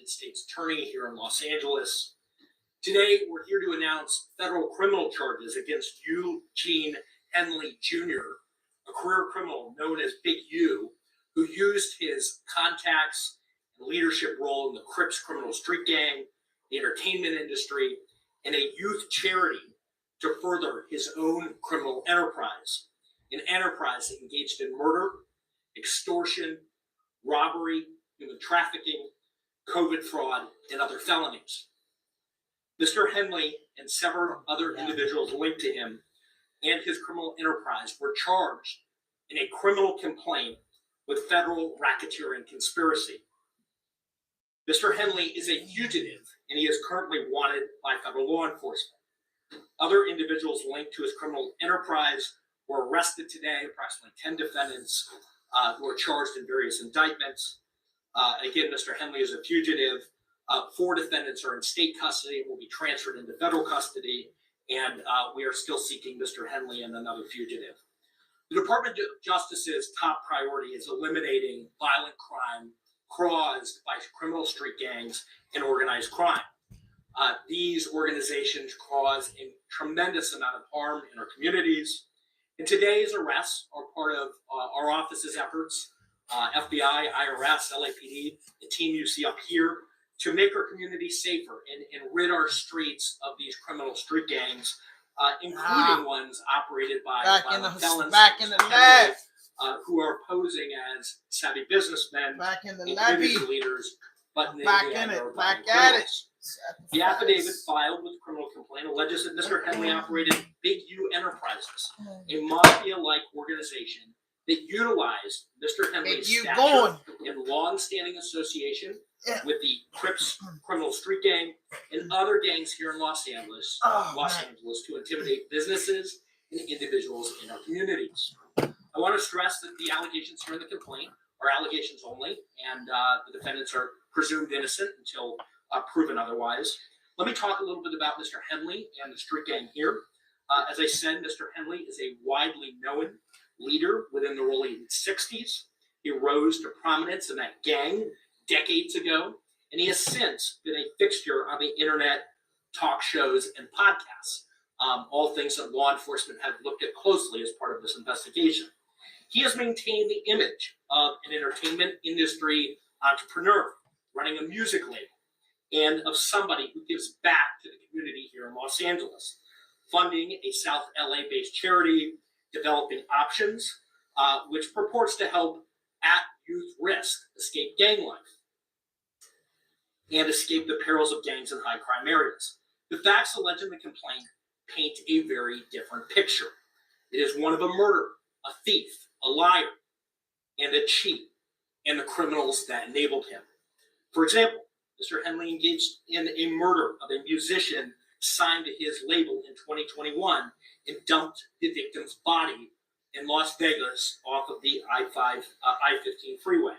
Assistant State's Attorney here in Los Angeles. Today, we're here to announce federal criminal charges against Eugene Henley Jr., a career criminal known as Big U, who used his contacts and leadership role in the Crips criminal street gang, the entertainment industry, and a youth charity to further his own criminal enterprise, an enterprise that engaged in murder, extortion, robbery, human trafficking, COVID fraud, and other felonies. Mr. Henley and several other individuals linked to him and his criminal enterprise were charged in a criminal complaint with federal racketeering conspiracy. Mr. Henley is a fugitive, and he is currently wanted by federal law enforcement. Other individuals linked to his criminal enterprise were arrested today, approximately 10 defendants who are charged in various indictments. Again, Mr. Henley is a fugitive. 4 defendants are in state custody and will be transferred into federal custody, and we are still seeking Mr. Henley and another fugitive. The Department of Justice's top priority is eliminating violent crime caused by criminal street gangs and organized crime. These organizations cause a tremendous amount of harm in our communities. And today's arrests are part of our office's efforts, FBI, IRS, LAPD, the team you see up here, to make our community safer and rid our streets of these criminal street gangs, including ones operated by violent felons who are posing as savvy businessmen and community leaders, but the affidavit filed with the criminal complaint alleges that Mr. Henley operated Big U Enterprises, a mafia-like organization that utilized Mr. Henley's stature and long-standing association with the Crips criminal street gang and other gangs here in Los Angeles to intimidate businesses and individuals in our communities. I want to stress that the allegations here in the complaint are allegations only, and the defendants are presumed innocent until proven otherwise. Let me talk a little bit about Mr. Henley and the street gang here. As I said, Mr. Henley is a widely known leader within the ROLLIN 60's. He rose to prominence in that gang decades ago, and he has since been a fixture on the internet, talk shows, and podcasts, all things that law enforcement have looked at closely as part of this investigation. He has maintained the image of an entertainment industry entrepreneur running a music label and of somebody who gives back to the community here in Los Angeles, funding a South LA-based charity, developing options, which purports to help at-youth risk escape gang life and escape the perils of gangs in high-crime areas. The facts alleged in the complaint paint a very different picture. It is one of a murderer, a thief, a liar, and a cheat, and the criminals that enabled him. For example, Mr. Henley engaged in a murder of a musician signed to his label in 2021 and dumped the victim's body in Las Vegas off of the I-15 freeway.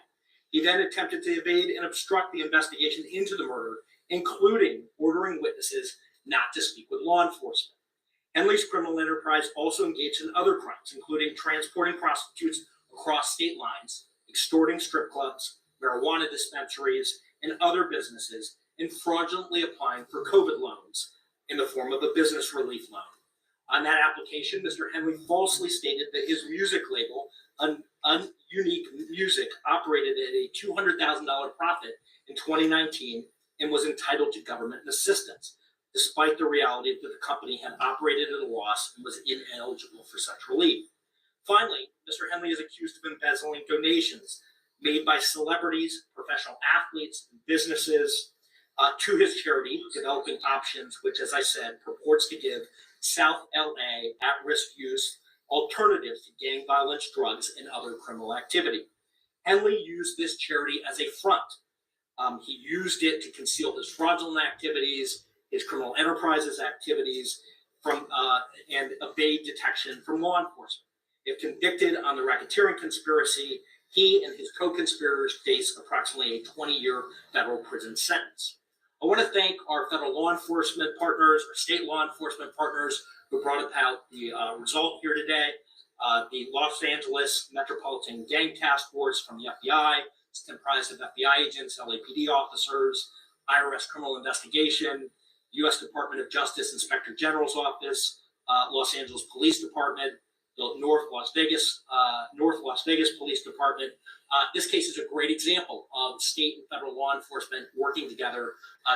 He then attempted to evade and obstruct the investigation into the murder, including ordering witnesses not to speak with law enforcement. Henley's criminal enterprise also engaged in other crimes, including transporting prostitutes across state lines, extorting strip clubs, marijuana dispensaries, and other businesses, and fraudulently applying for COVID loans in the form of a business relief loan. On that application, Mr. Henley falsely stated that his music label, Unique Music, operated at a $200,000 profit in 2019 and was entitled to government assistance, despite the reality that the company had operated at a loss and was ineligible for such relief. Finally, Mr. Henley is accused of embezzling donations made by celebrities, professional athletes, and businesses to his charity, Developing Options, which, as I said, purports to give South LA at-risk youth alternatives to gang violence, drugs, and other criminal activity. Henley used this charity as a front. He used it to conceal his fraudulent activities, his criminal enterprises activities, and evade detection from law enforcement. If convicted on the racketeering conspiracy, he and his co-conspirators face approximately a 20-year federal prison sentence. I want to thank our federal law enforcement partners, our state law enforcement partners who brought about the result here today, the Los Angeles Metropolitan Gang Task Force from the FBI, It's comprised of FBI agents, LAPD officers, IRS criminal investigation, U.S. Department of Justice Inspector General's Office, Los Angeles Police Department, the North Las Vegas Police Department. This case is a great example of state and federal law enforcement working together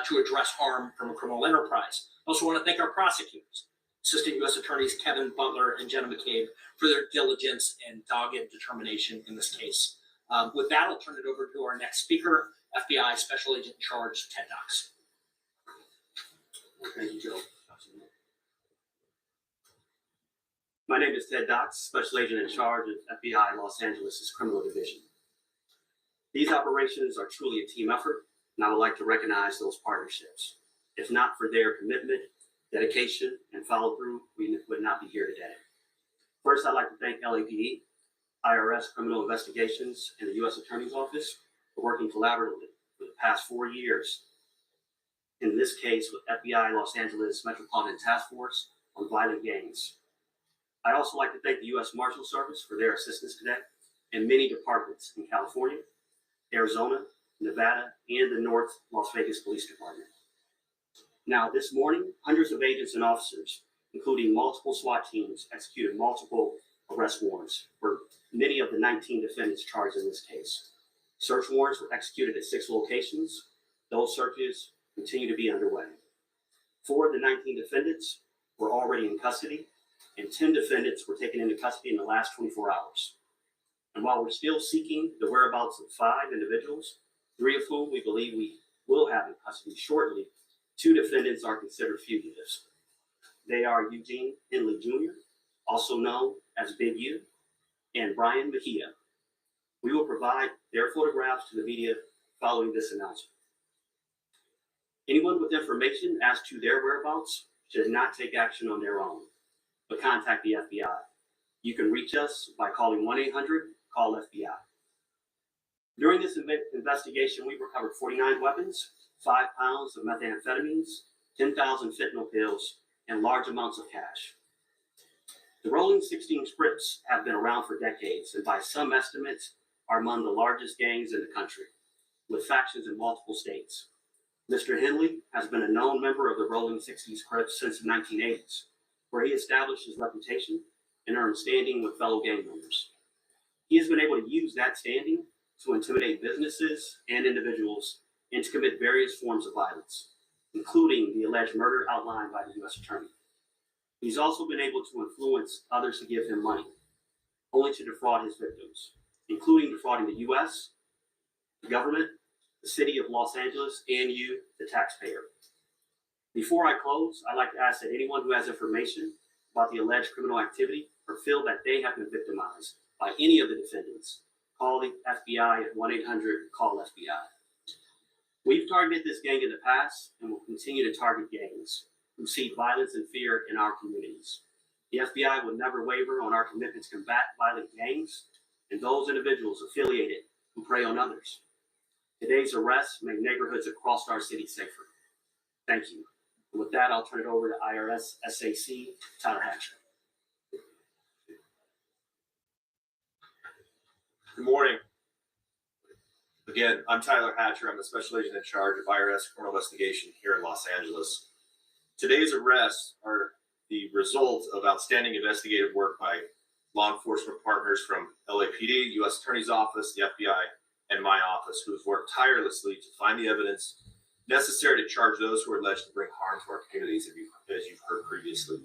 to address harm from a criminal enterprise. I also want to thank our prosecutors, Assistant U.S. Attorneys Kevin Butler and Jenna McCabe, for their diligence and dogged determination in this case. With that, I'll turn it over to our next speaker, FBI Special Agent in Charge, Ted Dox. Thank you, Joe. My name is Ted Dox, Special Agent in Charge of FBI Los Angeles' Criminal Division. These operations are truly a team effort, and I would like to recognize those partnerships. If not for their commitment, dedication, and follow-through, we would not be here today. First, I'd like to thank LAPD, IRS Criminal Investigations, and the U.S. Attorney's Office for working collaboratively for the past 4 years. In this case, with FBI Los Angeles Metropolitan Task Force on violent gangs. I'd also like to thank the U.S. Marshal Service for their assistance today, and many departments in California, Arizona, Nevada, and the North Las Vegas Police Department. Now, this morning, hundreds of agents and officers, including multiple SWAT teams, executed multiple arrest warrants for many of the 19 defendants charged in this case. Search warrants were executed at 6 locations. Those searches continue to be underway. 4 of the 19 defendants were already in custody, and 10 defendants were taken into custody in the last 24 hours. And while we're still seeking the whereabouts of 5 individuals, 3 of whom we believe we will have in custody shortly, 2 defendants are considered fugitives. They are Eugene Henley Jr., also known as Big U, and Brian Mejia. We will provide their photographs to the media following this announcement. Anyone with information as to their whereabouts should not take action on their own, but contact the FBI. You can reach us by calling 1-800-CALL-FBI. During this investigation, we recovered 49 weapons, 5 pounds of methamphetamines, 10,000 fentanyl pills, and large amounts of cash. The Rolling 16 Crips have been around for decades, and by some estimates are among the largest gangs in the country, with factions in multiple states. Mr. Henley has been a known member of the Rolling 60's Crips since the 1980s, where he established his reputation and earned standing with fellow gang members. He has been able to use that standing to intimidate businesses and individuals and to commit various forms of violence, including the alleged murder outlined by the U.S. Attorney. He's also been able to influence others to give him money, only to defraud his victims, including defrauding the U.S., the government, the city of Los Angeles, and you, the taxpayer. Before I close, I'd like to ask that anyone who has information about the alleged criminal activity or feel that they have been victimized by any of the defendants, call the FBI at 1-800-CALL-FBI. We've targeted this gang in the past and will continue to target gangs who seek violence and fear in our communities. The FBI will never waver on our commitment to combat violent gangs and those individuals affiliated who prey on others. Today's arrests make neighborhoods across our city safer. Thank you. And with that, I'll turn it over to IRS SAC, Tyler Hatcher. Good morning. Again, I'm Tyler Hatcher. I'm the Special Agent in Charge of IRS Criminal Investigation here in Los Angeles. Today's arrests are the result of outstanding investigative work by law enforcement partners from LAPD, U.S. Attorney's Office, the FBI, and my office, who've worked tirelessly to find the evidence necessary to charge those who are alleged to bring harm to our communities, as you've heard previously.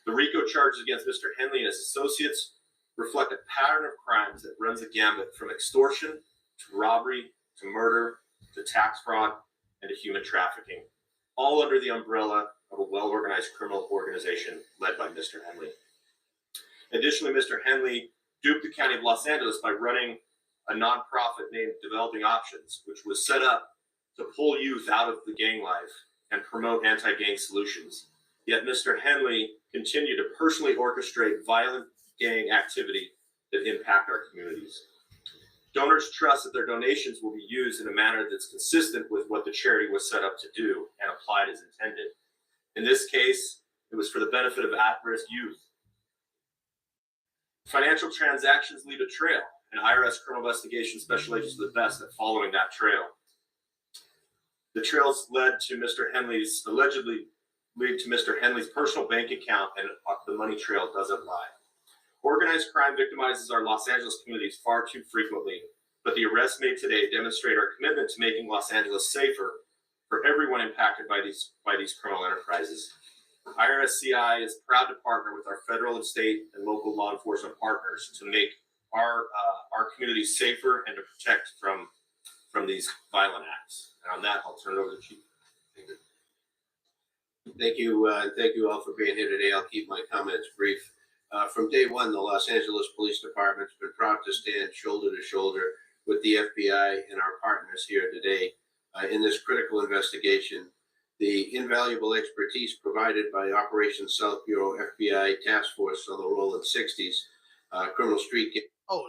The RICO charges against Mr. Henley and his associates reflect a pattern of crimes that runs a gambit from extortion to robbery to murder to tax fraud and to human trafficking, all under the umbrella of a well-organized criminal organization led by Mr. Henley. Additionally, Mr. Henley duped the County of Los Angeles by running a nonprofit named Developing Options, which was set up to pull youth out of the gang life and promote anti-gang solutions. Yet Mr. Henley continued to personally orchestrate violent gang activity that impact our communities. Donors trust that their donations will be used in a manner that's consistent with what the charity was set up to do and applied as intended. In this case, it was for the benefit of at-risk youth. Financial transactions leave a trail, and IRS Criminal Investigation Special Agents are the best at following that trail. The trails led to Mr. Henley's, allegedly lead to Mr. Henley's personal bank account, and the money trail doesn't lie. Organized crime victimizes our Los Angeles communities far too frequently, but the arrests made today demonstrate our commitment to making Los Angeles safer for everyone impacted by these criminal enterprises. IRSCI is proud to partner with our federal and state and local law enforcement partners to make our communities safer and to protect from these violent acts. And on that, I'll turn it over to Chief. Thank you, and thank you all for being here today. I'll keep my comments brief. From day one, the Los Angeles Police Department's been proud to stand shoulder to shoulder with the FBI and our partners here today in this critical investigation. The invaluable expertise provided by Operation South Bureau FBI Task Force on the ROLLIN 60's criminal street game. Oh,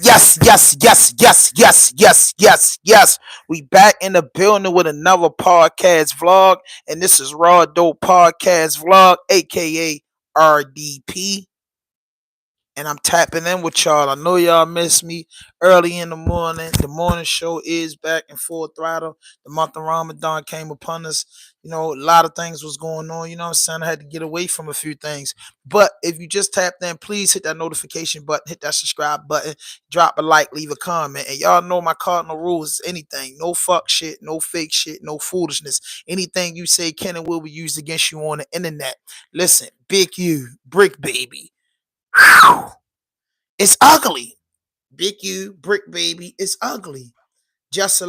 yes, yes, yes, yes, yes, yes, yes, yes. We back in the building with another podcast vlog, and this is Raw Dope Podcast Vlog, aka RDP. And I'm tapping in with y'all. I know y'all miss me early in the morning. The morning show is back in full throttle. The month of Ramadan came upon us. You know, a lot of things was going on. You know what I'm saying? I had to get away from a few things. But if you just tapped in, please hit that notification button, hit that subscribe button, drop a like, leave a comment. And y'all know my cardinal rules is anything. No fuck shit, no fake shit, no foolishness. Anything you say can and will be used against you on the internet. Listen, Big U, Brick Baby. Whew. It's ugly. Big U, Brick Baby, it's ugly. Jess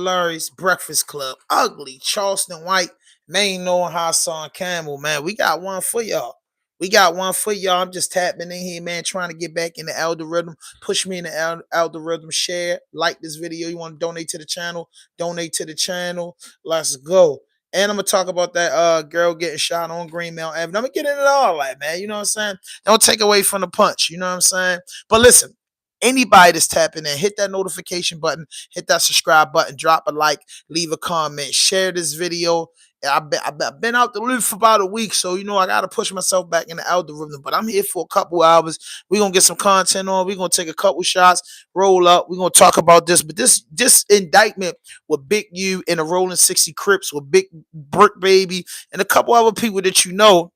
Breakfast Club, ugly. Charleston White, Maino, and Hassan, Campbell, man. We got one for y'all. We got one for y'all. I'm just tapping in here, man, trying to get back in the algorithm. Push me in the algorithm. Share, like this video. You want to donate to the channel? Donate to the channel. Let's go. And I'm going to talk about that girl getting shot on Greenmount Avenue. I'm going to get into all that, man. You know what I'm saying? Don't take away from the punch. You know what I'm saying? But listen, anybody that's tapping in, hit that notification button, hit that subscribe button, drop a like, leave a comment, share this video. I've been out the loop for about a week, so you know I gotta push myself back in the algorithm. But I'm here for a couple hours. We're gonna get some content on. We're gonna take a couple shots, roll up. We're gonna talk about this. But this indictment with Big U and the Rolling 60 Crips with Big Brick Baby and a couple other people that you know,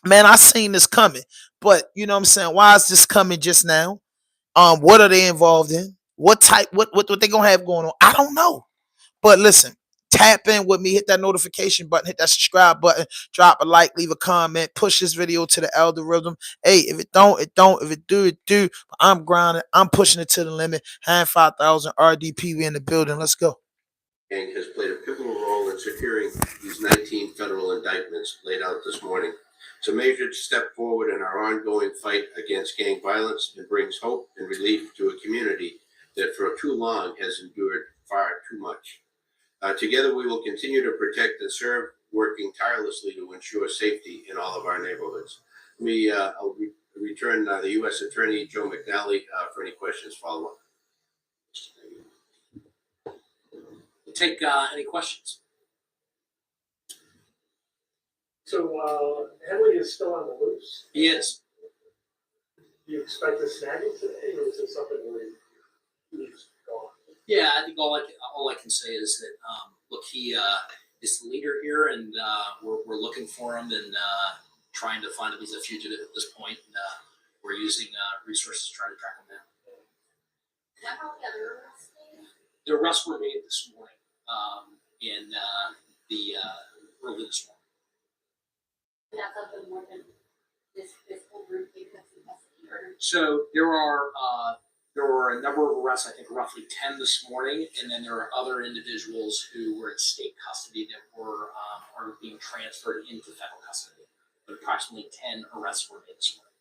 man, I seen this coming. But you know what I'm saying? Why is this coming just now? What are they involved in? What they gonna have going on? I don't know. But listen, tap in with me, hit that notification button, hit that subscribe button, drop a like, leave a comment, push this video to the algorithm. Hey, if it don't, it don't. If it do, it do. But I'm grinding, I'm pushing it to the limit. Hand 5,000 RDP, we in the building. Let's go. Gang has played a pivotal role in securing these 19 federal indictments laid out this morning. It's a major step forward in our ongoing fight against gang violence and brings hope and relief to a community that for too long has endured far too much. Together, we will continue to protect and serve, working tirelessly to ensure safety in all of our neighborhoods. I'll return the U.S. Attorney, Joe McNally, for any questions follow-up. Take any questions. So Henley is still on the loose. He is. Do you expect to snag him today, or is it something where he's gone? Yeah, I think all I can say is that look, he is the leader here, and we're looking for him and trying to find him. He's a fugitive at this point, and we're using resources to try to track him down. The arrests were made this morning in the early this morning. That's something more than this whole group because of custody, or So there were a number of arrests, I think roughly 10 this morning, and then there are other individuals who were in state custody that are being transferred into federal custody. But approximately 10 arrests were made this morning.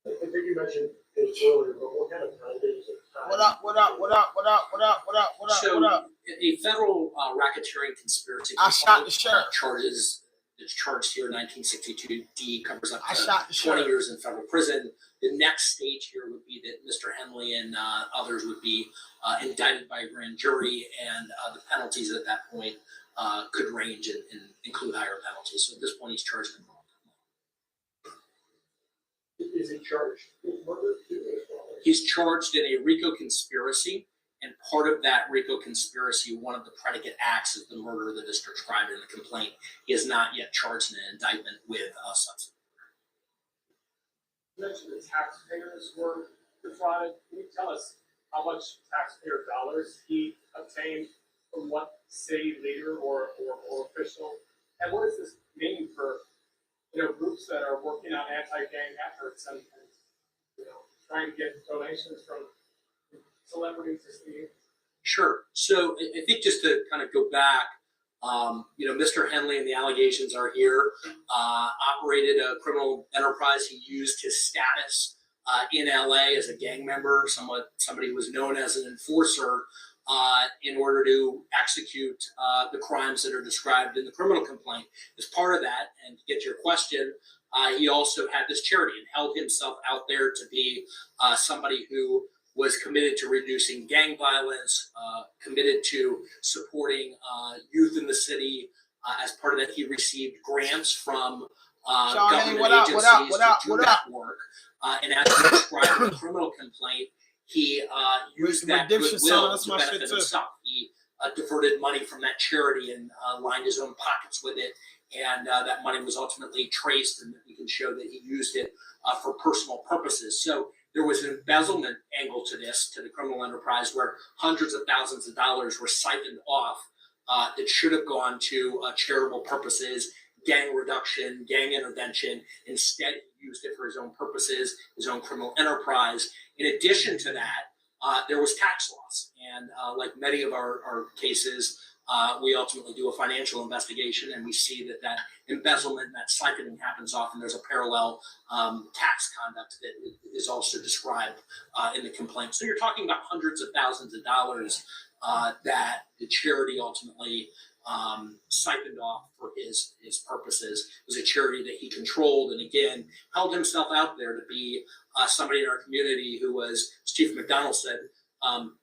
I think you mentioned it earlier, but what kind of time is it? What up? What up? What up? What up? What up? What up? What up? So, What up? a federal racketeering conspiracy I shot the sheriff. charges. It's charged here 1962 D, covers up I to shot the 20 sheriff. years in federal prison. The next stage here would be that Mr. Henley and others would be indicted by a grand jury, and the penalties at that point could range and include higher penalties. So at this point, he's charged in wrong. Is he charged with murder too as well? He's charged in a RICO conspiracy, and part of that RICO conspiracy, one of the predicate acts is the murder that is described in the complaint. He is not yet charged in an indictment with substance. You mentioned the taxpayers were defrauded. Can you tell us how much taxpayer dollars he obtained from what city leader or official? And what does this mean for, groups that are working on anti-gang efforts and trying to get donations from celebrities to see? Sure. So I think just to kind of go back, Mr. Henley and the allegations are here, operated a criminal enterprise. He used his status in LA as a gang member, somebody who was known as an enforcer, in order to execute the crimes that are described in the criminal complaint. As part of that, and to get to your question, he also had this charity and held himself out there to be somebody who was committed to reducing gang violence, committed to supporting youth in the city. As part of that, he received grants from government agencies to do that work. And as described in the criminal complaint, he used that goodwill to benefit himself. He diverted money from that charity and lined his own pockets with it. And that money was ultimately traced, and we can show that he used it for personal purposes. So there was an embezzlement angle to this, to the criminal enterprise, where hundreds of thousands of dollars were siphoned off that should have gone to charitable purposes, gang reduction, gang intervention. Instead, he used it for his own purposes, his own criminal enterprise. In addition to that, there was tax loss. And like many of our cases, we ultimately do a financial investigation, and we see that embezzlement and that siphoning happens often. There's a parallel tax conduct that is also described in the complaint. So you're talking about hundreds of thousands of dollars that the charity ultimately siphoned off for his purposes. It was a charity that he controlled, and again, held himself out there to be somebody in our community who was, as Chief McDonald said,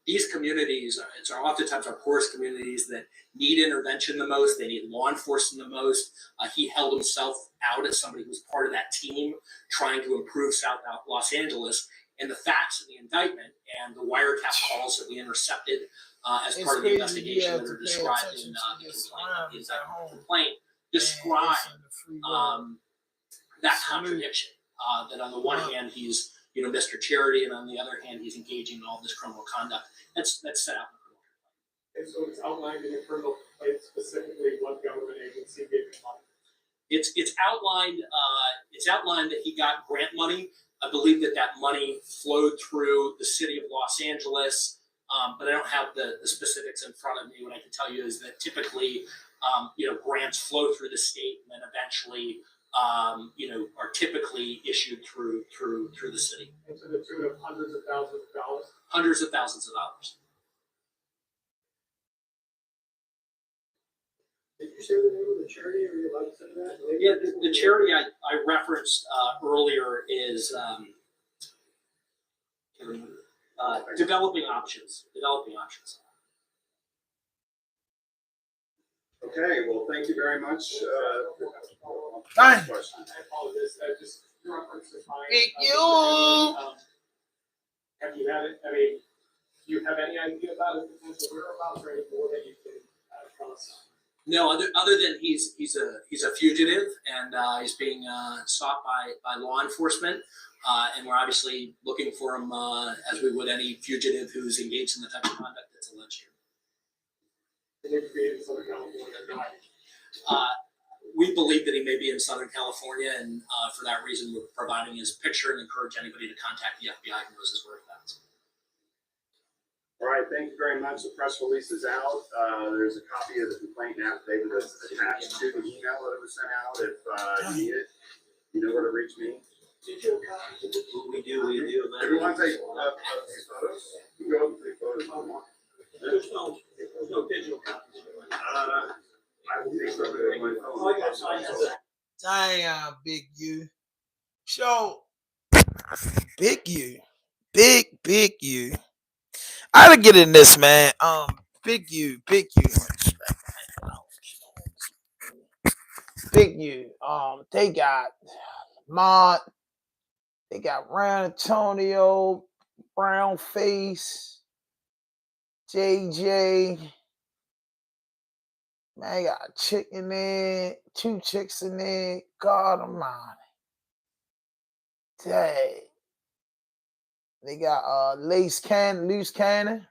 these communities, it's oftentimes our poorest communities that need intervention the most. They need law enforcement the most. He held himself out as somebody who was part of that team trying to improve South Los Angeles. And the facts of the indictment and the wiretap calls that we intercepted as part of the investigation that are described in the complaint describe that contradiction. That on the one hand, he's Mr. Charity, and on the other hand, he's engaging in all this criminal conduct. That's set out in the criminal complaint. And so it's outlined in the criminal complaint specifically what government agency gave him money. It's outlined. It's outlined that he got grant money. I believe that money flowed through the city of Los Angeles, but I don't have the specifics in front of me. What I can tell you is that typically, grants flow through the state and then eventually, are typically issued through the city. And to the tune of hundreds of thousands of dollars. Hundreds of thousands of dollars. Did you say the name of the charity, or are you allowed to say that? Yeah, the charity I referenced earlier is developing options. Okay, well, thank you very much. Fine. Question. I apologize. Just reference to time. Thank you. Have you had it? I mean, do you have any idea about his potential whereabouts or any more that you can tell us? No, other than he's a fugitive and he's being sought by law enforcement, and we're obviously looking for him as we would any fugitive who's engaged in the type of conduct that's alleged here. In Southern California, we believe that he may be in Southern California, and for that reason, we're providing his picture and encourage anybody to contact the FBI who knows his whereabouts. All right, thank you very much. The press release is out. There's a copy of the complaint and affidavit that's attached to the email that was sent out. If you need it, you know where to reach me. did you have copies? We do. If you want to take photos, you can go and take photos if you want. There's no digital copies. I will take photos on my phone. I got that. Damn, Big U. So, Big U. Big U. I gotta get in this, man. Big U. Big U. They got Mod. They got Ron Antonio, Brown Face, JJ. Man, they got a chick in there, 2 chicks in there. God almighty. Dang. They got loose cannon.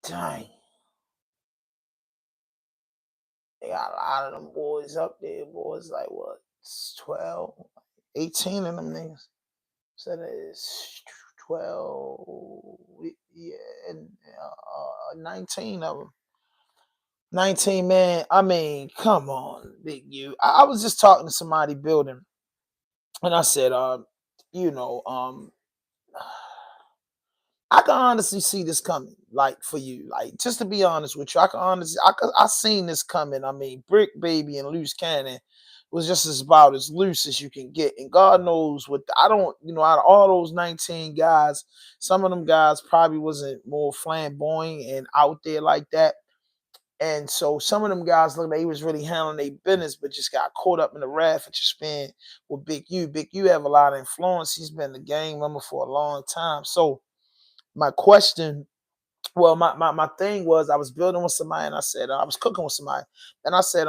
Dang. They got a lot of them boys up there. Boys like what? 12, 18 of them niggas. So that is 12, yeah, and 19 of them. 19, man. I mean, come on, Big U. I was just talking to somebody building, and I said, you know, I can honestly see this coming, like for you, like just to be honest with you, I seen this coming. I mean, Brick Baby and Loose Cannon was just as about as loose as you can get, and God knows what I don't, out of all those 19 guys, some of them guys probably wasn't more flamboyant and out there like that, and so some of them guys look like they was really handling their business, but just got caught up in the wrath that you spend with Big U. Big U have a lot of influence. He's been the gang member for a long time, so my question, well, my thing was I was building with somebody and I said, I was cooking with somebody and I said,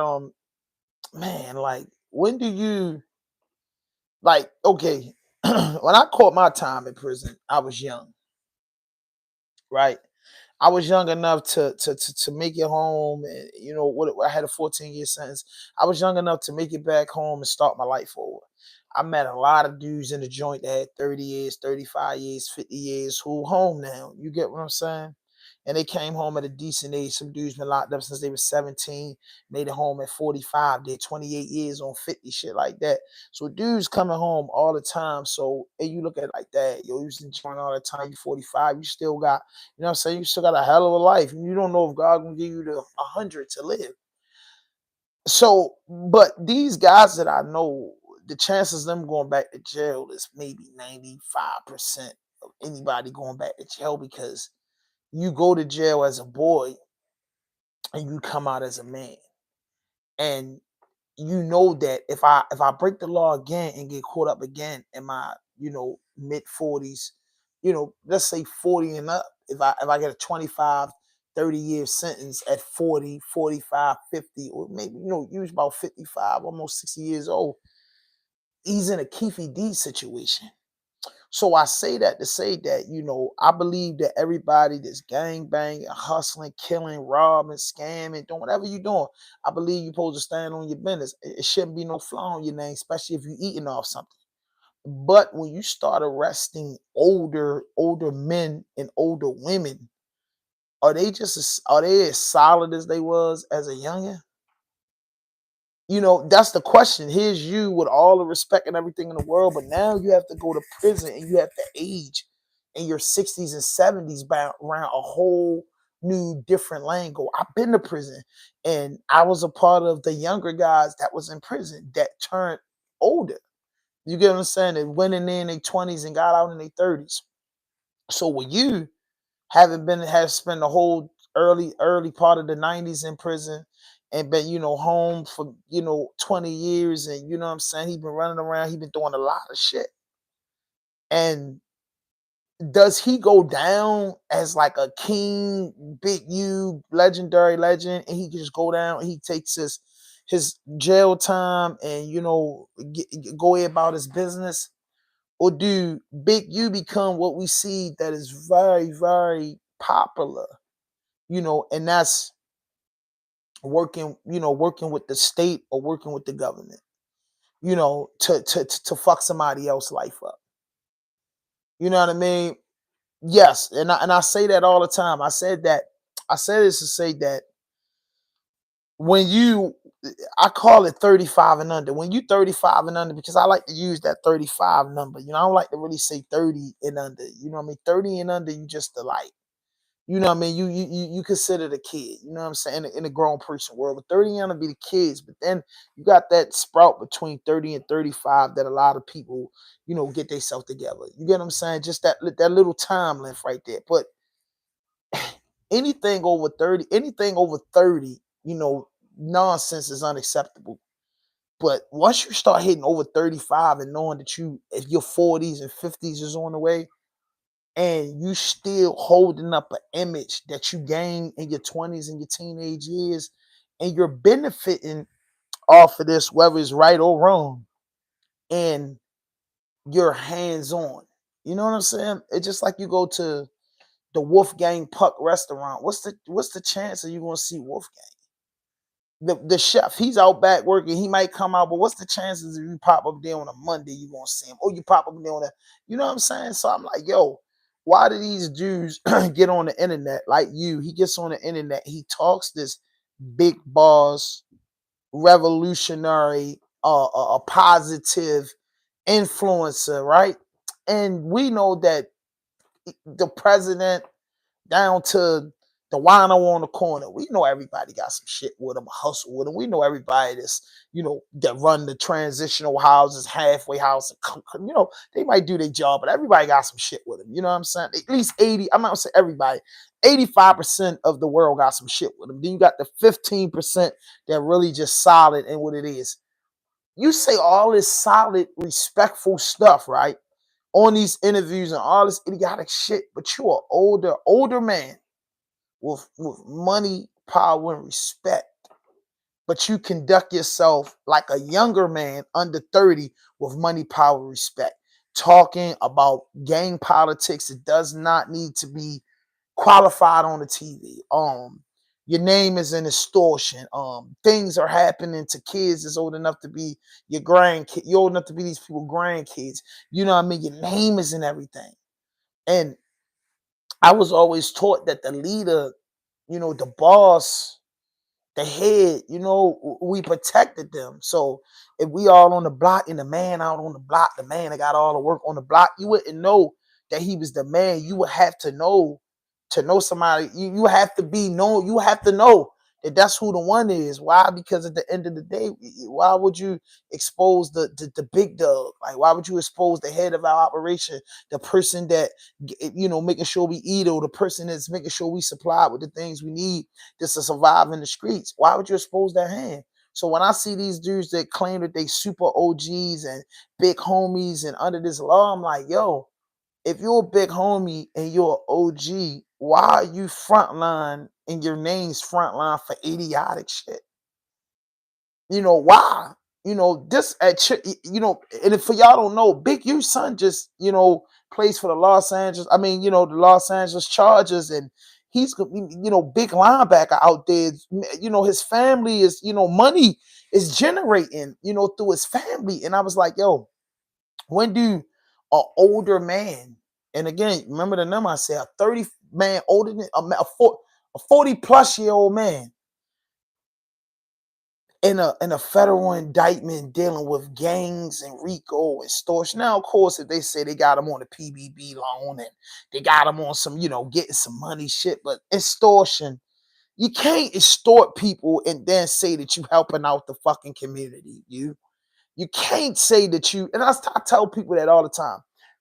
man, like, when do you, like, okay, when I caught my time in prison, I was young, right? I was young enough to make it home, and what I had a 14-year sentence. I was young enough to make it back home and start my life over. I met a lot of dudes in the joint that had 30 years, 35 years, 50 years who home now. You get what I'm saying? And they came home at a decent age. Some dudes been locked up since they were 17, made it home at 45, did 28 years on 50, shit like that. So dudes coming home all the time. So and you look at it like that, yo, you was enjoying all the time. You 45, you still got, what I'm saying, you still got a hell of a life. And you don't know if God gonna give you the 100 to live. So, but these guys that I know, the chances of them going back to jail is maybe 95% of anybody going back to jail, because you go to jail as a boy and you come out as a man. And you know that if I break the law again and get caught up again in my, mid 40s, let's say 40 and up, if I get a 25, 30-year sentence at 40, 45, 50, or maybe, use about 55, almost 60 years old, he's in a Keefy D situation. So I say that to say that, I believe that everybody that's gang banging, hustling, killing, robbing, scamming, doing whatever you're doing, I believe you're supposed to stand on your business. It shouldn't be no flaw on your name, especially if you're eating off something. But when you start arresting older men and older women, are they as solid as they was as a youngin'? That's the question. Here's you with all the respect and everything in the world, but now you have to go to prison and you have to age in your 60s and 70s around a whole new different lingo. I've been to prison and I was a part of the younger guys that was in prison that turned older. You get what I'm saying? They went in there in their 20s and got out in their 30s. So when you have spent the whole early part of the 90s in prison and been, home for, 20 years, and you know what I'm saying, he been running around, he been doing a lot of shit. And does he go down as like a king, Big U, legendary legend, and he can just go down and he takes his jail time and go about his business? Or do Big U become what we see that is very, very popular, and that's working with the state or working with the government, to fuck somebody else's life up. You know what I mean? Yes, and I say that all the time. I said this to say that when I call it 35 and under. When you 35 and under, because I like to use that 35 number. I don't like to really say 30 and under. You know what I mean? 30 and under, you just the light. You know what I mean? You consider the kid. You know what I'm saying? In the grown person world, but 30 and under be the kids. But then you got that sprout between 30 and 35 that a lot of people, get themselves together. You get what I'm saying? Just that little time length right there. But anything over 30, nonsense is unacceptable. But once you start hitting over 35 and knowing that if your 40s and 50s is on the way, and you still holding up an image that you gained in your 20s and your teenage years, and you're benefiting off of this, whether it's right or wrong, and you're hands-on. You know what I'm saying? It's just like you go to the Wolfgang Puck restaurant. What's the chance of you gonna see Wolfgang? The chef, he's out back working. He might come out, but what's the chances if you pop up there on a Monday, you gonna see him? Or you pop up there on a, you know what I'm saying? So I'm like, yo, why do these dudes get on the internet like you? He gets on the internet, he talks this big boss, revolutionary, a positive influencer, right? And we know that the president down to the wino on the corner, we know everybody got some shit with them, hustle with them. We know everybody that's, that run the transitional houses, halfway house, they might do their job, but everybody got some shit with them. You know what I'm saying? At least 80, I'm not gonna say everybody, 85% of the world got some shit with them. Then you got the 15% that really just solid in what it is. You say all this solid, respectful stuff, right? On these interviews and all this idiotic shit, but you're an older man with money, power, and respect. But you conduct yourself like a younger man under 30 with money, power, respect. Talking about gang politics, it does not need to be qualified on the TV. Your name is an extortion. Things are happening to kids that's old enough to be your grandkid. You're old enough to be these people grandkids. You know what I mean? Your name is in everything. And I was always taught that the leader, the boss, the head, we protected them. So if we all on the block and the man out on the block, the man that got all the work on the block, you wouldn't know that he was the man. You would have to know somebody. You have to be known. You have to know that that's who the one is. Why? Because at the end of the day, why would you expose the big dog? Like, why would you expose the head of our operation, the person that, making sure we eat, or the person that's making sure we supply with the things we need just to survive in the streets? Why would you expose that hand? So when I see these dudes that claim that they super OGs and big homies and under this law, I'm like, yo, if you're a big homie and you're an OG, why are you frontline and your name's frontline for idiotic shit? Why? This and if for y'all don't know, Big U's son just, plays for the the Los Angeles Chargers, and he's, big linebacker out there. His family is, money is generating, through his family. And I was like, yo, when do an older man, and again, remember the number I said, a 30 man older than a 40 plus year old man in a federal indictment dealing with gangs and RICO, extortion. Now, of course, if they say they got him on a PBB loan and they got him on some, getting some money shit, but extortion, you can't extort people and then say that you helping out the fucking community. You can't say that and I tell people that all the time.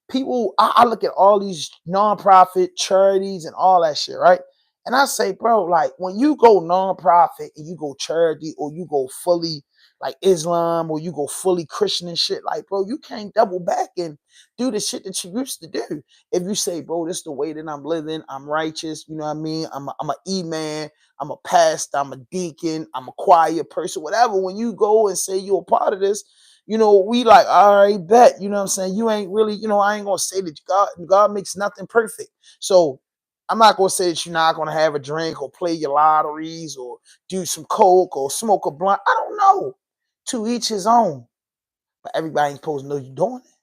People, I look at all these nonprofit charities and all that shit, right? And I say, bro, like, when you go nonprofit and you go charity, or you go fully like Islam, or you go fully Christian and shit, like, bro, you can't double back and do the shit that you used to do. If you say, bro, this is the way that I'm living, I'm righteous, you know what I mean? I'm a E-man, I'm a pastor, I'm a deacon, I'm a choir person, whatever. When you go and say you're a part of this, we like, all right, bet, you know what I'm saying? You ain't really, I ain't gonna say that God makes nothing perfect. So I'm not gonna say that you're not gonna have a drink or play your lotteries or do some coke or smoke a blunt. I don't know. To each his own. But everybody ain't supposed to know you're doing it.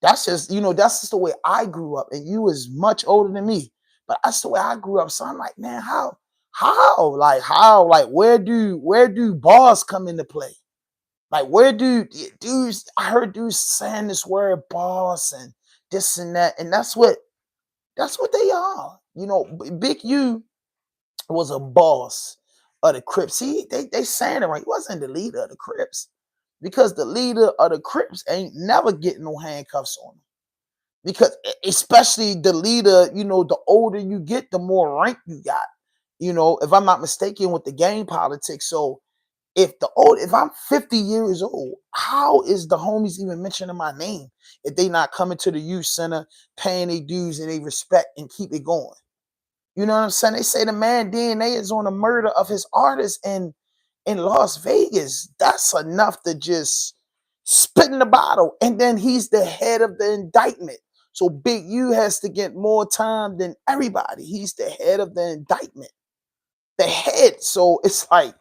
That's just, that's just the way I grew up. And you was much older than me. But that's the way I grew up. So I'm like, man, how? Like, where do bars come into play? Like, where do dudes, I heard dudes saying this word boss and this and that. And that's what they are. Big U was a boss of the Crips. They saying it right. He wasn't the leader of the Crips, because the leader of the Crips ain't never getting no handcuffs on him. Because especially the leader, the older you get, the more rank you got. If I'm not mistaken, with the gang politics. So if I'm 50 years old, how is the homies even mentioning my name if they not coming to the youth center, paying their dues and they respect and keep it going? You know what I'm saying? They say the man DNA is on the murder of his artist in Las Vegas. That's enough to just spit in the bottle. And then he's the head of the indictment. So Big U has to get more time than everybody. He's the head of the indictment. The head. So it's like,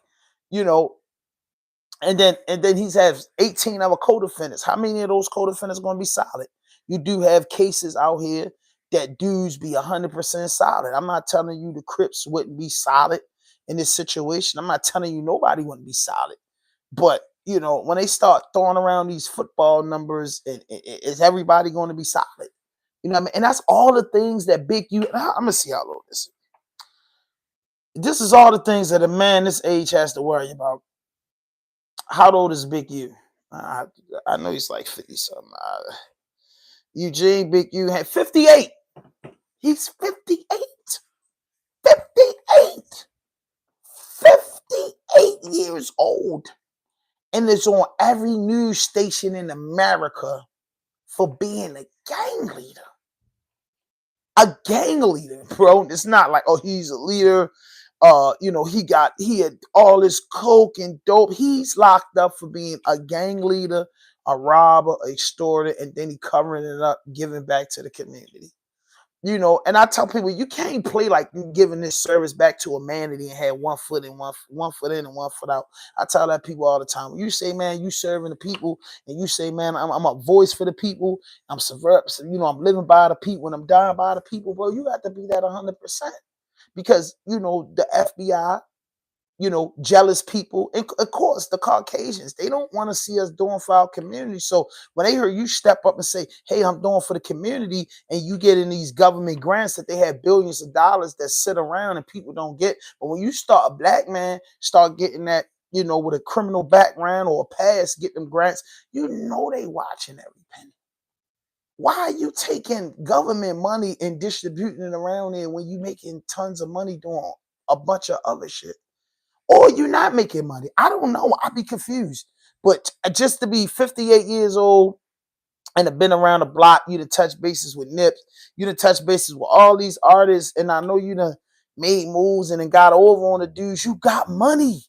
you know, and then he's has 18 other co-defendants. How many of those co-defendants going to be solid? You do have cases out here that dudes be 100% solid. I'm not telling you the Crips wouldn't be solid in this situation. I'm not telling you nobody wouldn't be solid. But, you know, when they start throwing around these football numbers, is everybody going to be solid? You know what I mean? And that's all the things that Big U, I'm going to see how low this is. This is all the things that a man this age has to worry about. How old is Big U? I know he's like 50 something. Eugene Big U had 58. He's 58. 58. 58 years old. And it's on every news station in America for being a gang leader. A gang leader, bro. It's not like, oh, he's a leader. You know, he had all this coke and dope. He's locked up for being a gang leader, a robber, a extorter, and then he covering it up, giving back to the community. You know, and I tell people, you can't play like you giving this service back to humanity and had 1 foot in, one foot in and 1 foot out. I tell that people all the time. When you say, man, you serving the people, and you say, man, I'm a voice for the people. I'm I'm living by the people, and I'm dying by the people, bro. You got to be that 100%. Because, you know, the FBI, you know, jealous people, and of course the Caucasians, they don't want to see us doing for our community. So when they hear you step up and say, hey, I'm doing for the community, and you get in these government grants that they have billions of dollars that sit around and people don't get. But when you start a black man, start getting that, you know, with a criminal background or a past, get them grants, you know they watching every penny. Why are you taking government money and distributing it around there when you making tons of money doing a bunch of other shit? Or you not making money? I don't know. I'd be confused. But just to be 58 years old and have been around the block, you to touch bases with Nips, you to touch bases with all these artists, and I know you done made moves and then got over on the dudes. You got money.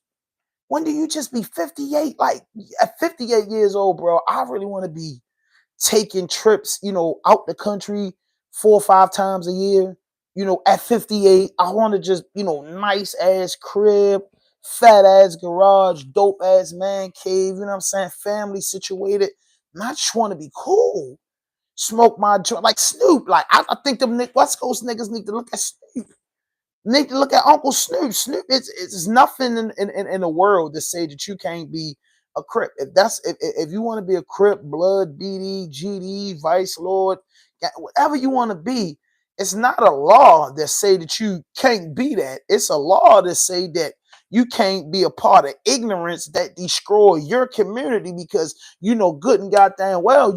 When do you just be 58? Like at 58 years old, bro, I really want to be taking trips, you know, out the country 4 or 5 times a year. You know, at 58, I want to just, you know, nice ass crib, fat ass garage, dope ass man cave, you know what I'm saying? Family situated. And I just want to be cool. Smoke my joint like Snoop. Like, I think them West Coast niggas need to look at Snoop. Need to look at Uncle Snoop. Snoop, it's nothing in the world to say that you can't be a Crip. If you want to be a Crip, Blood, BD, GD, Vice Lord, whatever you want to be, it's not a law that say that you can't be that. It's a law that say that you can't be a part of ignorance that destroy your community, because you know good and goddamn well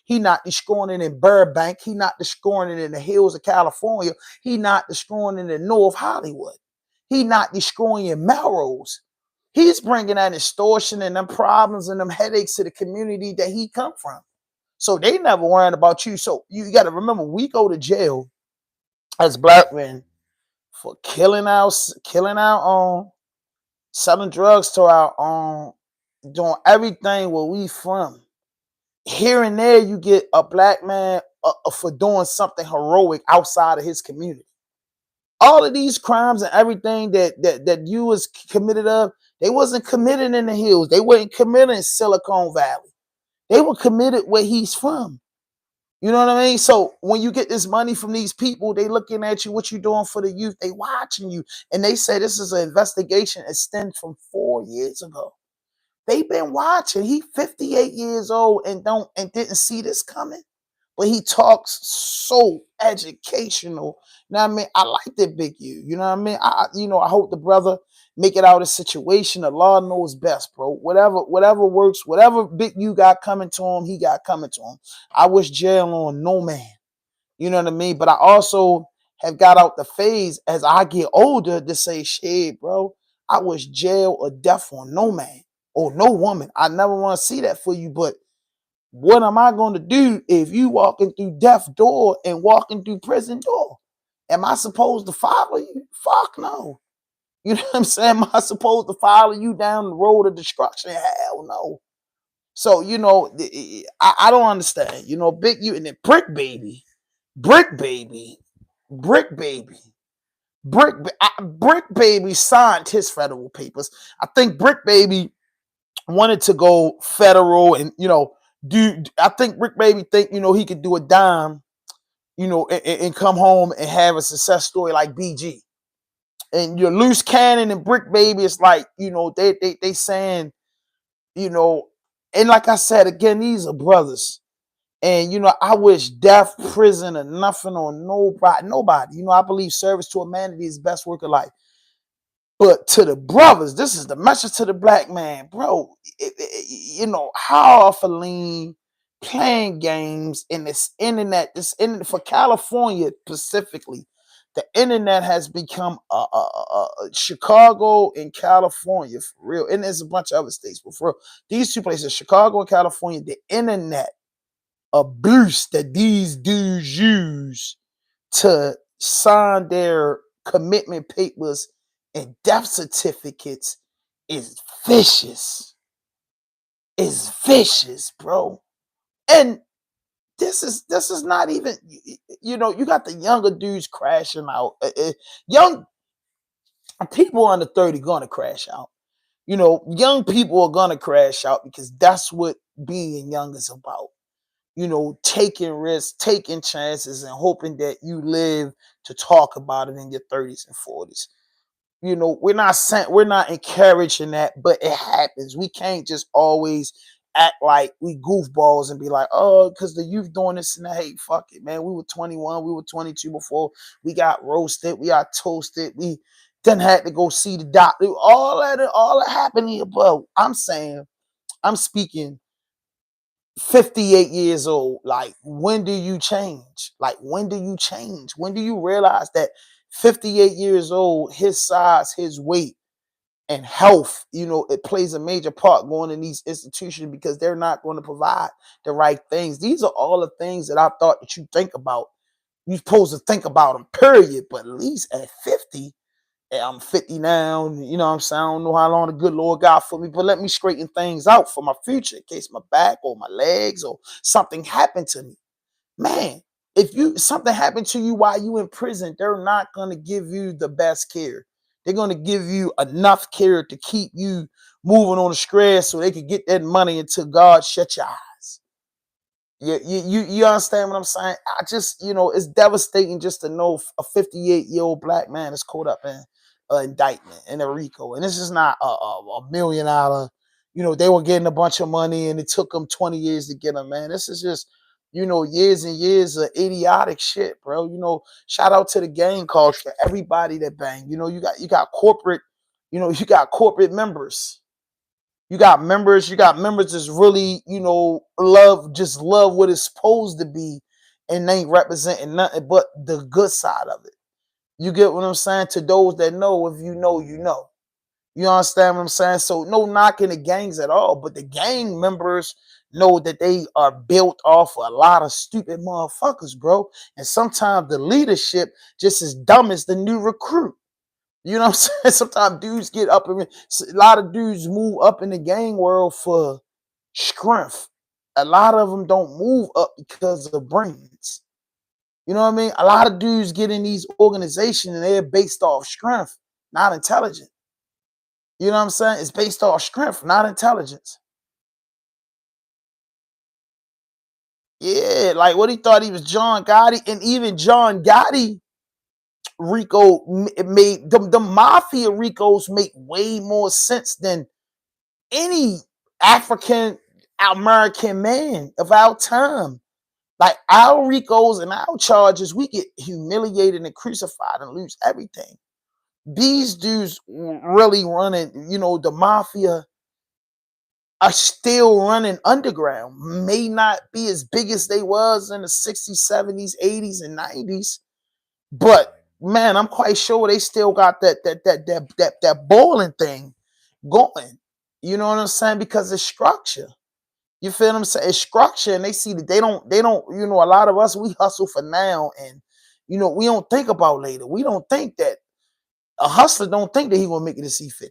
he not destroying it in Burbank. He not destroying it in the hills of California. He not destroying it in North Hollywood. He not destroying in Melrose. He's bringing that extortion and them problems and them headaches to the community that he come from. So they never worrying about you. So you got to remember, we go to jail as black men for killing our own, selling drugs to our own, doing everything where we from. Here and there, you get a black man for doing something heroic outside of his community. All of these crimes and everything that you was committed of, they wasn't committed in the hills. They weren't committed in Silicon Valley. They were committed where he's from. You know what I mean? So when you get this money from these people, they looking at you, what you doing for the youth. They watching you. And they say this is an investigation that stems from 4 years ago. They've been watching. He 58 years old and didn't see this coming. But he talks so educational. You know what I mean? I like that Big U. You know what I mean? I hope the brother make it out of the situation. The law knows best, bro. Whatever works, whatever Big U got coming to him, he got coming to him. I wish jail on no man. You know what I mean? But I also have got out the phase as I get older to say, shit, bro, I wish jail or death on no man or no woman. I never want to see that for you, but what am I going to do if you walking through death door and walking through prison door? Am I supposed to follow you? Fuck no. You know what I'm saying? Am I supposed to follow you down the road of destruction? Hell no. So, you know, I don't understand. You know, Big U and then Brick Baby, Brick Baby, Brick Baby, Brick Baby signed his federal papers. I think Brick Baby wanted to go federal and, you know, I think Brick Baby think, you know, he could do a dime, you know, and come home and have a success story like BG. And your Loose Cannon and Brick Baby, it's like, you know, they saying, you know, and like I said, again, these are brothers. And, you know, I wish death, prison, or nothing on nobody. You know, I believe service to humanity is the best work of life. But to the brothers, this is the message to the black man, bro. You know, how off a lean playing games in this internet, for California specifically, the internet has become Chicago and California for real. And there's a bunch of other states, but for real, these two places, Chicago and California, the internet abuse that these dudes use to sign their commitment papers and death certificates is vicious. Is vicious, bro. And this is not even, you know, you got the younger dudes crashing out. Young people under 30 gonna crash out. You know, young people are gonna crash out because that's what being young is about. You know, taking risks, taking chances, and hoping that you live to talk about it in your 30s and 40s. You know, we're not encouraging that, but it happens. We can't just always act like we goofballs and be like, oh, because the youth doing this and that. Hey, fuck it, man. We were 21, we were 22 before we got roasted, we got toasted, we then had to go see the doctor. All that happened here, but I'm speaking 58 years old. Like, when do you change? Like, when do you change? When do you realize that 58 years old, his size, his weight, and health, you know, it plays a major part going in these institutions because they're not going to provide the right things. These are all the things that I thought that you think about. You're supposed to think about them, period. But at least at 50, I'm 50 now, you know what I'm saying? I don't know how long the good Lord got for me, but let me straighten things out for my future in case my back or my legs or something happened to me. Man, if something happened to you while you in prison, they're not going to give you the best care. They're going to give you enough care to keep you moving on the square so they can get that money until God shut your eyes. You understand what I'm saying? I just, you know, it's devastating just to know a 58-year-old black man is caught up in an indictment in a RICO. And this is not a $1 million, you know, they were getting a bunch of money and it took them 20 years to get them, man. This is just, you know, years and years of idiotic shit, bro. You know, shout out to the gang culture, everybody that bang. You know, you got corporate, you know, you got corporate members. You got members that's really, you know, love what it's supposed to be and ain't representing nothing but the good side of it. You get what I'm saying? To those that know, if you know, you know. You understand what I'm saying? So no knocking the gangs at all, but the gang members know that they are built off a lot of stupid motherfuckers, bro. And sometimes the leadership just as dumb as the new recruit. You know what I'm saying? Sometimes dudes get up and a lot of dudes move up in the gang world for strength. A lot of them don't move up because of brains. You know what I mean? A lot of dudes get in these organizations and they're based off strength, not intelligence. You know what I'm saying? It's based off strength, not intelligence. Yeah, like what he thought he was John Gotti, and even John Gotti RICO made the mafia RICOs make way more sense than any African American man of our time. Like our RICOs and our charges, we get humiliated and crucified and lose everything. These dudes really running, you know, the mafia are still running underground. May not be as big as they was in the 60s, 70s, 80s, and 90s, but man, I'm quite sure they still got that bowling thing going. You know what I'm saying? Because it's structure. You feel what I'm saying? It's structure, and they see that they don't, you know, a lot of us, we hustle for now, and you know, we don't think about later. We don't think that a hustler don't think that he gonna make it to C50.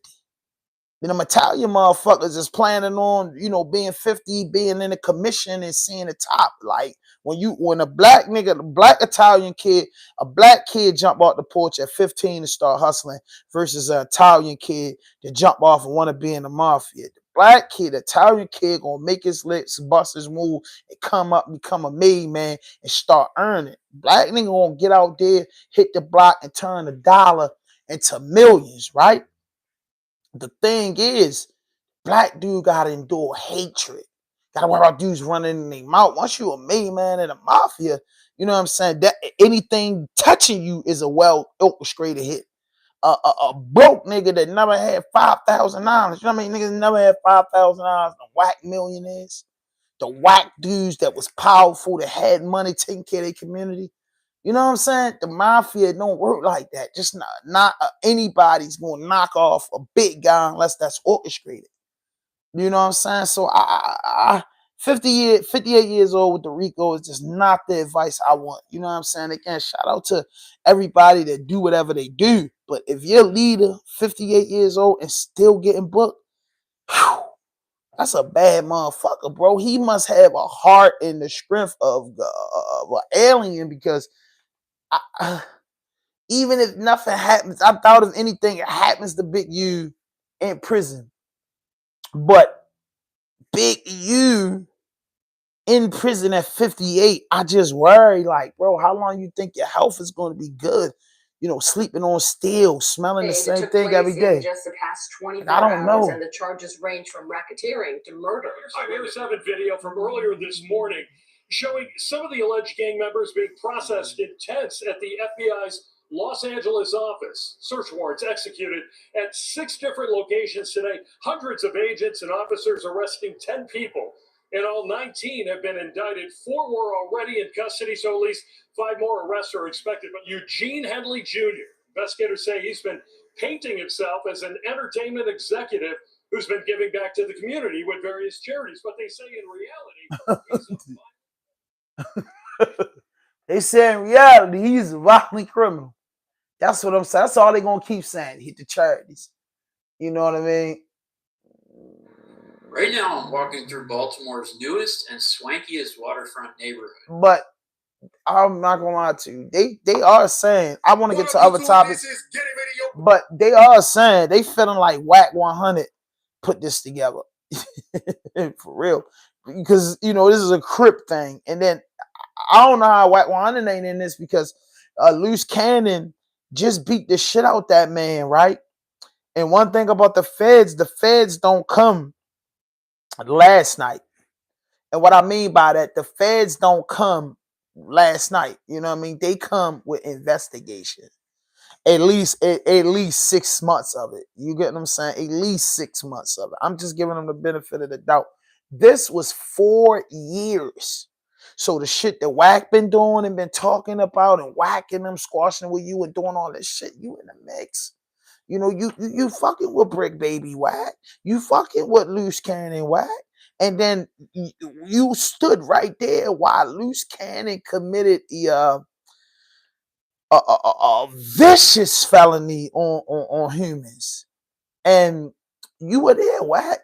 Then them Italian motherfuckers is planning on, you know, being 50, being in the commission and seeing the top. Like when a black nigga, a black Italian kid, a black kid jump off the porch at 15 and start hustling versus an Italian kid that jump off and want to be in the mafia. The black kid, Italian kid gonna make his licks, bust his move, and come up, become a made man and start earning. Black nigga gonna get out there, hit the block and turn $1 into millions, right? The thing is, black dude gotta endure hatred. Gotta worry about dudes running in their mouth. Once you a made man in the mafia, you know what I'm saying? That anything touching you is a well orchestrated hit. A broke nigga that never had $5,000. You know what I mean? Niggas never had $5,000. The whack millionaires, the whack dudes that was powerful, that had money, taking care of their community. You know what I'm saying? The mafia don't work like that. Just not anybody's gonna knock off a big guy unless that's orchestrated. You know what I'm saying? So 58 years old with the Rico is just not the advice I want. You know what I'm saying? Again, shout out to everybody that do whatever they do. But if your leader 58 years old and still getting booked, whew, that's a bad motherfucker, bro. He must have a heart and the strength of an alien, because even if nothing happens, I thought if anything happens to Big U in prison, but Big U in prison at 58, I just worry, like, bro, how long you think your health is going to be good? You know, sleeping on steel, smelling the same thing every day. Just the past 24 I don't hours, know. and the charges range from racketeering to murder. Here's 7 video from earlier this morning showing some of the alleged gang members being processed in tents at the FBI's Los Angeles office. Search warrants executed at 6 different locations today. Hundreds of agents and officers arresting 10 people. In all, 19 have been indicted. 4 were already in custody, so at least 5 more arrests are expected. But Eugene Henley Jr., investigators say he's been painting himself as an entertainment executive who's been giving back to the community with various charities. But they say in reality, They say in reality, he's a violent criminal. That's what I'm saying. That's all they're going to keep saying. Hit the charities. You know what I mean? Right now, I'm walking through Baltimore's newest and swankiest waterfront neighborhood. But I'm not going to lie to you. They are saying, I want to get to other topics, but they are saying they feeling like Whack 100 put this together. For real. Because, you know, this is a Crip thing. And then I don't know how Whack 100 ain't in this, because Loose Cannon just beat the shit out that man, right? And one thing about the feds don't come last night. And what I mean by that, the feds don't come last night. You know what I mean? They come with investigation. At least 6 months of it. You get what I'm saying? At least 6 months of it. I'm just giving them the benefit of the doubt. This was 4 years. So the shit that Whack been doing and been talking about and whacking them, squashing with you and doing all this shit, you in the mix. You know, you fucking with Brick Baby Whack. You fucking with Loose Cannon Whack. And then you stood right there while Loose Cannon committed a vicious felony on humans. And you were there, Whack.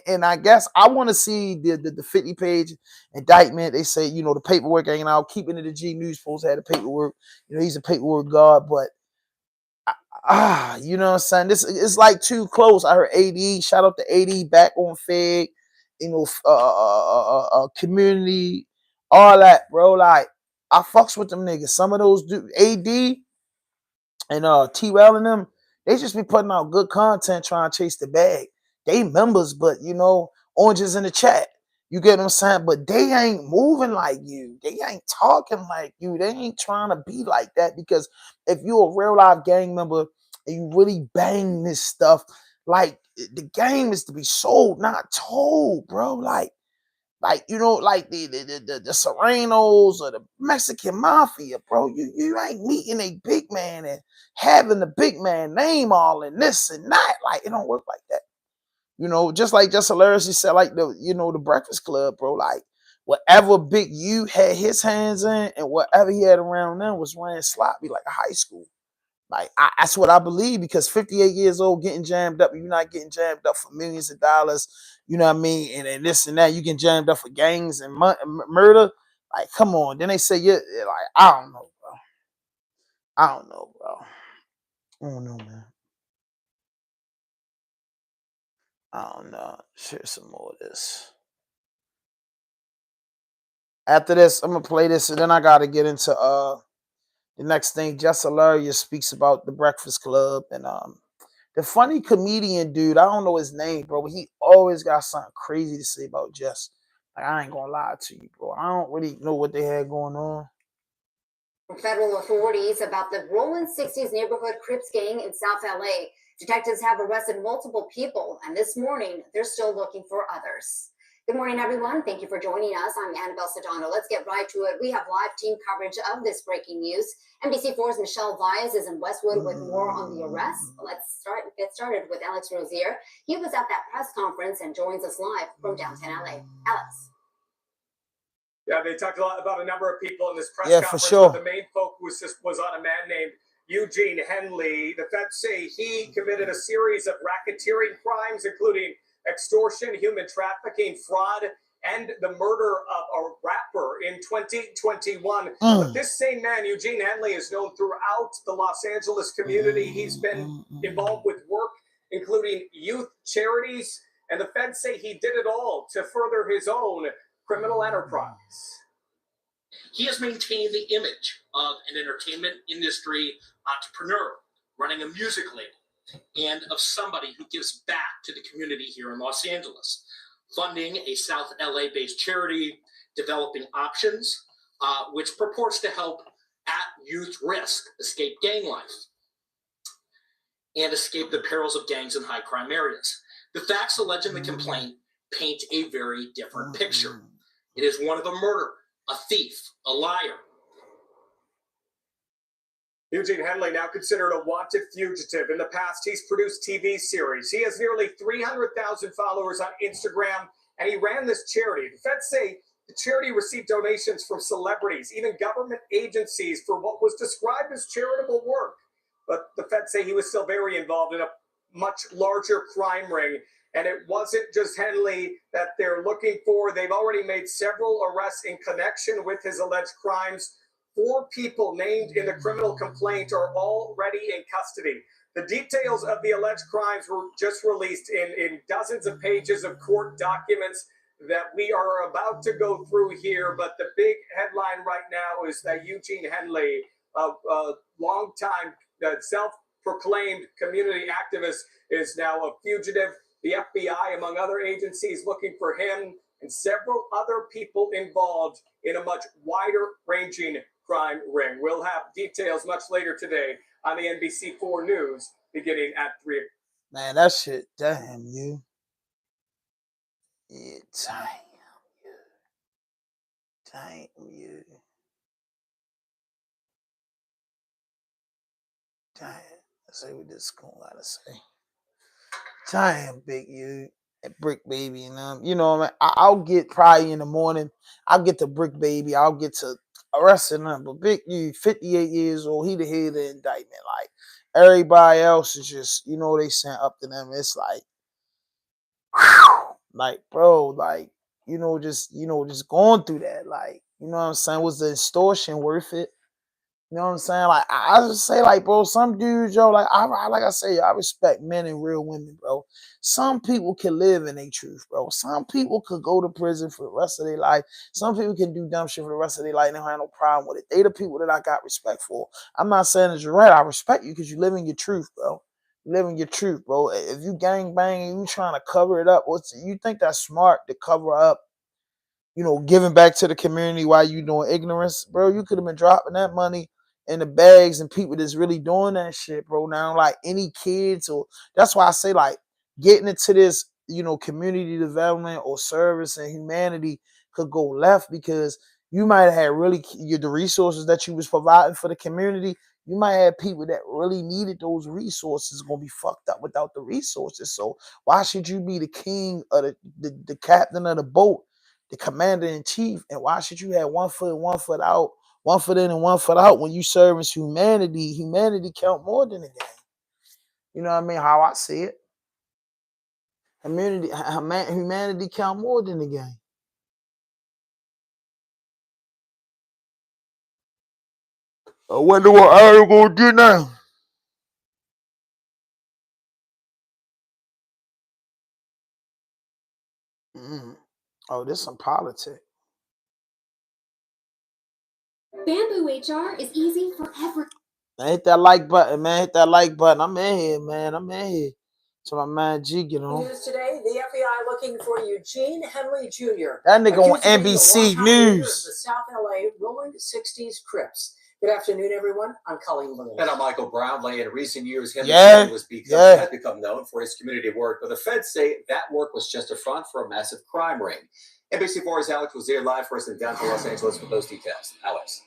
And I guess I want to see the 50-page indictment. They say, you know, the paperwork hanging out, keeping it a G News supposed to have the paperwork. You know, he's a paperwork god, but you know what I'm saying? This is like too close. I heard AD, shout out to AD, back on Fig, you know, community, all that, bro. Like, I fucks with them niggas. Some of those dudes, AD and T-Well and them, they just be putting out good content trying to chase the bag. They members, but you know, oranges in the chat. You get what I'm saying? But they ain't moving like you. They ain't talking like you. They ain't trying to be like that, because if you're a real life gang member and you really bang this stuff, like, the game is to be sold, not told, bro. Like, Like, like the Serranos or the Mexican mafia, bro. You ain't meeting a big man and having the big man name all in this and that. Like, it don't work like that. Just like Jess hilariously said, like the Breakfast Club, bro. Like, whatever Big U had his hands in and whatever he had around them was ran sloppy like a high school. Like, that's what I believe, because 58 years old getting jammed up, you're not getting jammed up for millions of dollars, you know what I mean? And this and that, you get jammed up for gangs and murder. Like, come on. Then they say, like, I don't know, bro. I don't know, man. I don't know. Share some more of this. After this, I'm going to play this, and then I got to get into the next thing. Jess Hilarious speaks about the Breakfast Club and the funny comedian dude, I don't know his name, bro, but he always got something crazy to say about Jess. Like, I ain't gonna lie to you, bro. I don't really know what they had going on. Federal authorities about the ROLLIN 60's neighborhood Crips gang in South LA. Detectives have arrested multiple people, and this morning, they're still looking for others. Good morning, everyone. Thank you for joining us. I'm Annabelle Sedano. Let's get right to it. We have live team coverage of this breaking news. NBC4's Michelle Vyas is in Westwood with more on the arrest. Let's get started with Alex Rozier. He was at that press conference and joins us live from downtown LA. Alex. Yeah, they talked a lot about a number of people in this press conference. For sure. But the main focus was on a man named Eugene Henley. The feds say he committed a series of racketeering crimes, including extortion, human trafficking, fraud, and the murder of a rapper in 2021. But this same man, Eugene Henley, is known throughout the Los Angeles community. He's been involved with work, including youth charities, and the feds say he did it all to further his own criminal enterprise. He has maintained the image of an entertainment industry entrepreneur running a music label, and of somebody who gives back to the community here in Los Angeles, funding a South LA-based charity, developing options, which purports to help at-youth risk escape gang life and escape the perils of gangs in high-crime areas. The facts alleged in the complaint paint a very different picture. It is one of a murderer, a thief, a liar. Eugene Henley, now considered a wanted fugitive. In the past, he's produced TV series. He has nearly 300,000 followers on Instagram, and he ran this charity. The feds say the charity received donations from celebrities, even government agencies, for what was described as charitable work. But the feds say he was still very involved in a much larger crime ring. And it wasn't just Henley that they're looking for. They've already made several arrests in connection with his alleged crimes. 4 people named in the criminal complaint are already in custody. The details of the alleged crimes were just released in dozens of pages of court documents that we are about to go through here. But the big headline right now is that Eugene Henley, a longtime self-proclaimed community activist, is now a fugitive. The FBI, among other agencies, looking for him and several other people involved in a much wider-ranging crime ring. We'll have details much later today on the NBC4 News, beginning at 3 o'clock. Man, that shit, damn you. Yeah, damn you. Damn. Let's see what this going to say. Damn, Big U. That Brick Baby, you know what I mean? I'll get probably in the morning. I'll get to Brick Baby. I'll get to arresting him. But Big U, 58 years old, he the head of the indictment. Like, everybody else is just, they sent up to them. It's like, whew, like, bro, like, just going through that. Like, you know what I'm saying? Was the extortion worth it? You know what I'm saying? Like, I just say, like, bro, some dudes, yo, like I say, I respect men and real women, bro. Some people can live in their truth, bro. Some people could go to prison for the rest of their life. Some people can do dumb shit for the rest of their life and they don't have no problem with it. They the people that I got respect for. I'm not saying that you're right. I respect you because you live in your truth, bro. You live in your truth, bro. If you gang bang and you trying to cover it up, you think that's smart to cover up, giving back to the community while you doing ignorance, bro? You could have been dropping that money in the bags and people that's really doing that shit, bro. Now, like, any kids, or that's why I say, like, getting into this community development or service and humanity could go left, because you might have had really the resources that you was providing for the community. You might have people that really needed those resources going to be fucked up without the resources. So why should you be the king or the captain of the boat, the commander in chief, and why should you have 1 foot in, 1 foot out, 1 foot in and 1 foot out when you service humanity? Humanity count more than the game. You know what I mean? How I see it. Humanity count more than the game. I wonder what Aaron gonna do now. Oh, this some politics. Bamboo HR is easy for everyone. Hit that like button, man. Hit that like button. I'm in here, man. I'm in here. So my man G get on. News today, the FBI looking for Eugene Henley Jr. That nigga on accused of being the NBC longtime leader of News. The South LA Rolling 60's Crips. Good afternoon, everyone. I'm Colleen Williams. And I'm Michael Brownlee. In recent years, Henry has become known for his community work, but the feds say that work was just a front for a massive crime ring. NBC4's Alex was there live for us in downtown Los Angeles with those details. Alex.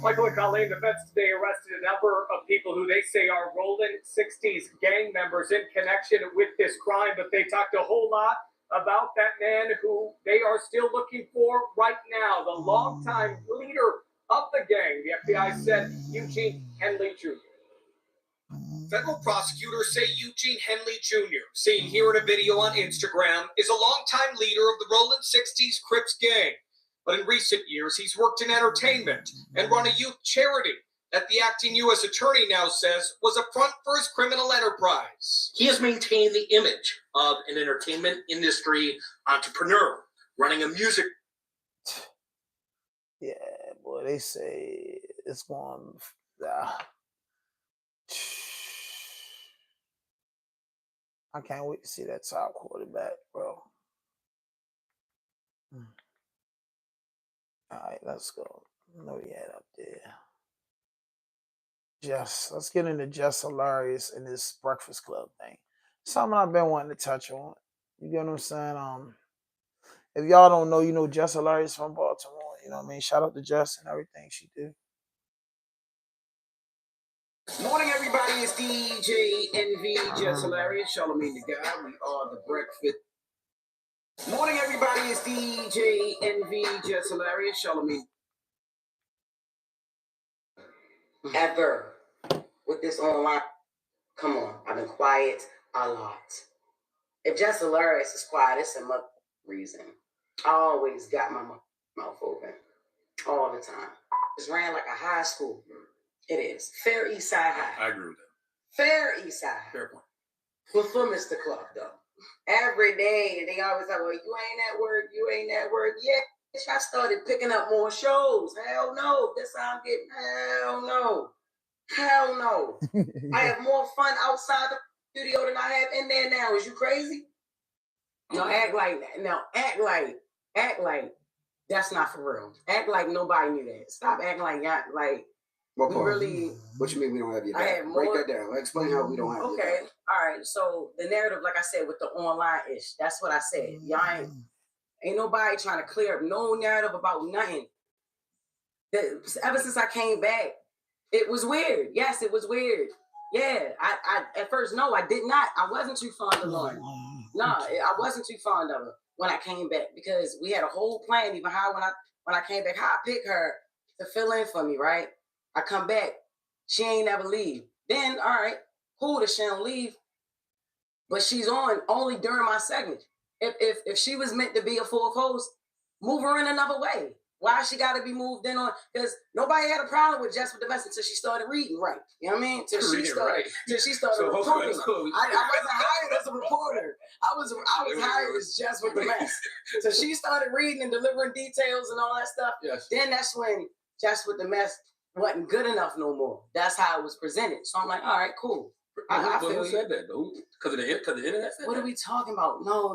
Michael and Colleen, the feds today arrested a number of people who they say are Rolling 60's gang members in connection with this crime, but they talked a whole lot about that man who they are still looking for right now, the longtime leader of the gang. The FBI said Eugene Henley Jr. Federal prosecutors say Eugene Henley Jr., seen here in a video on Instagram, is a longtime leader of the Rolling 60's Crips gang. But in recent years, he's worked in entertainment and run a youth charity that the acting U.S. attorney now says was a front for his criminal enterprise. He has maintained the image of an entertainment industry entrepreneur, running a music. Yeah, boy, they say it's going. I can't wait to see that top quarterback, bro. All right, let's go. I know he had up there. Jess, let's get into Jess Hilarious and this Breakfast Club thing. Something I've been wanting to touch on. You get what I'm saying? If y'all don't know, you know Jess Hilarious from Baltimore. You know what I mean? Shout out to Jess and everything she do. Morning, everybody. It's DJ NV, Jess Hilarious, Charlamagne the Guy. We are the Breakfast. Morning, everybody. It's DJ NV, Jess Hilarious, Charlamagne. Ever with this online, come on, I've been quiet a lot. If Jess Hilarious is quiet, it's some other reason. I always got my mouth open, all the time. It's ran like a high school. It is. Fair East Side High. I agree with that. Fair East Side. Fair point. But for Mr. Clark, though, every day they always say, well, you ain't at work, you ain't at work. Yeah, I started picking up more shows. Hell no. That's how I'm getting. Hell no. Hell no. I have more fun outside the studio than I have in there now. Is you crazy? No, act like that. No, act like that's not for real. Act like nobody knew that. Stop acting like y'all like. What we really. What you mean we don't have your I back? have Break more- that down. Explain how we don't have your Okay, back. all right. So the narrative, like I said, with the online ish, that's what I said. Y'all ain't nobody trying to clear up no narrative about nothing. Ever since I came back, it was weird. Yes, it was weird. Yeah, I at first no, I did not. I wasn't too fond of Lauren. No, I wasn't too fond of her when I came back because we had a whole plan. Even how when I came back, how I picked her to fill in for me, right? I come back, she ain't never leave. Then, all right, cool that she don't leave, but she's on only during my segment. If she was meant to be a full host, move her in another way. Why she got to be moved in on? Because nobody had a problem with Jess with the message until she started reading right. You know what I mean? Till she started reporting. I wasn't hired as a reporter. I was hired as Jess with the mess. So she started reading and delivering details and all that stuff. Yes. Then that's when Jess with the mess wasn't good enough no more. That's how it was presented. So I'm like, all right, cool. I feel Who you. said that though? Because of the internet said What that? are we talking about? No.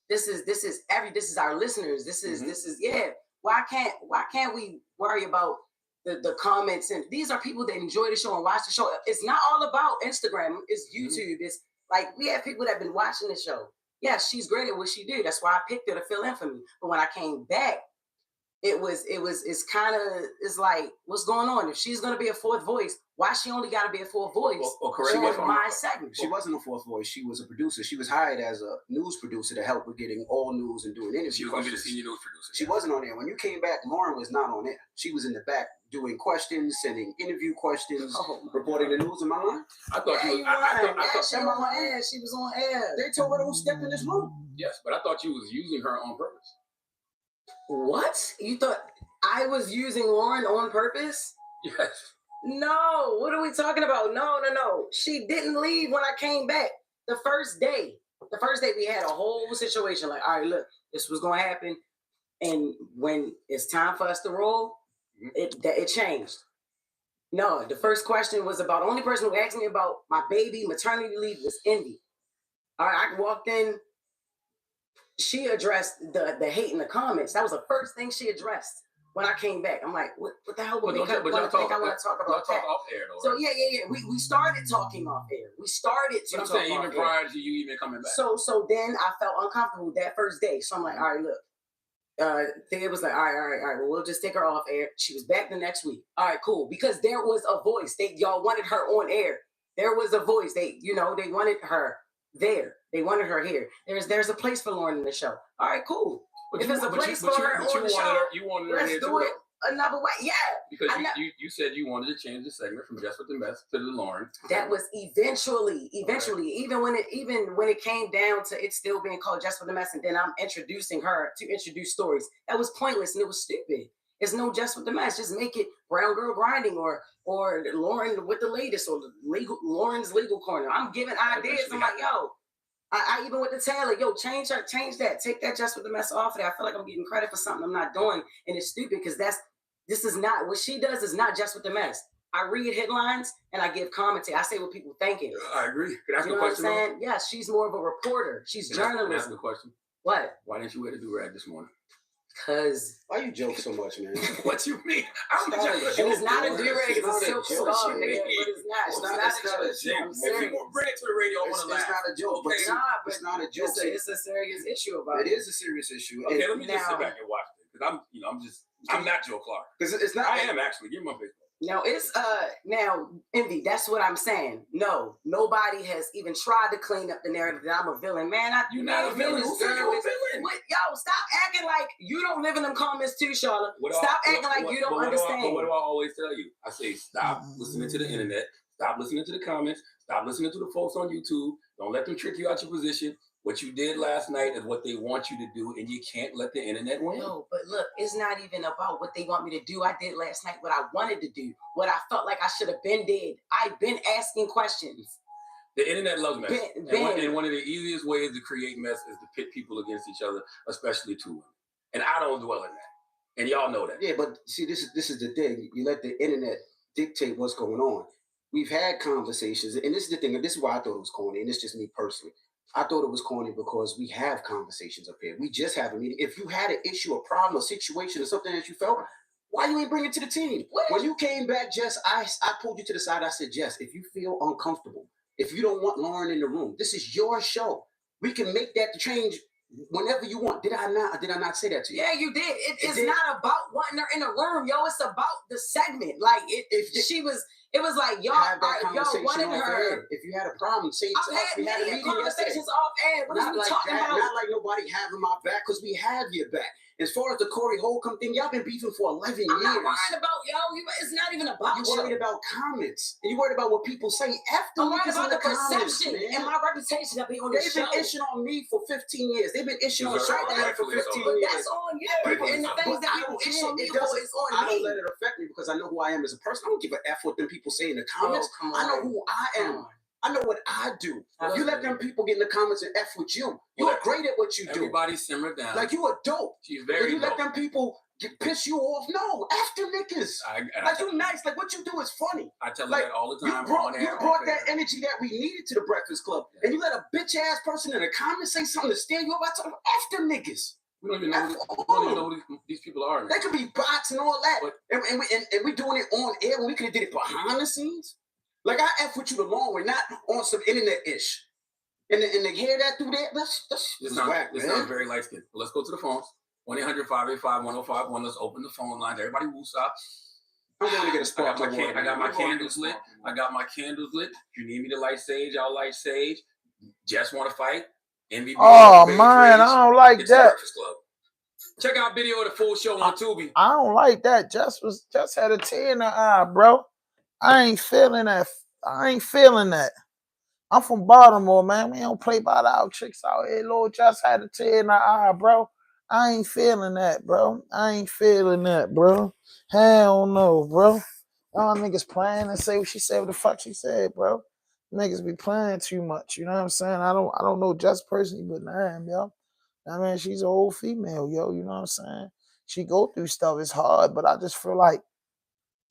This is our listeners. This is yeah. Why can't we worry about the comments? And these are people that enjoy the show and watch the show. It's not all about Instagram. It's YouTube. It's Like, we have people that have been watching the show. Yes, she's great at what she do. That's why I picked her to fill in for me. But when I came back, it's like, what's going on? If she's gonna be a fourth voice, why she only gotta be a fourth voice? Well, correct me if I'm my wrong. segment. She wasn't a fourth voice. She was a producer. She was hired as a news producer to help with getting all news and doing interviews. She was going to be the senior news producer. She wasn't on there. When you came back, Lauren was not on there. She was in the back doing questions, sending interview questions, reporting the news. Am I lying? I thought Yeah, you you was. I lying. thought She was on air. She was on air. They told her don't step in this room. yes, but I thought you was using her on purpose. What? You thought I was using Lauren on purpose? Yes. No. What are we talking about? No. She didn't leave when I came back. The first day we had a whole situation. Like, all right, look, this was gonna happen, and when it's time for us to roll, it changed. No, the first question was about, the only person who asked me about my baby maternity leave was Indy. All right, I walked in. She addressed the hate in the comments. That was the first thing she addressed when I came back. I'm like, what the hell would they think I want to talk about that? Off air, though, So right? yeah. We started talking off air. We started to But I'm talk saying off even air. prior to you even coming back. So then I felt uncomfortable that first day. So I'm like, all right, look. Thea was like, all right. Well, we'll just take her off air. She was back the next week. All right, cool. Because there was a voice. Y'all wanted her on air. There was a voice. They wanted her there. They wanted her here. There's a place for Lauren in the show. All right, cool. If there's a place for her on the show, you wanted her let's here do too, it though. another way. Yeah. Because you said you wanted to change the segment from Jess with the Mess to the Lauren. That was eventually, even when it came down to it still being called Jess with the Mess, and then I'm introducing her to introduce stories. That was pointless and it was stupid. It's no Jess with the Mess. Just make it Brown Girl Grinding or Lauren with the latest or Lauren's Legal Corner. I'm giving ideas. I'm like, yo. I even with the Taylor, yo, change that, take that Jess with the Mess off of there. I feel like I'm getting credit for something I'm not doing, and it's stupid because this is not what she does. Is not Jess with the Mess. I read headlines and I give commentary. I say what people thinking. I agree. Can I ask you a know question? What I'm saying? Yes, she's more of a reporter. She's journalism. Can I ask a question? What? Why didn't you wear the do-rag this morning? Because why you joke so much, man? What you mean? It's not a do-rag. It's a silk scarf, nigga. But it's not. It's not a joke. If you bring it to the radio, I want to laugh. It's not a joke. Okay. But it's not a joke. It's a serious issue about it. It is a serious issue. Okay, let me just sit back and watch it because I'm not Joe Clark. Because it's not. I am actually. Give me my Facebook. No, it's now Envy. That's what I'm saying. No, nobody has even tried to clean up the narrative that I'm a villain. Man, you're not a villain. Who said you a villain? Yo, stop acting like you don't live in them comments too, Charlotte. Stop acting like you don't understand. What do I always tell you? I say stop listening to the internet. Stop listening to the comments. Stop listening to the folks on YouTube. Don't let them trick you out your position. What you did last night is what they want you to do, and you can't let the internet win. No, but look, it's not even about what they want me to do. I did last night what I wanted to do, what I felt like I should have been did. I've been asking questions. The internet loves mess. And one of the easiest ways to create mess is to pit people against each other, especially two women. And I don't dwell in that. And y'all know that. Yeah, but see, this is the thing. You let the internet dictate what's going on. We've had conversations, and this is the thing, and this is why I thought it was corny, and it's just me personally. I thought it was corny because we have conversations up here. We just have a meeting. If you had an issue, a problem, a situation, or something that you felt, why you ain't bring it to the team? When you came back, Jess, I pulled you to the side. I said, Jess, if you feel uncomfortable, if you don't want Lauren in the room, this is your show. We can make that change whenever you want. Did I not say that to you? Yeah, you did. It's not about wanting her in the room, yo. It's about the segment. Like it was like y'all wanted her. If you had a problem, say it to us. We had a meeting conversations yesterday. off air. What are we talking about? Not like nobody having my back, because we have your back. As far as the Corey Holcomb thing, y'all been beefing for 11 years. I'm not worried about it's not even about you. You're worried about comments. And you're worried about what people say after. I'm worried about the perception and my reputation of being on the show. They've been issuing on me for 15 years. They've been issuing on Charlotte for 15 years. That's on you. And the things that people issue on me for is on me. I don't let it affect me because I know who I am as a person. I don't give a F what them people say in the comments. I know who I am. I know what I do. If you let them people get in the comments and F with you, you're great at what you do. Everybody simmer down. Like you are dope. She's very dope. You let dope. them people piss you off. No, F them niggas. Like you nice. Like what you do is funny. I tell you that all the time. You brought that energy that we needed to the Breakfast Club. Yeah. And you let a bitch ass person in the comments say something to stand you up. I tell them, F them niggas. We don't even know who these people are. They could be bots and all that. And we doing it on air when we could have did it behind the scenes. Like I F with you the long way, not on some internet ish. And to hear that through that, that's whack, This man. sounds very light skinned. Let's go to the phones. 1-800-585-1051. Let's open the phone lines. Everybody woosah. I'm going to get a I spark. got my candles lit. If you need me to light sage, I'll light sage. Jess want to fight. NVB. Oh man, I don't like it's that. The Breakfast Club. Check out video of the full show on Tubi. I don't like that. Jess had a tear in her eye, bro. I ain't feeling that. I'm from Baltimore, man. We don't play by the out tricks out here. Lord Jess had a tear in her eye, bro. I ain't feeling that, bro. Hell no, bro. Y'all niggas playing and say what she said, what the fuck she said, bro. Niggas be playing too much. You know what I'm saying? I don't know Jess personally, but damn, yo. I mean, she's an old female, yo. You know what I'm saying? She go through stuff. It's hard, but I just feel like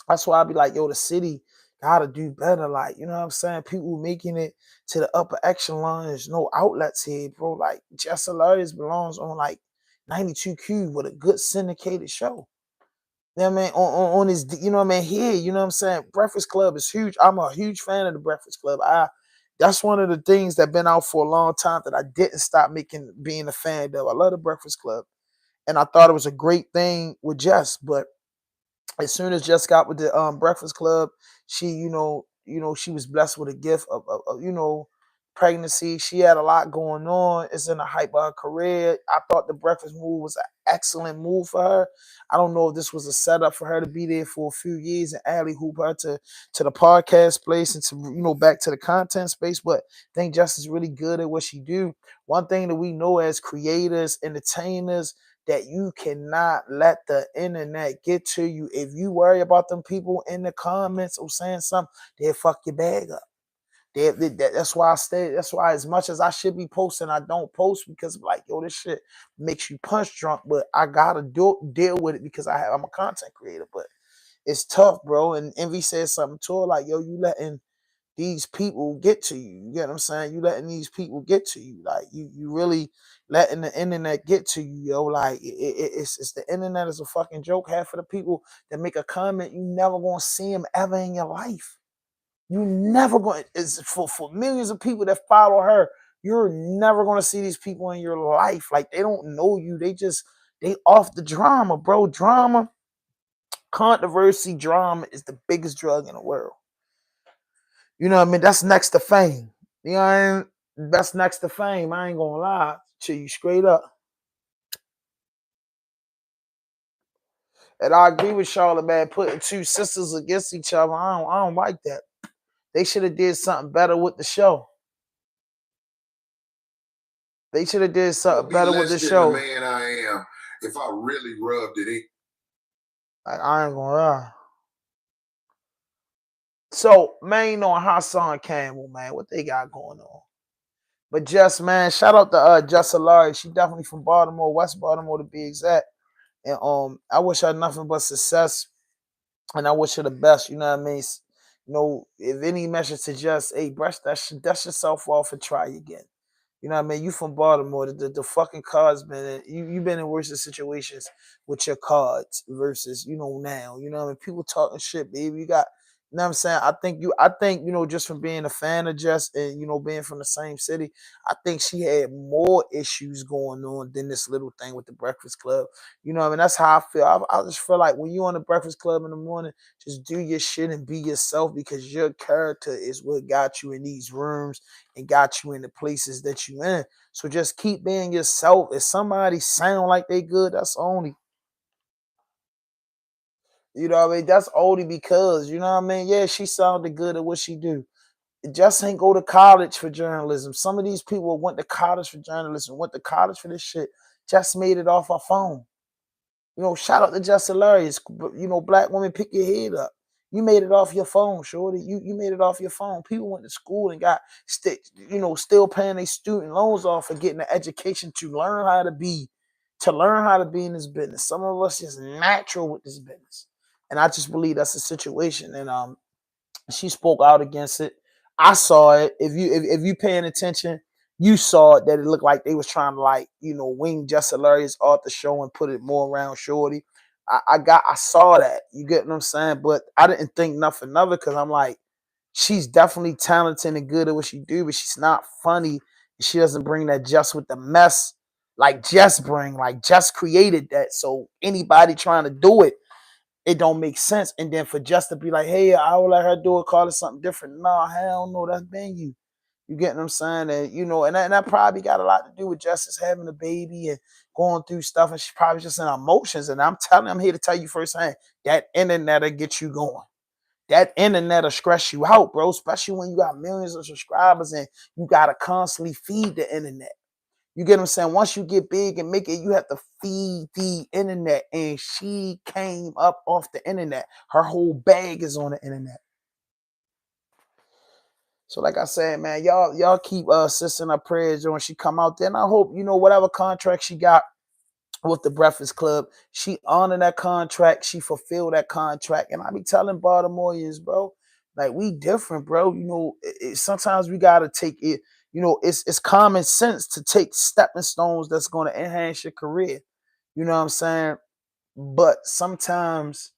that's why I be like, yo, the city gotta do better. Like, you know what I'm saying? People making it to the upper echelon. There's no outlets here, bro. Like, Jess Hilarious belongs on like 92Q with a good syndicated show. You know what I mean? On his, you know what I mean? Here, you know what I'm saying? Breakfast Club is huge. I'm a huge fan of the Breakfast Club. That's one of the things that been out for a long time that I didn't stop being a fan of. I love the Breakfast Club. And I thought it was a great thing with Jess, but as soon as Jess got with the Breakfast Club, she, she was blessed with a gift of pregnancy. She had a lot going on. It's in the hype of her career. I thought the Breakfast move was an excellent move for her. I don't know if this was a setup for her to be there for a few years and alley hoop her to the podcast place and to back to the content space. But I think Jess is really good at what she do. One thing that we know as creators, entertainers, that you cannot let the internet get to you. If you worry about them people in the comments or saying something, they'll fuck your bag up. That's why I stay. That's why as much as I should be posting, I don't post because like, yo, this shit makes you punch drunk. But I gotta deal with it because I'm a content creator. But it's tough, bro. And Envy said something to her like, yo, you letting these people get to you. You get what I'm saying? You letting these people get to you. Like you really letting the internet get to you, yo. Like it's the internet is a fucking joke. Half of the people that make a comment, you never gonna see them ever in your life. You never going. It's for millions of people that follow her. You're never gonna see these people in your life. Like they don't know you. They off the drama, bro. Drama, controversy, drama is the biggest drug in the world. You know what I mean? That's next to fame. You know what I mean? That's next to fame. I ain't gonna lie to you straight up. And I agree with Charlotte, man, putting two sisters against each other. I don't like that. They should have did something better with the show. They should have did something better with the show. The man I am, if I really rubbed it in. I ain't gonna lie. So, Maino and Hassan Campbell, man, what they got going on? But Jess, man, shout out to Jess Hilarious. She definitely from Baltimore, West Baltimore to be exact. And I wish her nothing but success, and I wish her the best. You know what I mean? If any message to Jess, hey, brush dust yourself off and try again. You know what I mean? You from Baltimore. The fucking cards been you've been in worse situations with your cards versus now. You know what I mean? People talking shit, baby. You got. You know what I'm saying? I think, just from being a fan of Jess and, being from the same city, I think she had more issues going on than this little thing with the Breakfast Club. You know what I mean? That's how I feel. I just feel like when you on the Breakfast Club in the morning, just do your shit and be yourself because your character is what got you in these rooms and got you in the places that you in. So just keep being yourself. If somebody sound like they good, that's only. You know what I mean? That's only because, you know what I mean? Yeah, she sounded good at what she do. It just ain't go to college for journalism. Some of these people went to college for journalism, went to college for this shit, just made it off her phone. Shout out to Jess Hilarious. Black women, pick your head up. You made it off your phone, shorty. You made it off your phone. People went to school and got, still paying their student loans off for getting an education to learn how to be in this business. Some of us is natural with this business. And I just believe that's the situation. And she spoke out against it. I saw it. If you paying attention, you saw it that it looked like they was trying to wing Jess Hilarious off the show and put it more around Shorty. I saw that. You get what I'm saying? But I didn't think nothing of it because I'm like, she's definitely talented and good at what she do, but she's not funny She doesn't bring that Jess with the mess like Jess bring. Like Jess created that. So anybody trying to do it, it don't make sense. And then for Jess to be like, hey, I will let her do it, call it something different. Nah, hell no, that's been you. You get what I'm saying? And you know, and that probably got a lot to do with Justice having a baby and going through stuff, and she's probably just in emotions. And I'm here to tell you firsthand, that internet'll get you going. That internet'll stress you out, bro. Especially when you got millions of subscribers and you gotta constantly feed the internet. You get what I'm saying? Once you get big and make it, you have to feed the internet. And she came up off the internet. Her whole bag is on the internet. So like I said, man, y'all keep sis in her prayers when she come out there. And I hope, you know, whatever contract she got with the Breakfast Club, she honored that contract, she fulfilled that contract. And I be telling Baltimoreans, bro, like we different, bro. You know, sometimes we gotta take it, you know, it's common sense to take stepping stones that's gonna enhance your career. You know what I'm saying? But sometimes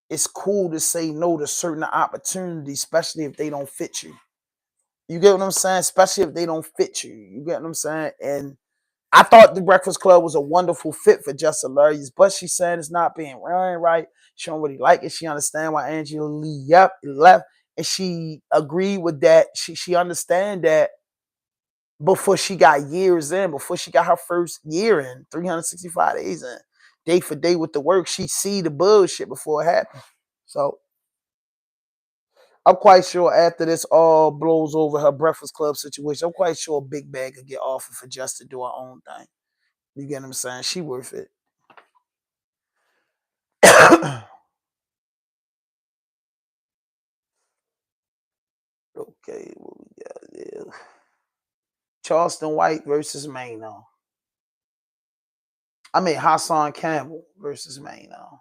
it's cool to say no to certain opportunities, especially if they don't fit you. You get what I'm saying? Especially if they don't fit you. You get what I'm saying? And I thought the Breakfast Club was a wonderful fit for Just Hilarious, but she's saying it's not being run right. She don't really like it. She understand why Angela Lee left, and she agreed with that. She understand that before she got years in, before she got her first year in, 365 days in, day for day with the work, she see the bullshit before it happened. So I'm quite sure after this all blows over, her Breakfast Club situation, I'm quite sure a big bag could get offered for just to do her own thing. You get what I'm saying? She worth it. Okay, what we got there? Charleston White versus Maino. I mean Hassan Campbell versus Maino.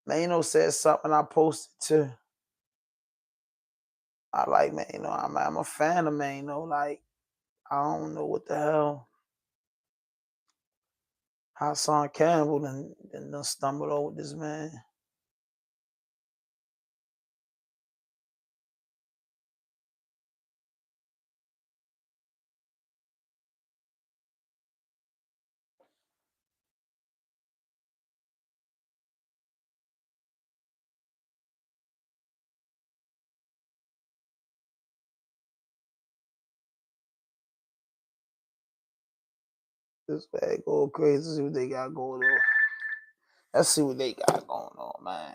Maino said something I posted too. I like Maino. I'm a fan of Maino. Like, I don't know what the hell Hassan Campbell done stumbled over this man. This bag go crazy. Let's see what they got going on. Let's see what they got going on, man.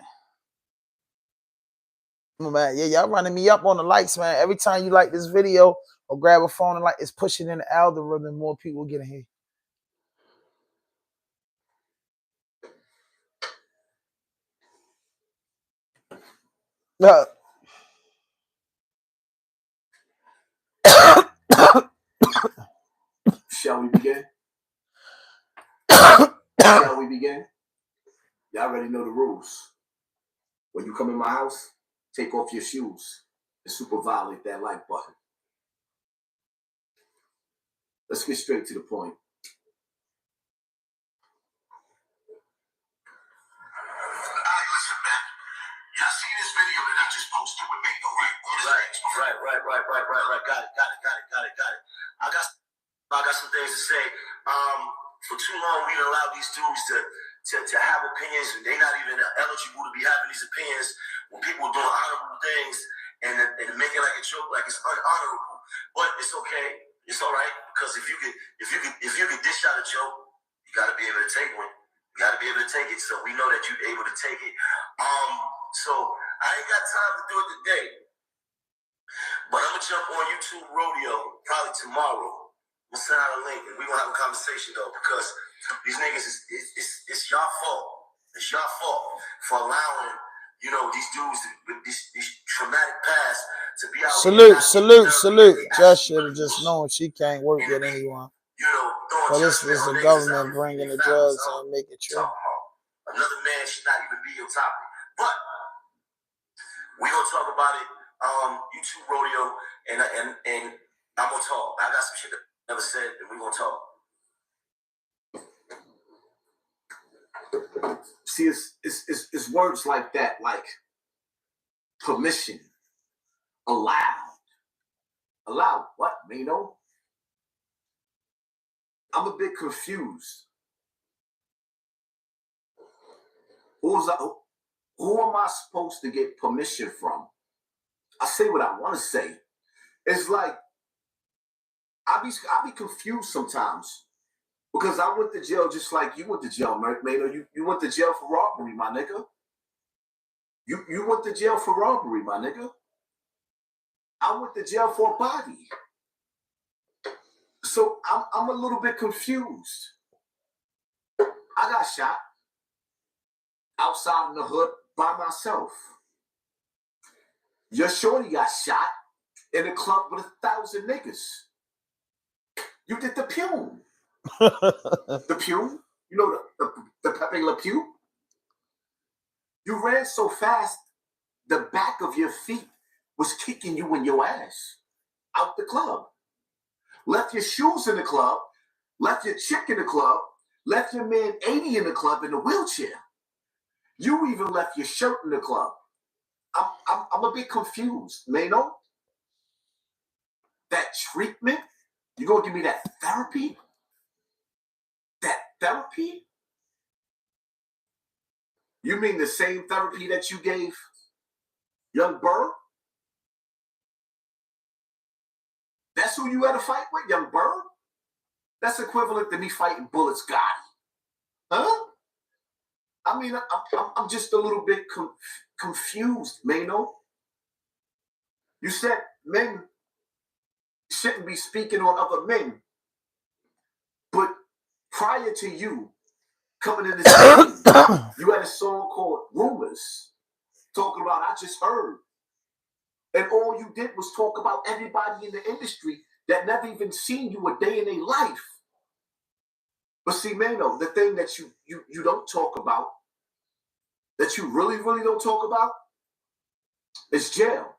Man, yeah, y'all running me up on the likes, man. Every time you like this video or grab a phone and like, it's pushing in the algorithm, more people get in here. Shall we begin? Shall we begin? Y'all already know the rules. When you come in my house, take off your shoes and super violate that like button. Let's get straight to the point. Listen, man. Y'all see this video that I just posted with Maino, right? Right. Got it. I got some things to say. For too long, we allowed these dudes to have opinions, and they're not even eligible to be having these opinions when people are doing honorable things and make it like a joke, like it's unhonorable. But it's okay. It's all right, because if you could dish out a joke, you got to be able to take one. You got to be able to take it. So we know that you're able to take it. So I ain't got time to do it today, but I'm gonna jump on YouTube Rodeo probably tomorrow. We'll send out a link and we're gonna have a conversation though, because these niggas it's y'all fault. It's y'all fault for allowing, you know, these dudes with these traumatic past to be out. Salute. Jess should have just known she can't work with anyone. You know, but this is the government bringing the drugs and make it true. Another man should not even be your topic. But we're gonna talk about it. YouTube Rodeo, and I'm gonna talk. I got some shit that I never said, and we're gonna talk. See, it's words like that, like permission, allowed, Allow what, Maino? I'm a bit confused. Who am I supposed to get permission from? I say what I want to say. It's like I be confused sometimes because I went to jail just like you went to jail, Maino. You went to jail for robbery, my nigga. You went to jail for robbery, my nigga. I went to jail for a body. So I'm a little bit confused. I got shot outside in the hood by myself. Your shorty got shot in a club with 1,000 niggas. You did the pew. The pew? You know the Pepe Le Pew? You ran so fast, the back of your feet was kicking you in your ass out the club. Left your shoes in the club, left your chick in the club, left your man 80 in the club in a wheelchair. You even left your shirt in the club. I'm a bit confused, Maino. That treatment? You gonna give me that therapy? That therapy? You mean the same therapy that you gave young Burr? That's who you had to fight with, young Burr? That's equivalent to me fighting Bullets Gotti. Huh? I mean, I'm just a little bit confused, Maino. You said men shouldn't be speaking on other men. But prior to you coming in this game, you had a song called Rumors, talking about I Just Heard. And all you did was talk about everybody in the industry that never even seen you a day in their life. But see, Maino, the thing that you don't talk about, that you really, really don't talk about, is jail.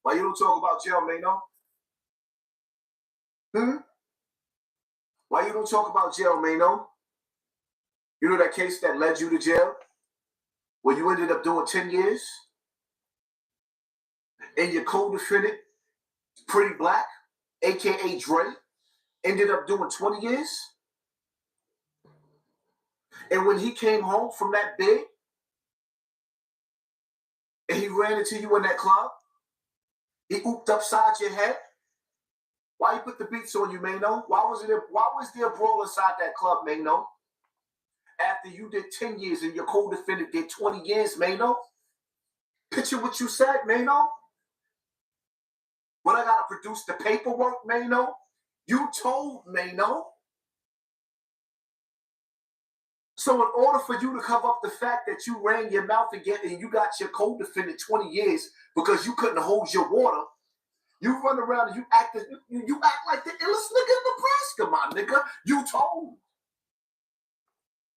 Why you don't talk about jail, Maino? Why you don't talk about jail, Maino? You know that case that led you to jail? Where you ended up doing 10 years? And your co-defendant, Pretty Black, a.k.a. Dre, ended up doing 20 years? And when he came home from that bid, and he ran into you in that club, he ooped upside your head? Why you put the beats on you, Maino? Why was there a brawl inside that club, Maino? After you did 10 years and your co-defendant did 20 years, Maino? Picture what you said, Maino. When I gotta produce the paperwork, Maino, you told Maino. So in order for you to cover up the fact that you ran your mouth again and you got your co-defendant 20 years because you couldn't hold your water, you run around and you act like the illest nigga in Nebraska, my nigga. You told.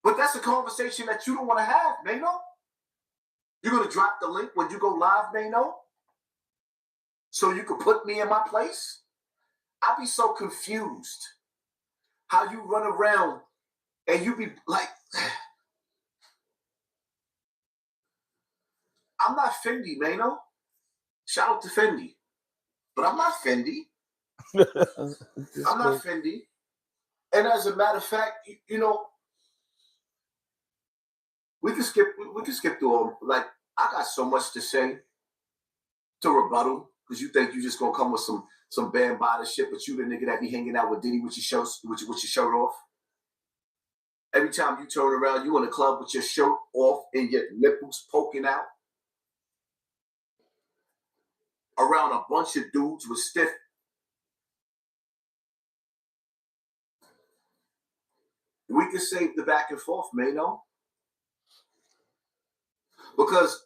But that's a conversation that you don't want to have, Maino. You're going to drop the link when you go live, Maino? So you could put me in my place? I be so confused how you run around and you be like, I'm not Fendi, Maino. Shout out to Fendi. But I'm not Fendi. I'm not Fendi. And as a matter of fact, you know, we can skip through all. Like, I got so much to say to rebuttal because you think you just gonna come with some bambada shit, but you the nigga that be hanging out with Diddy with your shirt off. Every time you turn around, you in the club with your shirt off and your nipples poking out around a bunch of dudes with stiff. We can save the back and forth, Maino. Because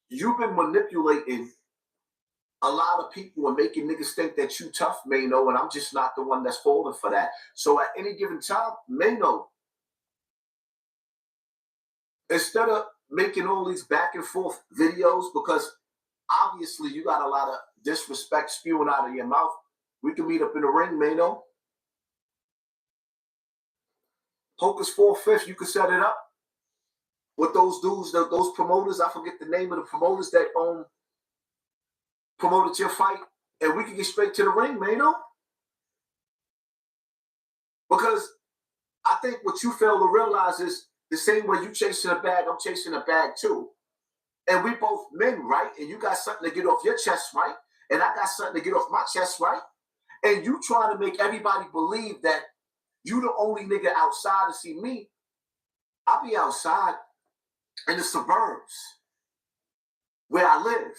you've been manipulating a lot of people and making niggas think that you tough, Maino, and I'm just not the one that's falling for that. So at any given time, Maino, instead of making all these back and forth videos, because obviously you got a lot of disrespect spewing out of your mouth, we can meet up in the ring, Maino. Hocus 4/5, you could set it up with those dudes, those promoters. I forget the name of the promoters that promoted your fight, and we can get straight to the ring, Maino. Because I think what you fail to realize is the same way you chasing a bag, I'm chasing a bag too. And we both men, right? And you got something to get off your chest, right? And I got something to get off my chest, right? And you trying to make everybody believe that you the only nigga outside to see me. I'll be outside in the suburbs where I live.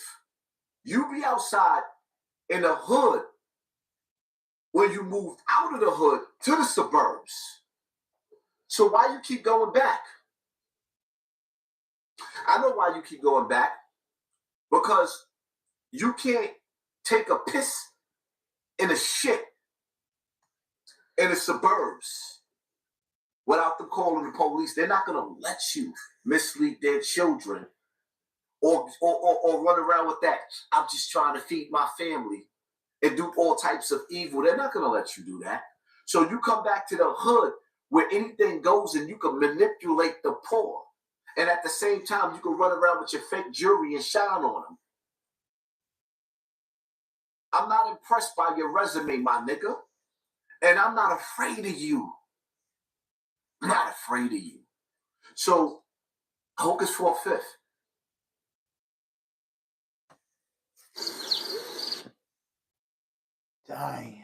You be outside in the hood when you moved out of the hood to the suburbs. So why you keep going back? I know why you keep going back. Because you can't take a piss in a shit in the suburbs without them calling the police. They're not going to let you mislead their children or run around with that. I'm just trying to feed my family and do all types of evil. They're not going to let you do that. So you come back to the hood where anything goes and you can manipulate the poor. And at the same time, you can run around with your fake jewelry and shine on them. I'm not impressed by your resume, my nigga. And I'm not afraid of you. I'm not afraid of you. So, Hocus 4/5. Damn.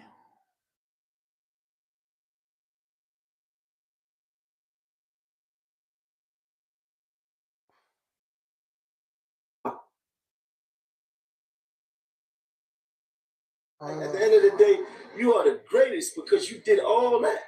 At the end of the day, you are the greatest because you did all that.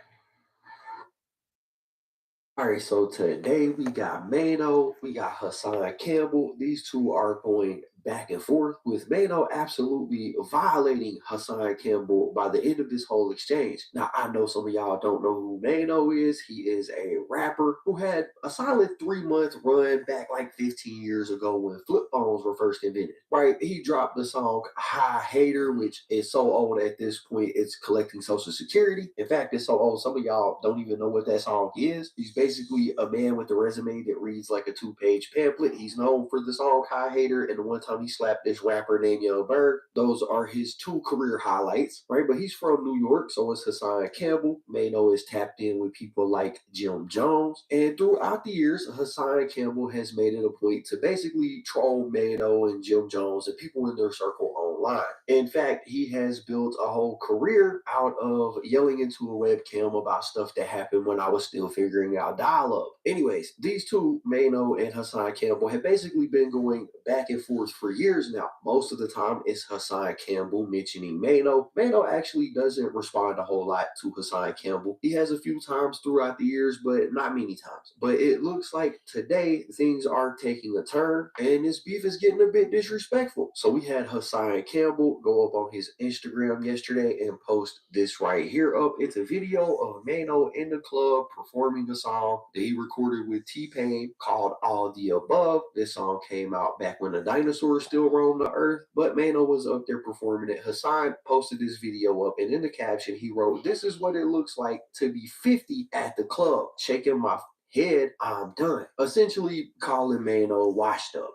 All right, so today we got Maino, we got Hassan Campbell. These two are going back and forth with Maino absolutely violating Hassan Campbell by the end of this whole exchange. Now, I know some of y'all don't know who Maino is. He is a rapper who had a solid 3-month run back like 15 years ago when flip phones were first invented, right? He dropped the song High Hater, which is so old at this point, it's collecting Social Security. In fact, it's so old, some of y'all don't even know what that song is. He's basically a man with a resume that reads like a 2-page pamphlet. He's known for the song High Hater and the one time he slapped this rapper named Young Berg. Those are his 2 career highlights, right? But he's from New York, so is Hassan Campbell. Maino is tapped in with people like Jim Jones. And throughout the years, Hassan Campbell has made it a point to basically troll Maino and Jim Jones and people in their circle online. In fact, he has built a whole career out of yelling into a webcam about stuff that happened when I was still figuring out dial-up. Anyways, these two, Maino and Hassan Campbell, have basically been going back and forth for years now. Most of the time, it's Hassan Campbell mentioning Maino. Maino actually doesn't respond a whole lot to Hassan Campbell. He has a few times throughout the years, but not many times. But it looks like today things are taking a turn, and this beef is getting a bit disrespectful. So we had Hassan Campbell go up on his Instagram yesterday and post this right here up. It's a video of Maino in the club performing a song that he recorded with T-Pain called All the Above. This song came out back when the dinosaurs still roamed the earth, but Maino was up there performing it. Hassan posted this video up, and in the caption he wrote, "This is what it looks like to be 50 at the club. Shaking my head, I'm done." Essentially calling Maino washed up.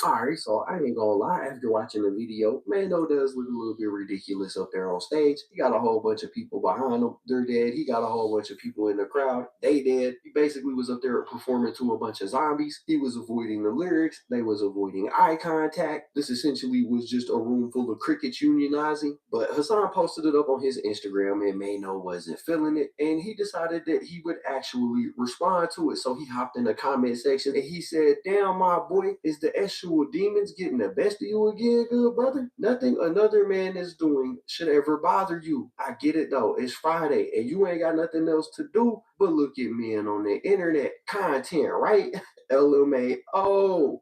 Alright, so I ain't gonna lie, after watching the video, Maino does look a little bit ridiculous up there on stage. He got a whole bunch of people behind him, they're dead. He got a whole bunch of people in the crowd, they dead. He basically was up there performing to a bunch of zombies. He was avoiding the lyrics, they was avoiding eye contact. This essentially was just a room full of crickets unionizing. But Hassan posted it up on his Instagram and Maino wasn't feeling it, and he decided that he would actually respond to it. So he hopped in the comment section and he said, "Damn, my boy, is the actual demons getting the best of you again, good brother? Nothing another man is doing should ever bother you. I get it though, it's Friday and you ain't got nothing else to do but look at men on the internet. Content, right? LMAO."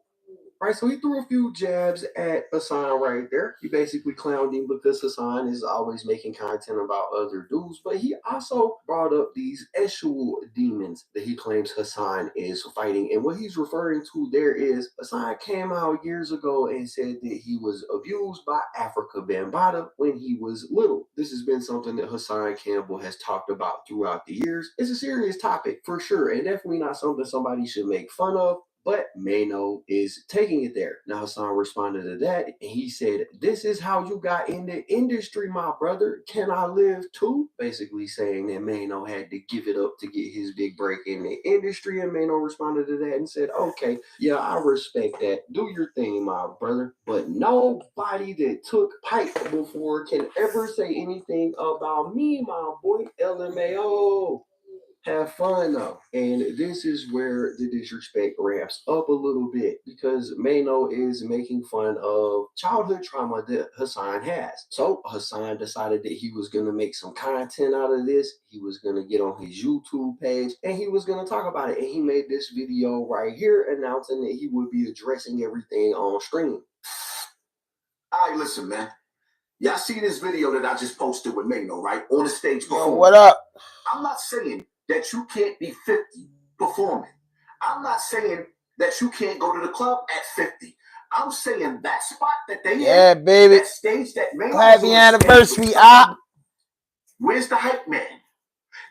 right? So he threw a few jabs at Hassan right there. He basically clowned him because Hassan is always making content about other dudes, but he also brought up these actual demons that he claims Hassan is fighting. And what he's referring to there is Hassan came out years ago and said that he was abused by Africa Bambaataa when he was little. This has been something that Hassan Campbell has talked about throughout the years. It's a serious topic for sure, and definitely not something somebody should make fun of. But Maino is taking it there. Now Hassan responded to that and he said, "This is how you got in the industry, my brother. Can I live too?" Basically saying that Maino had to give it up to get his big break in the industry. And Maino responded to that and said, "Okay, yeah, I respect that. Do your thing, my brother. But nobody that took pipe before can ever say anything about me, my boy. LMAO. Have fun though." And this is where the disrespect ramps up a little bit because Maino is making fun of childhood trauma that Hassan has. So Hassan decided that he was going to make some content out of this. He was going to get on his YouTube page and he was going to talk about it. And he made this video right here announcing that he would be addressing everything on stream. All right, listen, man. Y'all see this video that I just posted with Maino, right? On the stage performing. Yo, what up? I'm not saying that you can't be 50 performing. I'm not saying that you can't go to the club at 50. I'm saying that spot that they in, baby. That stage that Maino Happy anniversary, where's the hype man?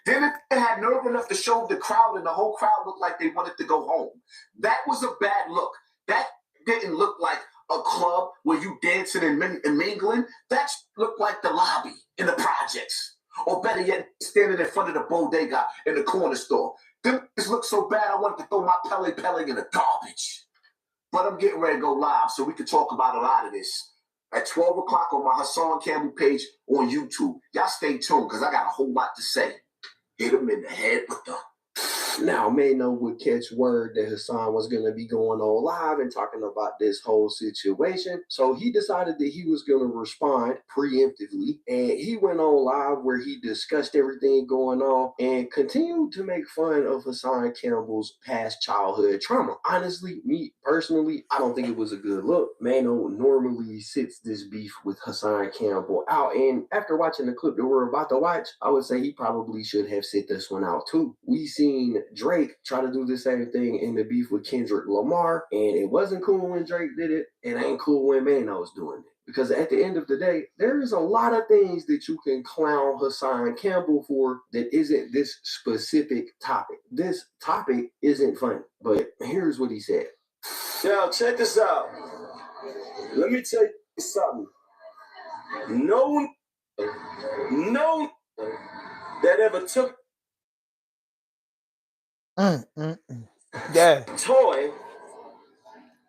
Then they had nerve enough to show the crowd, and the whole crowd looked like they wanted to go home. That was a bad look. That didn't look like a club where you dancing and mingling. That looked like the lobby in the projects. Or better yet, standing in front of the bodega in the corner store. This looked so bad, I wanted to throw my Pele in the garbage. But I'm getting ready to go live so we can talk about a lot of this at 12 o'clock on my Hassan Campbell page on YouTube. Y'all stay tuned because I got a whole lot to say. Hit him in the head with the... Now, Maino would catch word that Hassan was going to be going on live and talking about this whole situation. So he decided that he was going to respond preemptively. And he went on live where he discussed everything going on and continued to make fun of Hassan Campbell's past childhood trauma. Honestly, me personally, I don't think it was a good look. Maino normally sits this beef with Hassan Campbell out. And after watching the clip that we're about to watch, I would say he probably should have sit this one out too. We seen Drake try to do the same thing in the beef with Kendrick Lamar, and it wasn't cool when Drake did it, and it ain't cool when Maino's doing it. Because at the end of the day, there is a lot of things that you can clown Hassan Campbell for that isn't this specific topic. This topic isn't funny, but here's what he said. Now, check this out. Let me tell you something. No that ever took yeah. toy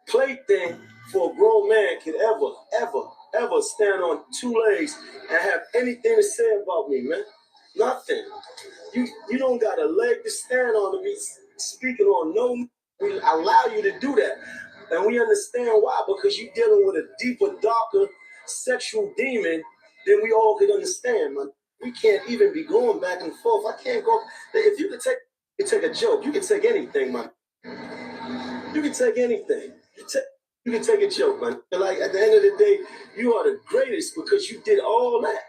plaything for a grown man could ever stand on two legs and have anything to say about me, man. Nothing. You don't got a leg to stand on to be speaking on. No, we allow you to do that. And we understand why, because you're dealing with a deeper, darker sexual demon than we all could understand, man. We can't even be going back and forth. I can't go. If you could take a joke. You can take anything, man. You can take anything. You can take a joke, man. Like, at the end of the day, you are the greatest because you did all that.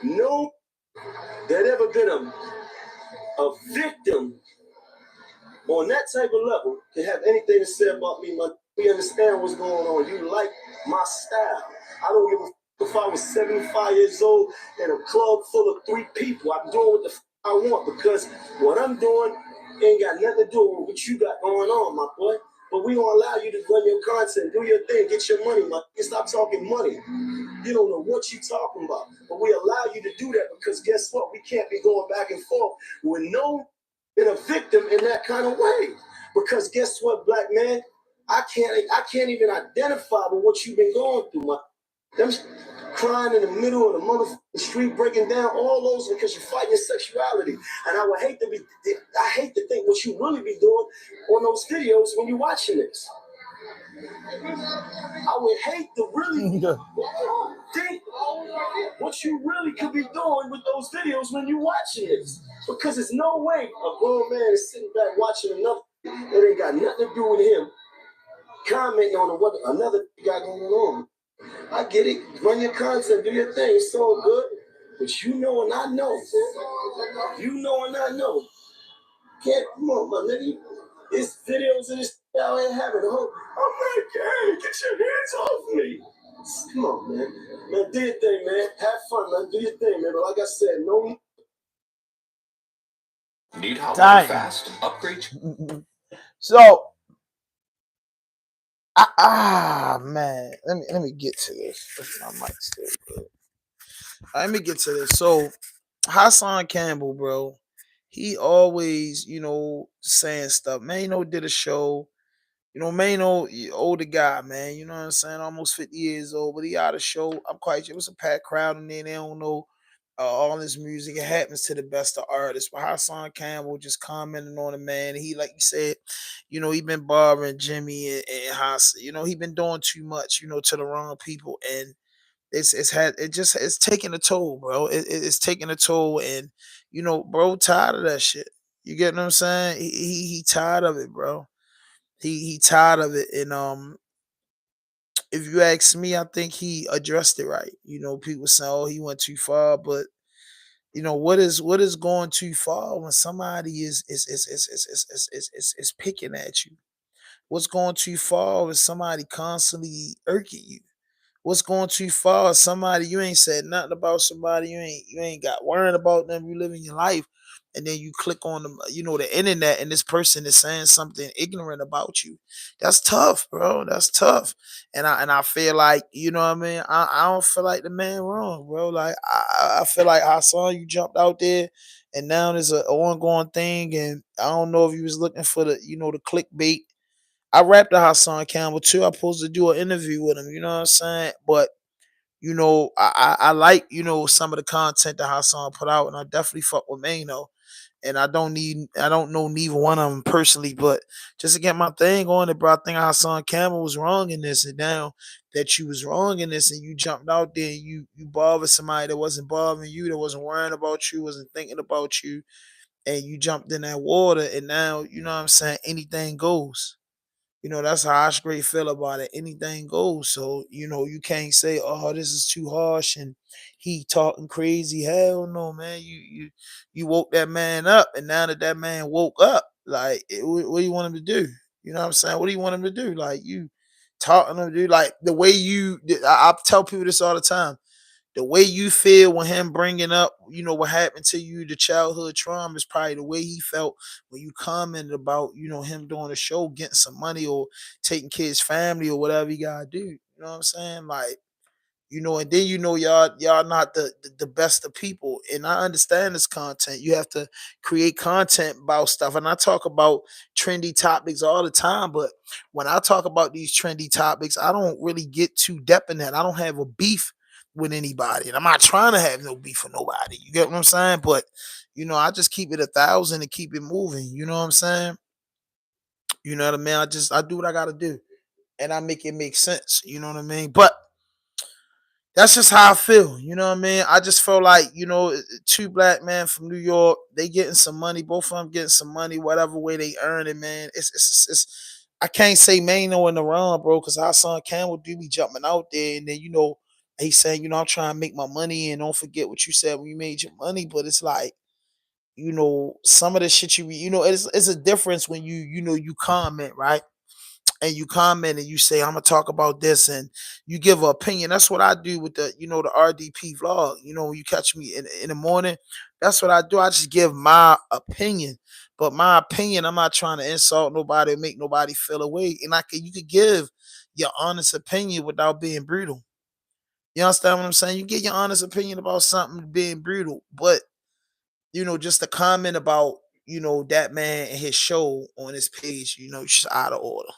No, that ever been a victim on that type of level can have anything to say about me, man. We understand what's going on. You like my style. I don't give a f if I was 75 years old in a club full of 3 people. I'm doing what the f I want because what I'm doing ain't got nothing to do with what you got going on, my boy. But we gonna allow you to run your content, do your thing, get your money, man. You stop talking money. You don't know what you talking about. But we allow you to do that because guess what? We can't be going back and forth with no been a victim in that kind of way. Because guess what, black man? I can't even identify with what you've been going through, man. Them crying in the middle of the motherfucking street, breaking down, all those because you're fighting your sexuality. And I hate to think what you really be doing on those videos when you're watching this. I would hate to really think what you really could be doing with those videos when you're watching this. Because there's no way a grown man is sitting back watching enough that ain't got nothing to do with him commenting on what another got going on. I get it. Run your content, do your thing. It's all good. But you know and I know. You know and I know. Can't come on, my nigga. It's videos of this out here having a whole. Oh my God, get your hands off me. Come on, man. Man, do your thing, man. Have fun, man. Do your thing, man. But like I said, no. Need help Dang. fast? Upgrade. So, man, let me get to this. My mic's still good. Let me get to this. So, Hassan Campbell, bro, he always, saying stuff. Maino did a show. Maino, older guy, man. You know what I'm saying? Almost 50 years old, but he out of show. I'm quite sure it was a packed crowd in there. They don't know all this music. It happens to the best of artists. But Hassan Campbell just commenting on the man. He, like you said, he been bothering Jimmy and Hassan. He been doing too much, to the wrong people. And it's taking a toll, bro. It's taking a toll. And, bro, tired of that shit. You get what I'm saying? He tired of it, bro. He tired of it, and if you ask me, I think he addressed it right. People say, "Oh, he went too far," but what is going too far when somebody is picking at you? What's going too far when somebody constantly irking you? What's going too far? Somebody you ain't said nothing about somebody. You ain't got worrying about them. You living your life, and then you click on the internet, and this person is saying something ignorant about you. That's tough, bro. That's tough. And I feel like what I mean. I don't feel like the man wrong, bro. Like I feel like Hassan, you jumped out there, and now there's an ongoing thing, and I don't know if you was looking for the clickbait. I rapped to Hassan Campbell too. I supposed to do an interview with him. You know what I'm saying? But I like some of the content that Hassan put out, and I definitely fuck with Maino. And I don't know neither one of them personally, but just to get my thing on it, bro. I think Hassan Campbell was wrong in this, and now that you was wrong in this, and you jumped out there, and you bothered somebody that wasn't bothering you, that wasn't worrying about you, wasn't thinking about you, and you jumped in that water, and now you know what I'm saying. Anything goes. That's how I straight feel about it. Anything goes. So, you can't say, oh, this is too harsh and he talking crazy. Hell no, man. You woke that man up, and now that man woke up, like what do you want him to do? You know what I'm saying? What do you want him to do? Like you talking to him, dude, like the way I tell people this all the time. The way you feel when him bringing up, what happened to you, the childhood trauma, is probably the way he felt when you commented about, him doing a show, getting some money or taking care of his family or whatever he gotta do. You know what I'm saying? Like, and then y'all not the best of people. And I understand this content. You have to create content about stuff. And I talk about trendy topics all the time, but when I talk about these trendy topics, I don't really get too depth in that. I don't have a beef with anybody. And I'm not trying to have no beef with nobody. You get what I'm saying? But I just keep it 1,000 and keep it moving. You know what I'm saying? You know what I mean? I do what I gotta do. And I make it make sense. You know what I mean? But that's just how I feel. You know what I mean? I just feel like, two black men from New York, they getting some money. Both of them getting some money, whatever way they earn it, man. It's I can't say Maino in the wrong, bro, because our son Campbell do be jumping out there. And then, he's saying, I'm trying to make my money. And don't forget what you said when you made your money. But it's like, some of the shit it's a difference when you comment, right? And you comment and you say, I'm gonna talk about this, and you give an opinion. That's what I do with the RDP vlog. When you catch me in the morning, that's what I do. I just give my opinion. But my opinion, I'm not trying to insult nobody or make nobody feel away. And you could give your honest opinion without being brutal. You understand what I'm saying? You get your honest opinion about something being brutal, but just a comment about that man and his show on his page, just out of order.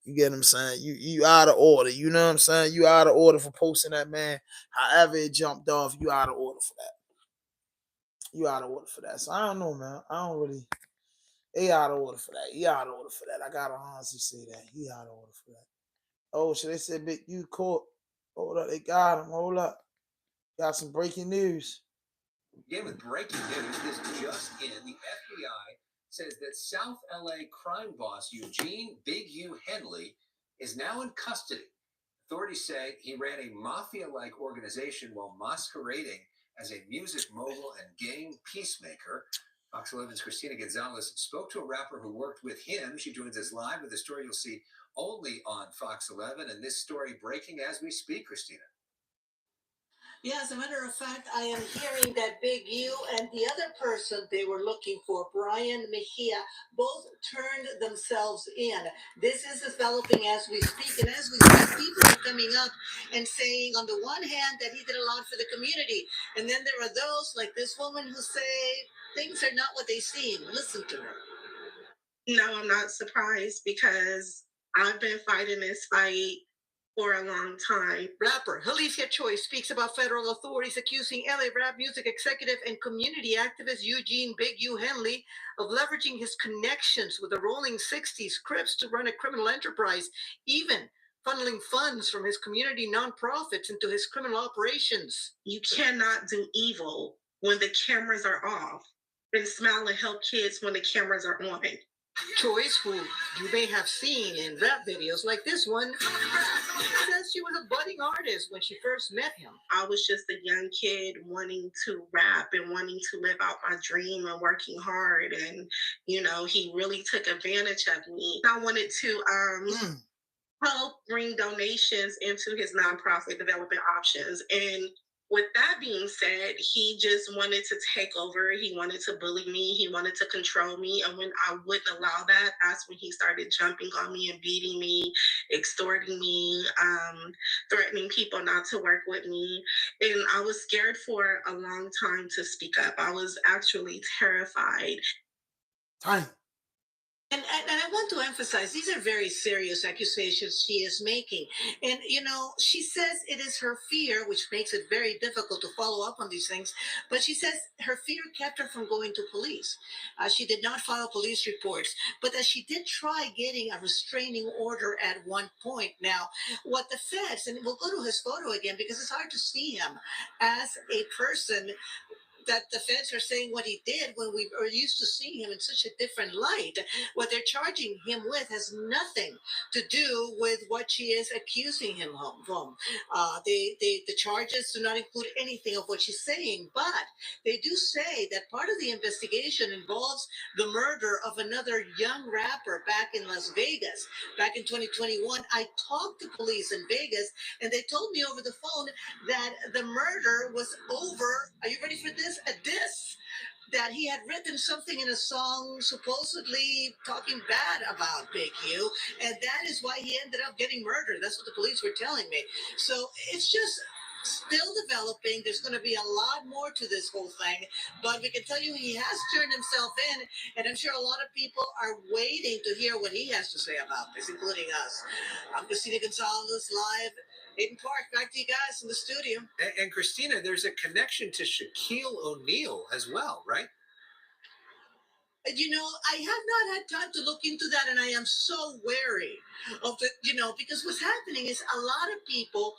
You get what I'm saying? You out of order. You know what I'm saying? You out of order for posting that, man. However it jumped off, you out of order for that. You out of order for that. So I don't know, man. I don't really. He out of order for that. He out of order for that. I gotta honestly say that. He out of order for that. Oh, should they say big you caught? Hold up, they got him. Hold up. Got some breaking news. Again, with breaking news, this just in, the FBI says that South LA crime boss Eugene Big U Henley is now in custody. Authorities say he ran a mafia-like organization while masquerading as a music mogul and gang peacemaker. Fox 11's Christina Gonzalez spoke to a rapper who worked with him. She joins us live with a story you'll see only on Fox 11, and this story breaking as we speak, Christina. Yeah, as a matter of fact, I am hearing that Big U and the other person they were looking for, Brian Mejia, both turned themselves in. This is developing as we speak, and as we speak, people are coming up and saying, on the one hand, that he did a lot for the community, and then there are those like this woman who say things are not what they seem. Listen to her. No, I'm not surprised because I've been fighting this fight for a long time. Rapper Alicia Choi speaks about federal authorities accusing LA rap music executive and community activist Eugene Big U Henley of leveraging his connections with the Rolling 60's Crips to run a criminal enterprise, even funneling funds from his community nonprofits into his criminal operations. You cannot do evil when the cameras are off and smile and help kids when the cameras are on. Choice, who you may have seen in rap videos like this one, says she was a budding artist when she first met him. I was just a young kid wanting to rap and wanting to live out my dream and working hard. And, you know, he really took advantage of me. I wanted to help bring donations into his nonprofit Development Options. And with that being said, he just wanted to take over. He wanted to bully me. He wanted to control me. And when I wouldn't allow that, that's when he started jumping on me and beating me, extorting me, threatening people not to work with me. And I was scared for a long time to speak up. I was actually terrified. Time. And I want to emphasize, these are very serious accusations she is making. And, you know, she says it is her fear, which makes it very difficult to follow up on these things. But she says her fear kept her from going to police. She did not file police reports, but that she did try getting a restraining order at one point. Now, what the feds, and we'll go to his photo again because it's hard to see him as a person that the feds are saying what he did when we are used to seeing him in such a different light. What they're charging him with has nothing to do with what she is accusing him from. The charges do not include anything of what she's saying, but they do say that part of the investigation involves the murder of another young rapper back in Las Vegas. Back in 2021, I talked to police in Vegas, and they told me over the phone that the murder was over. Are you ready for this? A diss that he had written something in a song supposedly talking bad about Big U, and that is why he ended up getting murdered. That's what the police were telling me. So it's just still developing. There's going to be a lot more to this whole thing, but we can tell you he has turned himself in, and I'm sure a lot of people are waiting to hear what he has to say about this, including us. I'm Christina Gonzalez, live Hayden Park. Back to you guys in the studio. And Christina, there's a connection to Shaquille O'Neal as well, right? You know, I have not had time to look into that, and I am so wary of it, you know, because what's happening is a lot of people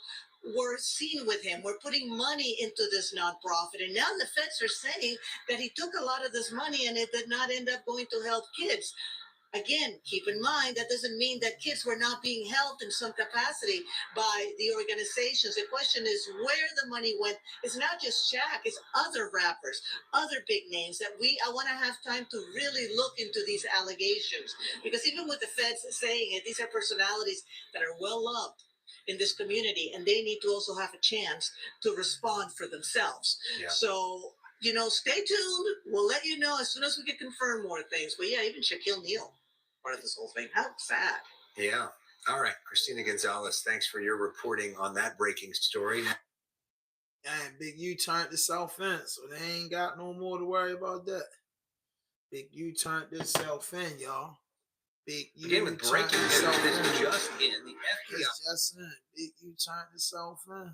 were seen with him, were putting money into this nonprofit, and now the feds are saying that he took a lot of this money and it did not end up going to help kids. Again, keep in mind, that doesn't mean that kids were not being helped in some capacity by the organizations. The question is where the money went. It's not just Shaq, it's other rappers, other big names that I want to have time to really look into these allegations. Because even with the feds saying it, these are personalities that are well loved in this community, and they need to also have a chance to respond for themselves. Yeah. So, you know, stay tuned. We'll let you know as soon as we can confirm more things. But yeah, even Shaquille O'Neal, part of this whole thing. How sad. Yeah. All right. Christina Gonzalez, thanks for your reporting on that breaking story. And Big U turned himself in, so they ain't got no more to worry about that. Big U turned himself in, y'all. Big U Again with breaking news, this just in, the FBI. It's just in. Big U turned himself in.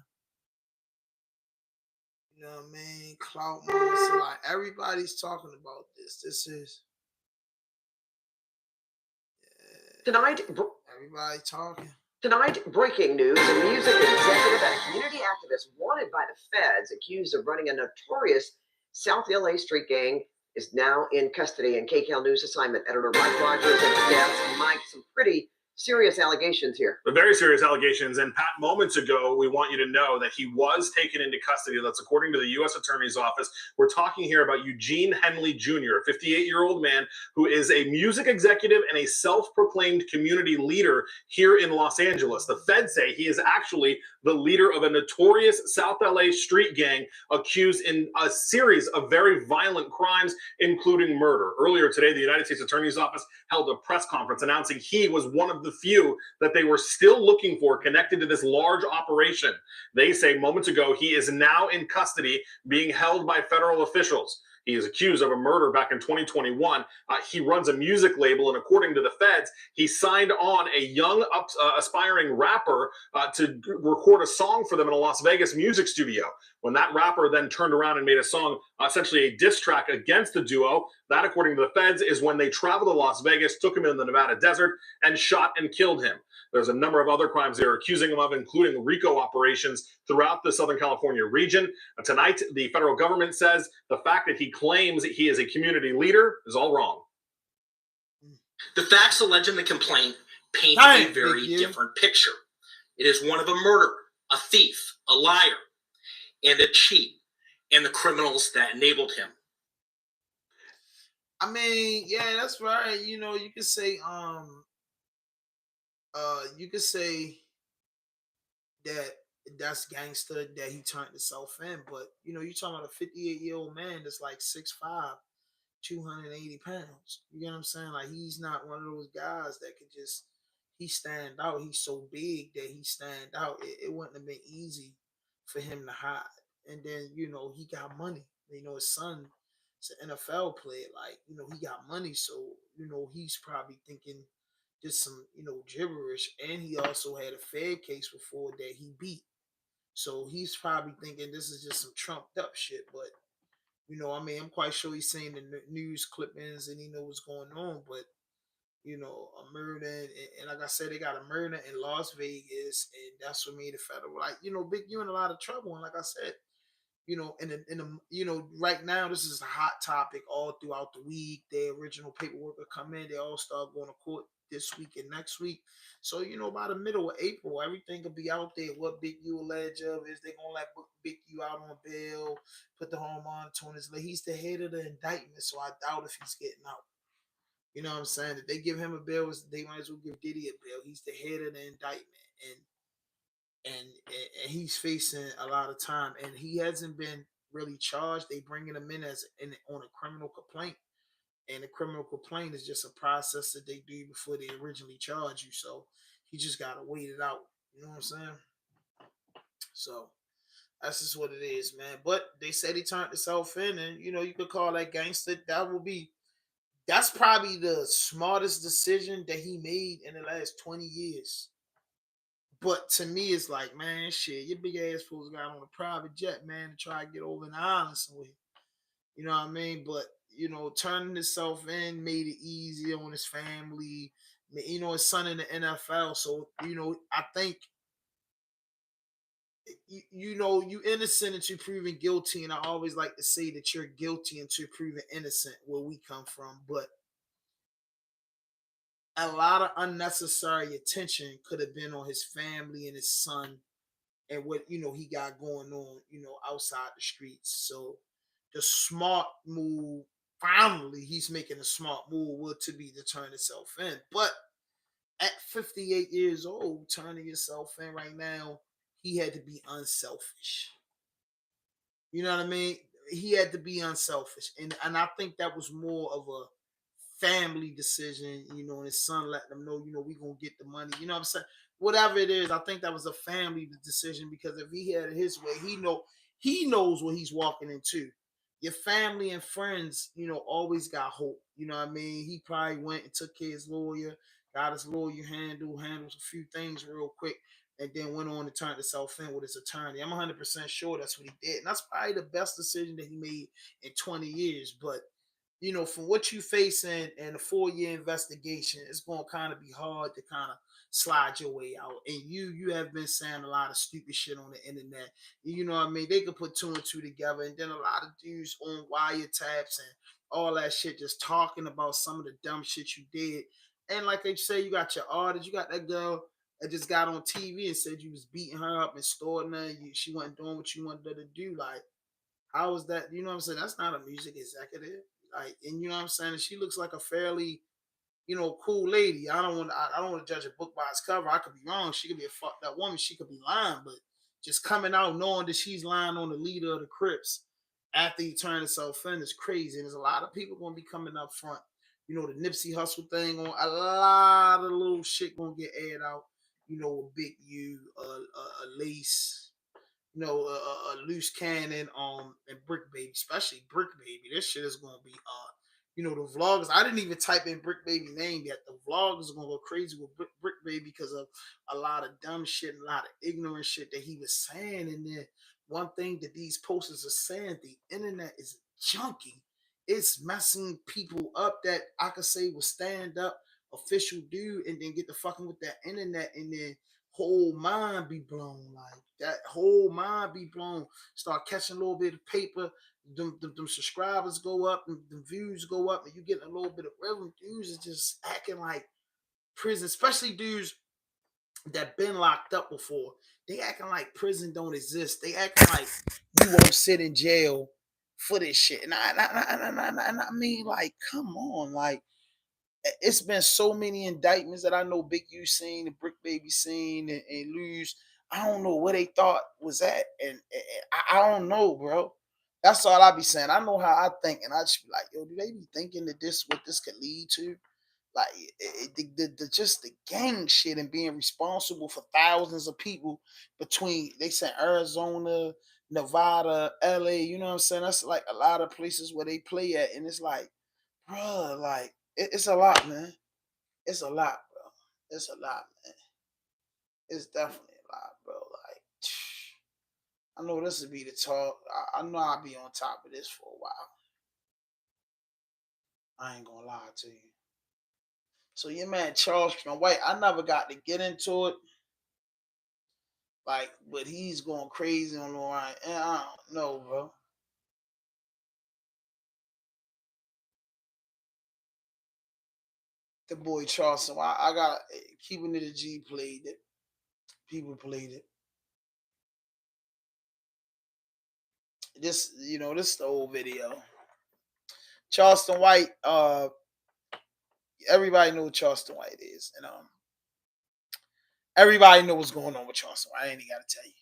You know what I mean? Clout moments. So like everybody's talking about this. This is Tonight, everybody talking. Tonight, breaking news: a music executive and community activist wanted by the feds, accused of running a notorious South LA street gang, is now in custody. And KCAL News assignment editor Mike Rogers and guest Mike, some pretty Serious allegations here. The very serious allegations. And Pat, moments ago, we want you to know that he was taken into custody. That's according to the U.S. Attorney's Office. We're talking here about Eugene Henley Jr., a 58-year-old man who is a music executive and a self-proclaimed community leader here in Los Angeles. The feds say he is actually the leader of a notorious South LA street gang accused in a series of very violent crimes, including murder. Earlier today, the United States Attorney's Office held a press conference announcing he was one of the few that they were still looking for connected to this large operation. They say moments ago he is now in custody being held by federal officials. He is accused of a murder back in 2021. He runs a music label, and according to the feds, he signed on a young aspiring rapper to record a song for them in a Las Vegas music studio. When that rapper then turned around and made a song, essentially a diss track against the duo, that, according to the feds, is when they traveled to Las Vegas, took him in the Nevada desert, and shot and killed him. There's a number of other crimes they're accusing him of, including RICO operations throughout the Southern California region. Tonight, the federal government says the fact that he claims he is a community leader is all wrong. The facts alleged in the complaint paint a very different picture. It is one of a murderer, a thief, a liar, and a cheat, and the criminals that enabled him. I mean, yeah, that's right. You know, you could say that that's gangster that he turned himself in, but you know, you're talking about a 58-year-old man that's like 6'5", 280 pounds. You get what I'm saying? Like, he's not one of those guys that could just he stand out. He's so big that he stand out. It wouldn't have been easy for him to hide. And then, you know, he got money. You know, his son is an NFL player. Like, you know, he got money, so you know, he's probably thinking just some, you know, gibberish. And he also had a Fed case before that he beat. So he's probably thinking this is just some trumped up shit. But, you know, I mean, I'm quite sure he's seeing the news clippings and he knows what's going on. But, you know, a murder, and like I said, they got a murder in Las Vegas, and that's what made the federal. Like, you know, Big, you in a lot of trouble. And like I said, you know, you know, right now this is a hot topic all throughout the week. The original paperwork will come in. They all start going to court this week and next week. So, you know, by the middle of April, everything will be out there. What Big U alleged of is they're gonna let Big U out on bail, put the home monitor on his leg. He's the head of the indictment, so I doubt if he's getting out. You know what I'm saying? If they give him a bail, they might as well give Diddy a bail. He's the head of the indictment, and he's facing a lot of time, and he hasn't been really charged. They bringing him in on a criminal complaint, and a criminal complaint is just a process that they do before they originally charge you. So he just gotta wait it out. You know what I'm saying? So that's just what it is, man. But they said he turned himself in, and you know, you could call that gangster. That's probably the smartest decision that he made in the last 20 years. But to me, it's like, man, shit, your big ass fools got on a private jet, man, to try to get over in the island somewhere. You know what I mean? But, you know, turning himself in made it easier on his family. You know, his son in the NFL. So, you know, I think, you know, you innocent until proven guilty. And I always like to say that you're guilty until proven innocent where we come from. But a lot of unnecessary attention could have been on his family and his son and what, you know, he got going on, you know, outside the streets. So the smart move, finally, he's making a smart move, would to be to turn himself in. But at 58 years old, turning yourself in right now, he had to be unselfish. You know what I mean? He had to be unselfish. And I think that was more of a family decision, you know, and his son let them know, you know, we gonna get the money. You know what I'm saying? Whatever it is, I think that was a family decision, because if he had it his way, he knows what he's walking into. Your family and friends, you know, always got hope. You know what I mean? He probably went and took care of his lawyer, got his lawyer handles a few things real quick, and then went on to turn himself in with his attorney. I'm 100% sure that's what he did. And that's probably the best decision that he made in 20 years. But you know, from what you facing and a 4-year investigation, it's going to kind of be hard to kind of slide your way out. And you have been saying a lot of stupid shit on the internet. You know what I mean? They could put 2 and 2 together, and then a lot of dudes on wiretaps and all that shit just talking about some of the dumb shit you did. And like they say, you got your artist, you got that girl that just got on TV and said you was beating her up and storing her. She wasn't doing what you wanted her to do. Like, how is that? You know what I'm saying? That's not a music executive. Like, and you know what I'm saying? And she looks like a fairly, cool lady. I don't want to judge a book by its cover. I could be wrong. She could be a fucked up woman. She could be lying, but just coming out knowing that she's lying on the leader of the Crips after he turned himself in is crazy. And there's a lot of people gonna be coming up front. The Nipsey Hussle thing on a lot of little shit gonna get aired out. A Big U, a Lace, a Loose Cannon, and Brick Baby, especially Brick Baby. This shit is gonna be the vloggers. I didn't even type in Brick Baby name yet. The vloggers are gonna go crazy with Brick Baby because of a lot of dumb shit and a lot of ignorant shit that he was saying. And then one thing that these posters are saying, the internet is junky. It's messing people up that I could say will stand up, official dude, and then get the fucking with that internet, and then whole mind be blown. Like that whole mind be blown. Start catching a little bit of paper. Them subscribers go up and the views go up, and you get a little bit of revenue. Dudes is just acting like prison, especially dudes that been locked up before. They acting like prison don't exist. They acting like you won't sit in jail for this shit. And I mean, like, come on, like. It's been so many indictments that I know Big U seen, the Brick Baby seen, and Lose. I don't know where they thought was at, and I don't know, bro. That's all I be saying. I know how I think, and I just be like, yo, do they be thinking that what this could lead to? Like just the gang shit and being responsible for thousands of people between, they said, Arizona, Nevada, LA. You know what I'm saying? That's like a lot of places where they play at, and it's like, bro, like it's a lot, man. It's a lot, bro. It's a lot, man. It's definitely a lot, bro. Like, I know this would be the talk. I know I'll be on top of this for a while. I ain't gonna lie to you. So your man Charleston White, I never got to get into it. Like, but he's going crazy on the line. And I don't know, bro. The boy Charleston, I got keeping it a G played it. People played it. This is the old video. Charleston White, everybody know who Charleston White is. And everybody know what's going on with Charleston White. I ain't even gotta tell you.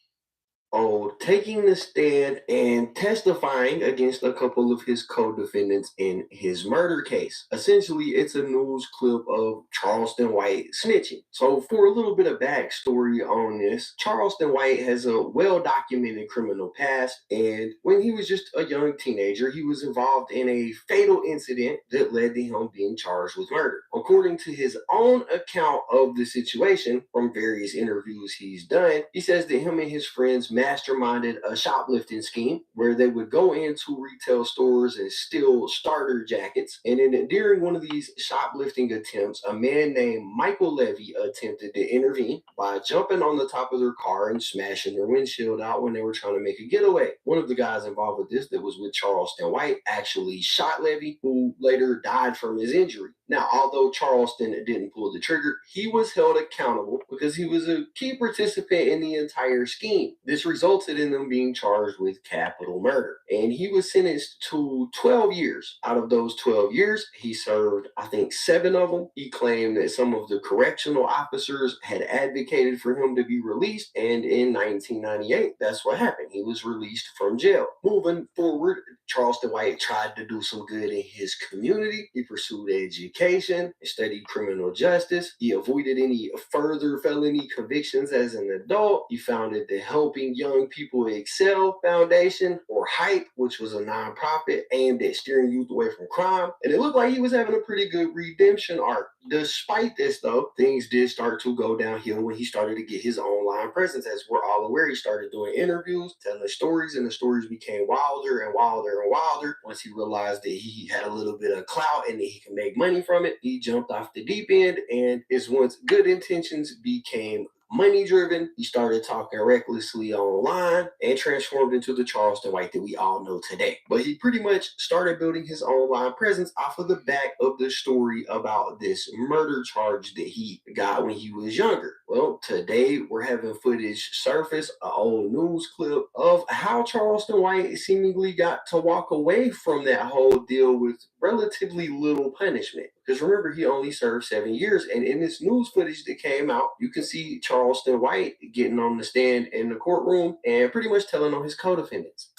Taking the stand and testifying against a couple of his co-defendants in his murder case. Essentially, it's a news clip of Charleston White snitching. So for a little bit of backstory on this, Charleston White has a well-documented criminal past, and when he was just a young teenager, he was involved in a fatal incident that led to him being charged with murder. According to his own account of the situation from various interviews he's done, he says that him and his friends masterminded a shoplifting scheme where they would go into retail stores and steal starter jackets. And then during one of these shoplifting attempts, a man named Michael Levy attempted to intervene by jumping on the top of their car and smashing their windshield out when they were trying to make a getaway. One of the guys involved with this that was with Charleston White actually shot Levy, who later died from his injury. Now, although Charleston didn't pull the trigger, he was held accountable because he was a key participant in the entire scheme. This resulted in him being charged with capital murder, and he was sentenced to 12 years. Out of those 12 years, he served, I think, 7 of them. He claimed that some of the correctional officers had advocated for him to be released, and in 1998, that's what happened. He was released from jail. Moving forward, Charleston White tried to do some good in his community. He pursued education, studied criminal justice. He avoided any further felony convictions as an adult. He founded the Helping Young People Excel Foundation, or HYPE, which was a nonprofit aimed at steering youth away from crime. And it looked like he was having a pretty good redemption arc. Despite this, though, things did start to go downhill when he started to get his online presence. As we're all aware, he started doing interviews, telling stories, and the stories became wilder and wilder and wilder. Once he realized that he had a little bit of clout and that he could make money from it, he jumped off the deep end, and his once good intentions became money driven. He started talking recklessly online and transformed into the Charleston White that we all know today. But he pretty much started building his online presence off of the back of the story about this murder charge that he got when he was younger. Well, today we're having footage surface, an old news clip of how Charleston White seemingly got to walk away from that whole deal with relatively little punishment. Because remember, he only served 7 years. And in this news footage that came out, you can see Charleston White getting on the stand in the courtroom and pretty much telling on his co-defendants.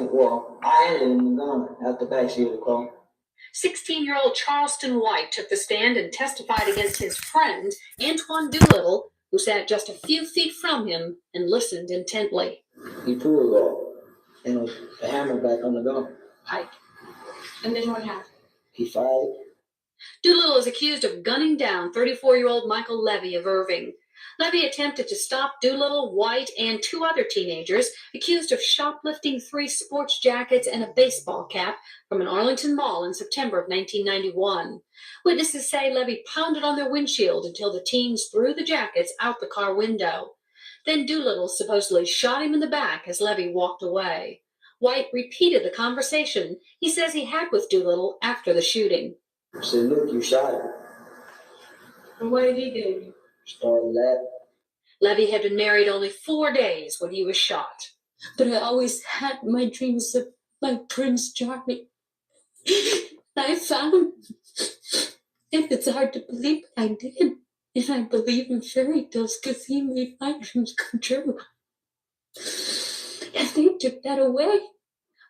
Well, I am gone at the backseat of the car. 16-year-old Charleston White took the stand and testified against his friend, Antoine Doolittle, who sat just a few feet from him and listened intently. He pulled off, and the hammer back on the gun. Right. And then what happened? He fired. Doolittle is accused of gunning down 34-year-old Michael Levy of Irving. Levy attempted to stop Doolittle, White, and 2 other teenagers accused of shoplifting 3 sports jackets and a baseball cap from an Arlington mall in September of 1991. Witnesses say Levy pounded on their windshield until the teens threw the jackets out the car window. Then Doolittle supposedly shot him in the back as Levy walked away. White repeated the conversation he says he had with Doolittle after the shooting. I said, look, you shot him. And what did he do? Started laughing. Levy had been married only 4 days when he was shot. But I always had my dreams of my Prince Charming. I found him. If it's hard to believe, I did. And I believe in fairy tales because he made my dreams come true. And they took that away.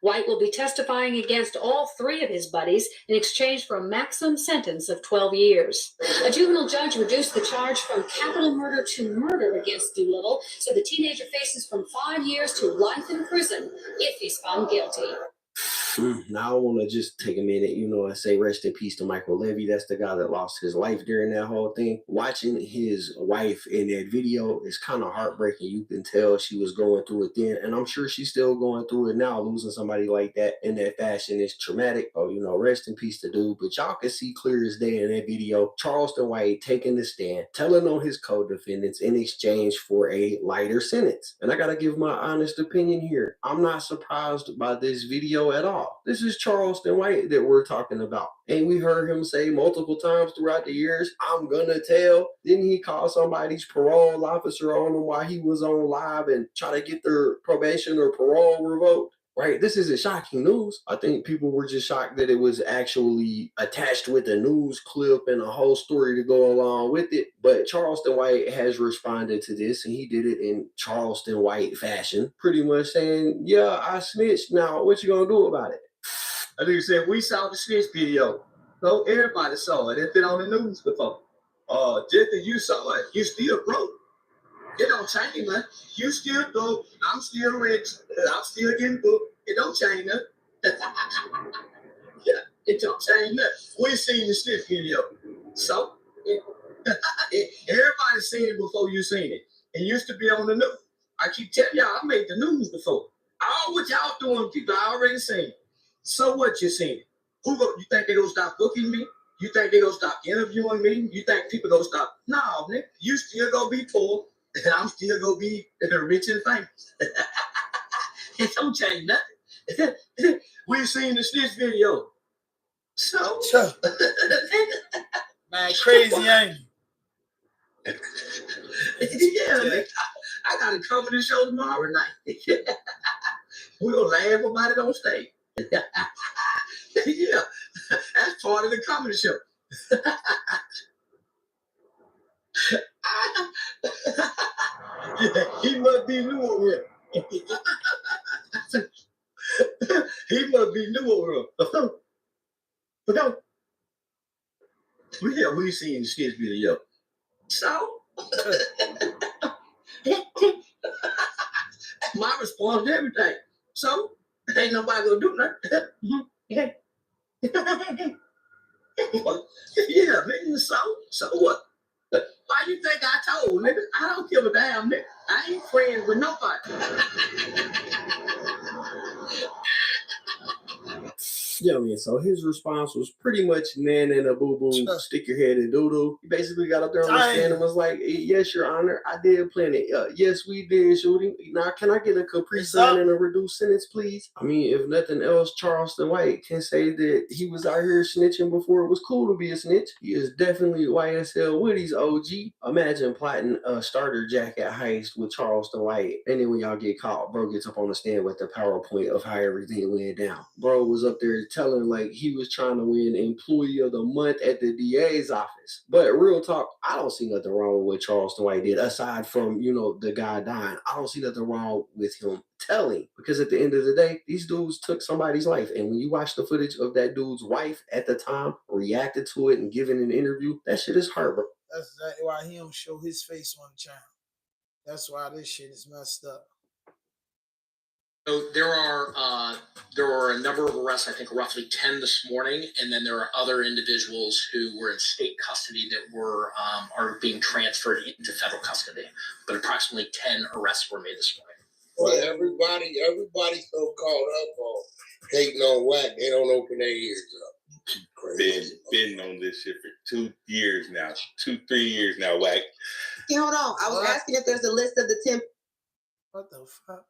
White will be testifying against all 3 of his buddies in exchange for a maximum sentence of 12 years. A juvenile judge reduced the charge from capital murder to murder against Doolittle, so the teenager faces from 5 years to life in prison if he's found guilty. Now I want to just take a minute, and say rest in peace to Michael Levy. That's the guy that lost his life during that whole thing. Watching his wife in that video is kind of heartbreaking. You can tell she was going through it then, and I'm sure she's still going through it now. Losing somebody like that in that fashion is traumatic. Rest in peace to dude. But y'all can see clear as day in that video, Charleston White taking the stand, telling on his co-defendants in exchange for a lighter sentence. And I got to give my honest opinion here. I'm not surprised by this video at all. This is Charleston White that we're talking about. And we heard him say multiple times throughout the years, I'm gonna tell. Didn't he call somebody's parole officer on him while he was on live and try to get their probation or parole revoked? Right? This isn't shocking news. I think people were just shocked that it was actually attached with a news clip and a whole story to go along with it. But Charleston White has responded to this, and he did it in Charleston White fashion, pretty much saying, yeah, I snitched. Now, what you gonna do about it? I think said we saw the snitch video. So everybody saw it. It's been on the news before. Just that you saw it, you still broke. It don't change, man. You still broke. I'm still rich. I'm still getting booked. It don't change nothing. Yeah, it don't change nothing. We seen the snitch video. So, everybody's seen it before you seen it. It used to be on the news. I keep telling y'all, I made the news before. All what y'all doing, people I already seen it. So what you seen it? You think they gonna stop booking me? You think they gonna stop interviewing me? You think people gonna stop? No, nigga. You still gonna be poor, and I'm still gonna be rich and famous. It don't change nothing. We seen the snitch video. So man, crazy, ain't you? Yeah, nigga. I gotta cover the show tomorrow night. We're gonna laugh about it on stage. Yeah, that's part of the comedy show. Yeah, he must be new over here. He must be new over here. But no, we seen the sketch video. So, my response to everything. So, ain't nobody gonna do nothing. Yeah. Yeah, nigga, so what? Why you think I told, nigga? I don't give a damn, nigga. I ain't friends with nobody. Yeah, man. So his response was pretty much nan and a boo boo, stick your head in doo doo. He basically got up there on the stand and was like, "Yes, Your Honor, I did plan it. Yes, we did shoot him. Now, can I get a Capri Sun and a reduced sentence, please? I mean, if nothing else, Charleston White can say that he was out here snitching before it was cool to be a snitch. He is definitely YSL Woody's OG. Imagine plotting a starter jacket heist with Charleston White, and then when y'all get caught, bro gets up on the stand with the PowerPoint of how everything went down. Bro was up there telling like he was trying to win Employee of the Month at the DA's office. But real talk, I don't see nothing wrong with what Charleston White did, aside from, you know, the guy dying. I don't see nothing wrong with him telling, because at the end of the day, these dudes took somebody's life. And when you watch the footage of that dude's wife at the time reacted to it and giving an interview, that shit is hard, bro. That's exactly why he don't show his face on the channel. That's why this shit is messed up. So there are a number of arrests, I think roughly 10 this morning, and then there are other individuals who were in state custody that are being transferred into federal custody. But approximately 10 arrests were made this morning. Well, everybody's so caught up on hating on Wack, they don't open their ears up. Been on this shit for 2 years now, 2-3 years now, Wack. Hey, hold on. I was asking if there's a list of the 10 What the fuck?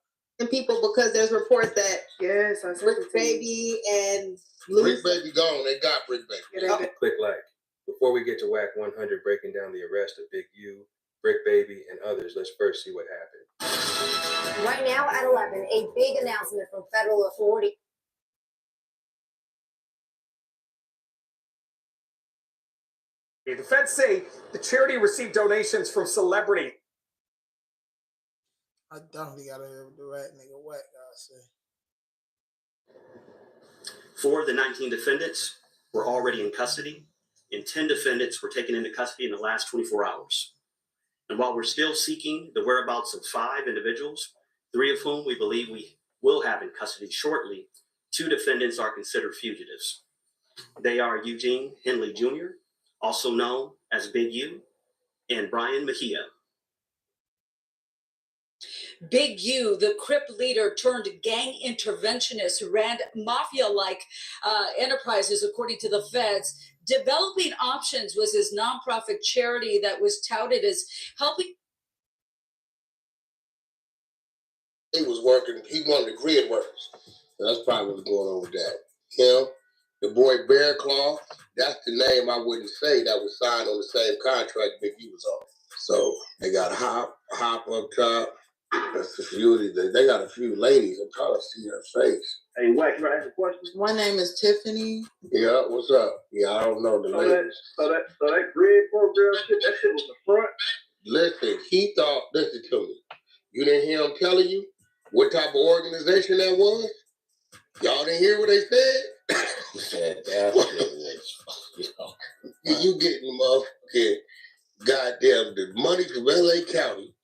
people, because there's reports that Brick Baby and Louis. Brick Baby gone. They got Brick Baby. Click like. Before we get to Whack 100 breaking down the arrest of Big U, Brick Baby, and others, let's first see what happened. Right now at 11, a big announcement from federal authorities. The feds say the charity received donations from celebrity. I definitely gotta hear the rat nigga Wack gotta say. 4 of the 19 defendants were already in custody, and 10 defendants were taken into custody in the last 24 hours. And while we're still seeking the whereabouts of 5 individuals, 3 of whom we believe we will have in custody shortly, 2 defendants are considered fugitives. They are Eugene Henley Jr., also known as Big U, and Brian Mejia. Big U, the Crip leader turned gang interventionist who ran mafia-like enterprises, according to the feds. Developing Options was his nonprofit charity that was touted as helping. He was working, he wanted the grid workers. So that's probably what's going on with that. Him, the boy Bear Claw, that's the name I wouldn't say that was signed on the same contract Big U was on. So they got Hop up top. That's the few. They got a few ladies. I'm trying to see her face. Hey, Wack, can I ask a question? My name is Tiffany. Yeah, what's up? Yeah, I don't know the ladies. So that grid program shit, that shit was the front. Listen, he thought, listen to me. You didn't hear him telling you what type of organization that was? Y'all didn't hear what they said? He said that shit was, you getting motherfucking goddamn the money from LA County.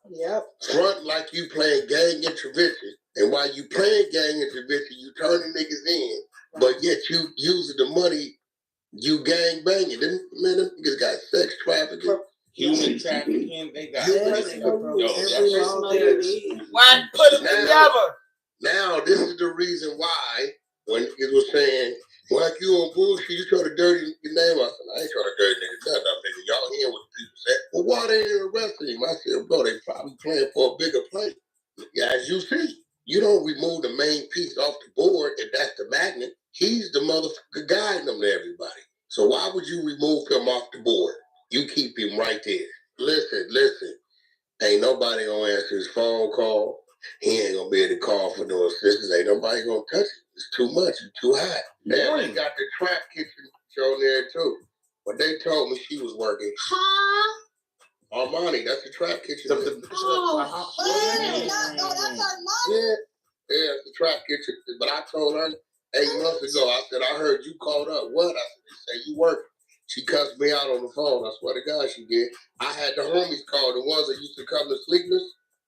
Yep. Front like you playing gang intervention. And while you playing gang intervention, you turning niggas in. But yet you using the money, you gang banging. Them niggas got sex trafficking. Human trafficking, they got Why put them together? Now, this is the reason why when it was saying, like you on bullshit, you try to dirty your name. I said, I ain't trying to dirty niggas nothing up, nigga. Y'all hear what the people said. Well, why they ain't arresting him? I said, bro, they probably playing for a bigger play. As you see, you don't remove the main piece off the board if that's the magnet. He's the motherfucker guiding them to everybody. So why would you remove him off the board? You keep him right there. Listen. Ain't nobody gonna answer his phone call. He ain't gonna be able to call for no assistance. Ain't nobody gonna touch it. It's too much. It's too hot. Now they got the trap kitchen show there too. But they told me she was working. Huh? Armani, that's the trap kitchen. Oh, that's Armani. Yeah, it's the trap kitchen. But I told her 8 months ago, I said, I heard you called up. What? I said, they say you working. She cussed me out on the phone. I swear to God she did. I had the homies call, the ones that used to come to Sleepless.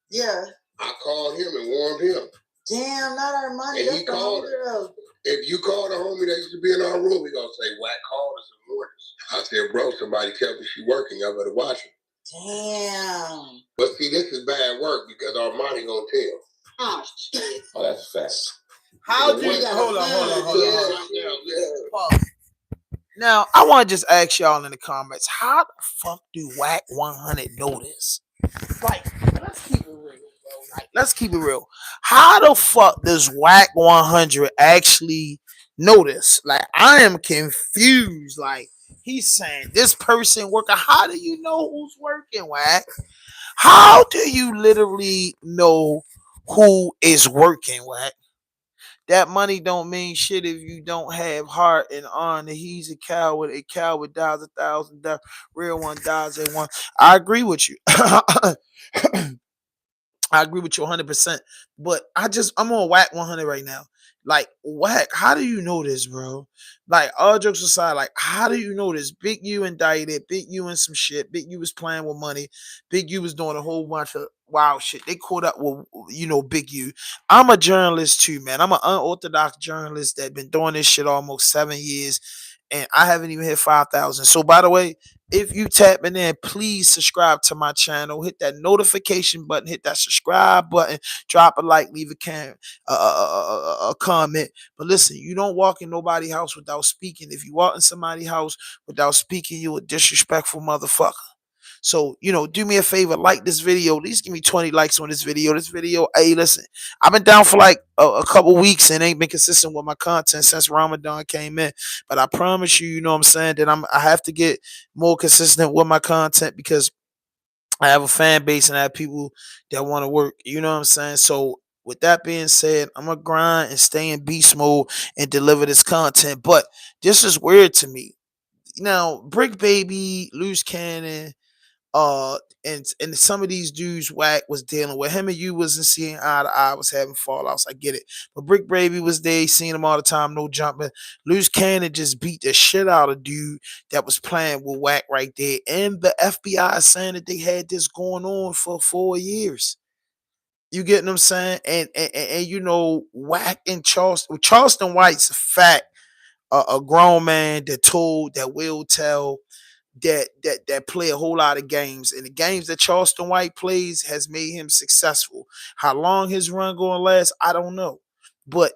Yeah. I called him and warned him. Damn, not Armani. And That's he the called homegirl. If you call the homie that used to be in our room, he gonna say, Wack called us and warned us. I said, bro, somebody tell me she working. Y'all better watch her. Damn. But see, this is bad work because Armani gonna tell. Oh, shit. Oh, that's a fact. How do you hold on. Pause. Now, I want to just ask y'all in the comments, how the fuck do Whack 100 know this? Like, let's keep it real, bro. Like, let's keep it real. How the fuck does Whack 100 actually know this? Like, I am confused. Like, he's saying this person working. How do you know who's working, Whack? How do you literally know who is working, Whack? That money don't mean shit if you don't have heart and honor. He's a coward. A coward dies 1,000 deaths. Real one dies at one. I agree with you. I agree with you 100%. But I'm on Whack 100 right now. Like, Whack, how do you know this, bro? Like, all jokes aside, like, how do you know this? Big U indicted, Big U in some shit. Big U was playing with money. Big U was doing a whole bunch of wild shit. They caught up with, Big U. I'm a journalist too, man. I'm an unorthodox journalist that been doing this shit almost 7 years. And I haven't even hit 5,000. So, by the way, if you tapping in, please subscribe to my channel. Hit that notification button. Hit that subscribe button. Drop a like. Leave a comment. But listen, you don't walk in nobody's house without speaking. If you walk in somebody's house without speaking, you a disrespectful motherfucker. So, do me a favor, like this video. At least give me 20 likes on this video. Hey, listen, I've been down for like a couple weeks and ain't been consistent with my content since Ramadan came in. But I promise you, you know what I'm saying, that I have to get more consistent with my content because I have a fan base and I have people that want to work. You know what I'm saying? So, with that being said, I'm going to grind and stay in beast mode and deliver this content. But this is weird to me. Now, Brick Baby, Loose Cannon, and some of these dudes Whack was dealing with. Him and you wasn't seeing eye to eye, was having fallouts. I get it. But Brick Baby was there, seeing him all the time, no jumping. Loose Cannon just beat the shit out of dude that was playing with Whack right there. And the FBI is saying that they had this going on for 4 years. You get what I'm saying? And Whack and Charleston White's a fact, a grown man that will tell that play a whole lot of games, and the games that Charleston White plays has made him successful. How long his run going to last, I don't know. But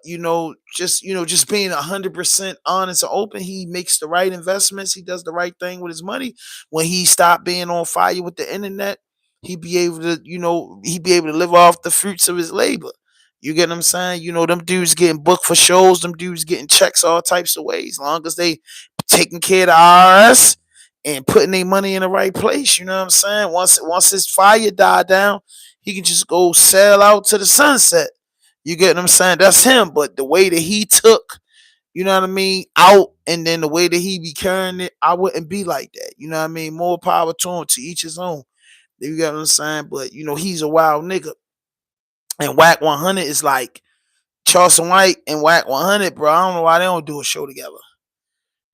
just being 100% honest and open, he makes the right investments. He does the right thing with his money. When he stopped being on fire with the internet, he'd be able to live off the fruits of his labor. You get what I'm saying? Them dudes getting booked for shows, them dudes getting checks all types of ways, long as they taking care of the IRS and putting their money in the right place. You know what I'm saying? Once his fire died down, he can just go sail out to the sunset. You get what I'm saying? That's him. But the way that he took, out, and then the way that he be carrying it, I wouldn't be like that. You know what I mean? More power to him, to each his own. You get what I'm saying? But he's a wild nigga. And Whack 100 is like Charleston White and Whack 100, bro. I don't know why they don't do a show together.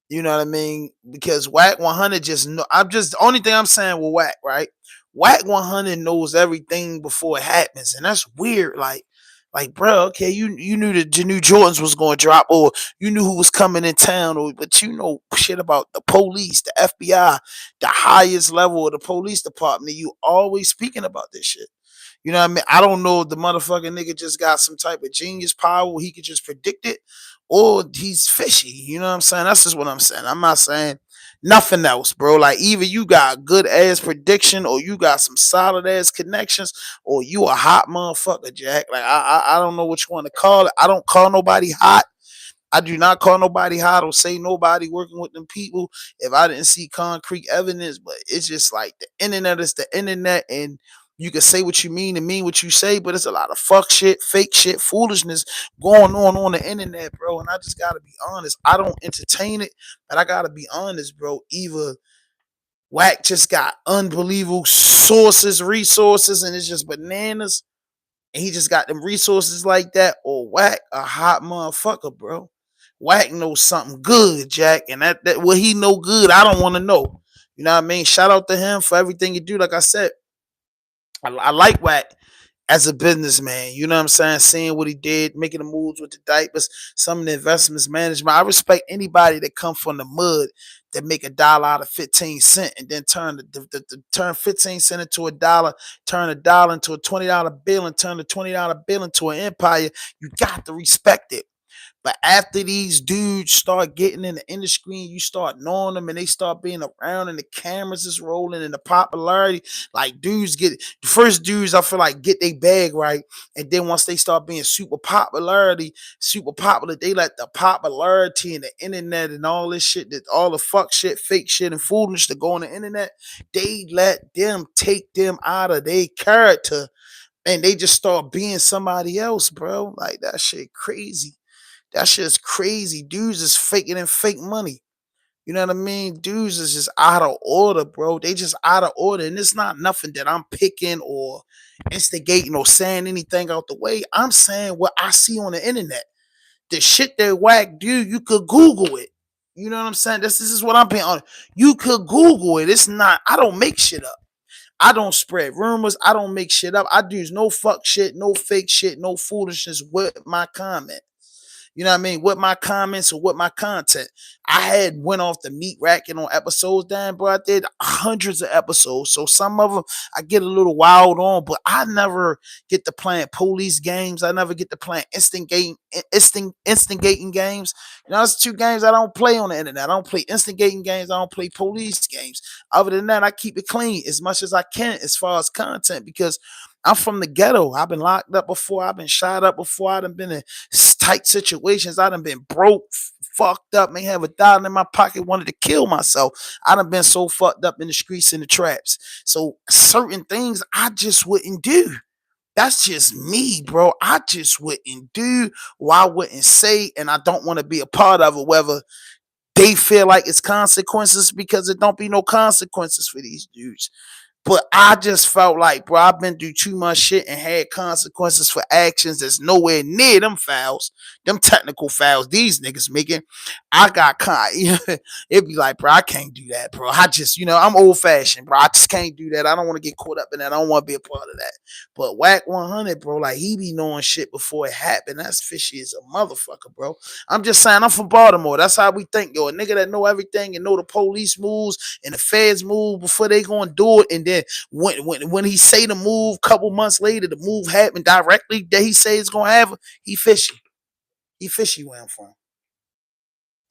You know what I mean? Because Whack 100 the only thing I'm saying with Whack, right? Whack 100 knows everything before it happens. And that's weird. Like, bro, okay, you knew the new Jordans was going to drop, or you knew who was coming in town, but you know shit about the police, the FBI, the highest level of the police department. You always speaking about this shit. You know what I mean? I don't know if the motherfucking nigga just got some type of genius power where he could just predict it, or he's fishy. You know what I'm saying? That's just what I'm saying. I'm not saying nothing else, bro. Like, either you got good ass prediction, or you got some solid ass connections, or you a hot motherfucker, Jack. Like, I don't know what you want to call it. I don't call nobody hot. I do not call nobody hot or say nobody working with them people if I didn't see concrete evidence. But it's just like the internet is the internet, and you can say what you mean and mean what you say, but it's a lot of fuck shit, fake shit, foolishness going on the internet, bro. And I just gotta be honest. I don't entertain it, but I gotta be honest, bro. Either Whack just got unbelievable resources, and it's just bananas, and he just got them resources like that, or Whack a hot motherfucker, bro. Whack knows something good, Jack, and that what he know good, I don't want to know. You know what I mean? Shout out to him for everything he do. Like I said, I like Whack as a businessman. You know what I'm saying? Seeing what he did, making the moves with the diapers, some of the investments management. I respect anybody that come from the mud that make $1 out of 15 cents and then turn turn 15 cents into $1, turn $1 into a $20 bill and turn the $20 bill into an empire. You got to respect it. But after these dudes start getting in the industry and you start knowing them and they start being around and the cameras is rolling and the popularity, like dudes get, the first dudes I feel like get their bag right. And then once they start being super popular, they let the popularity and the internet and all this shit, that all the fuck shit, fake shit and foolishness that go on the internet, they let them take them out of their character and they just start being somebody else, bro. Like that shit crazy. That shit's crazy. Dudes is faking and fake money. You know what I mean? Dudes is just out of order, bro. They just out of order. And it's not nothing that I'm picking or instigating or saying anything out the way. I'm saying what I see on the internet. The shit that whack do, you could Google it. You know what I'm saying? This is what I'm being on. You could Google it. It's not, I don't make shit up. I don't spread rumors. I don't make shit up. I do no fuck shit, no fake shit, no foolishness with my comment. You know what I mean? With my comments or with my content. I had went off the meat racking on episodes, damn, bro. I did hundreds of episodes. So some of them I get a little wild on, but I never get to playing police games. I never get to playing instigating games. You know, it's two games I don't play on the internet. I don't play instigating games. I don't play police games. Other than that, I keep it clean as much as I can as far as content because I'm from the ghetto. I've been locked up before. I've been shot up before. I've been in tight situations. I done been broke, fucked up, may have $1 in my pocket, wanted to kill myself. I done been so fucked up in the streets and the traps. So certain things I just wouldn't do. That's just me, bro. I just wouldn't do or I wouldn't say, and I don't want to be a part of it, whether they feel like it's consequences because it don't be no consequences for these dudes. But I just felt like, bro, I've been through too much shit and had consequences for actions that's nowhere near them fouls, them technical fouls these niggas making. I got caught. It'd be like, bro, I can't do that, bro. I just, I'm old fashioned, bro. I just can't do that. I don't want to get caught up in that. I don't want to be a part of that. But Whack 100, bro, like he be knowing shit before it happened. That's fishy as a motherfucker, bro. I'm just saying, I'm from Baltimore. That's how we think, yo. A nigga that know everything and know the police moves and the feds move before they gonna do it, and then when he say the move, couple months later, the move happened directly that he say it's gonna happen. He fishy. He fishy where I'm from.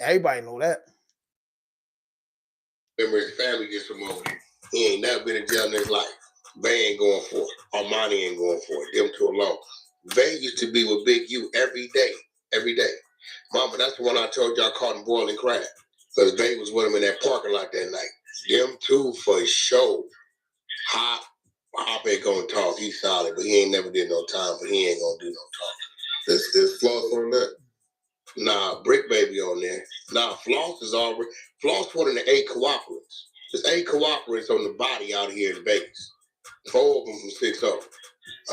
Everybody know that. Remember his family gets him over here. He ain't never been in jail in his life. They ain't going for it. Armani ain't going for it. Them two alone. They used to be with Big U every day. Every day. Mama, that's the one I told you I caught him boiling crab. Because Bay was with him in that parking lot that night. Them two for sure. Hop ain't gonna talk. He's solid, but he ain't never did no time, but he ain't gonna do no talk. There's Floss on that? Nah, Brick Baby on there. Nah, Floss is already. Floss one of the 8 cooperants. There's 8 cooperants on the body out here in Vegas. 4 of them from 6-0.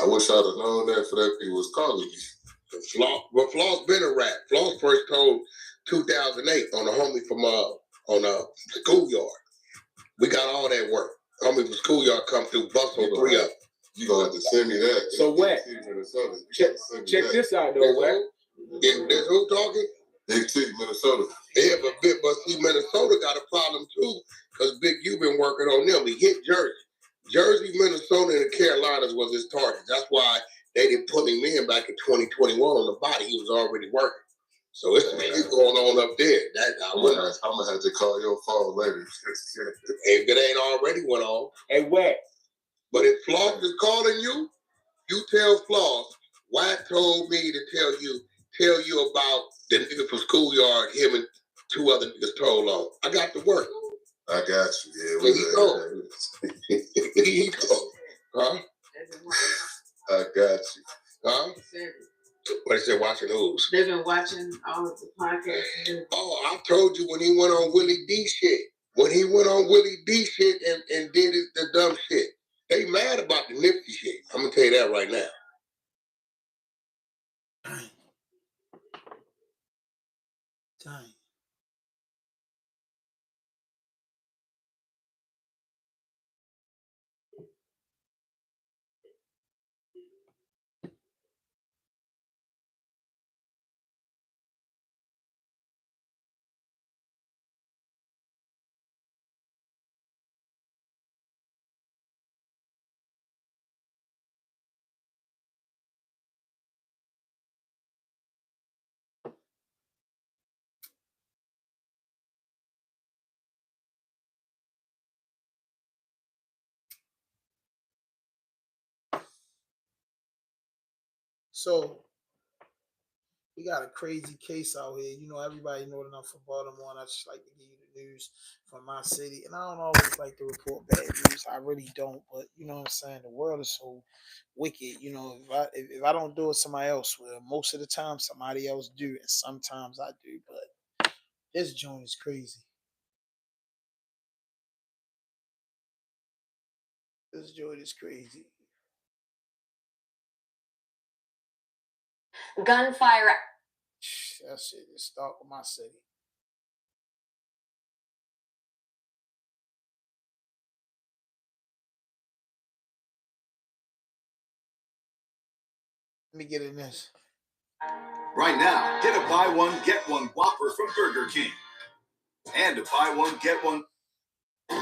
I wish I'd have known that for that people was calling me. Floss been a rat. Floss first told 2008 on a homie from on a schoolyard. We got all that work. Homie from schoolyard come through, bust on 3 up. You gonna have to send me that. So what? Check this out though, what? There's who talking? Big T, Minnesota. Yeah, but see, Minnesota got a problem too, because Big U been working on them. He hit Jersey. Jersey, Minnesota, and the Carolinas was his target. That's why they didn't put him in back in 2021 on the body. He was already working. So it's going on up there. I'm gonna have to call your phone later. If it ain't already went on. Hey, what? But if Floss is calling you, you tell Floss, White told me to tell you about the nigga from schoolyard, him and 2 other niggas told on. I got to work. I got you. Yeah, he told. He told. Huh? I got you. Huh? What they said, watching who's? They've been watching all of the podcasts. Oh, I told you when he went on Willie D shit. When he went on Willie D shit and did the dumb shit. They mad about the Nipsey shit. I'm gonna tell you that right now. Dang. So we got a crazy case out here. You know, everybody know enough for Baltimore, and I just like to give you the news from my city. And I don't always like to report bad news. I really don't. But you know what I'm saying? The world is so wicked. You know, if I don't do it, somebody else will. Most of the time, somebody else do, and sometimes I do. But this joint is crazy. This joint is crazy. Gunfire. That shit is start with my city. Let me get in this. Right now, get a buy one, get one Whopper from Burger King. And a buy one, get one.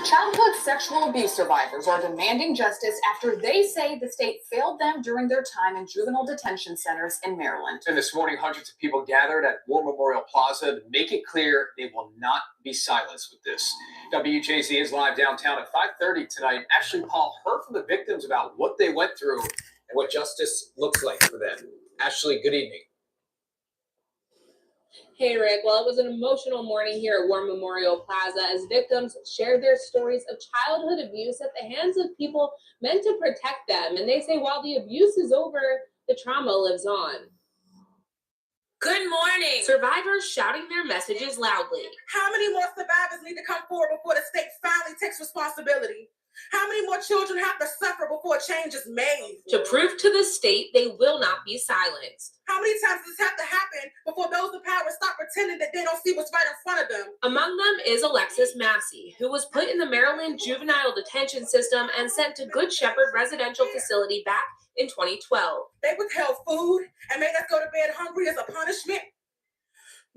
Childhood sexual abuse survivors are demanding justice after they say the state failed them during their time in juvenile detention centers in Maryland. And this morning, hundreds of people gathered at War Memorial Plaza to make it clear they will not be silenced with this. WJZ is live downtown at 5:30 tonight. Ashley Paul heard from the victims about what they went through and what justice looks like for them. Ashley, good evening. Hey, Rick. Well, it was an emotional morning here at War Memorial Plaza as victims shared their stories of childhood abuse at the hands of people meant to protect them. And they say while the abuse is over, the trauma lives on. Good morning. Survivors shouting their messages loudly. How many more survivors need to come forward before the state finally takes responsibility? How many more children have to suffer before change is made? To prove to the state they will not be silenced. How many times does this have to happen before those in power stop pretending that they don't see what's right in front of them? Among them is Alexis Massey, who was put in the Maryland juvenile detention system and sent to Good Shepherd Residential Facility back in 2012. They withheld food and made us go to bed hungry as a punishment.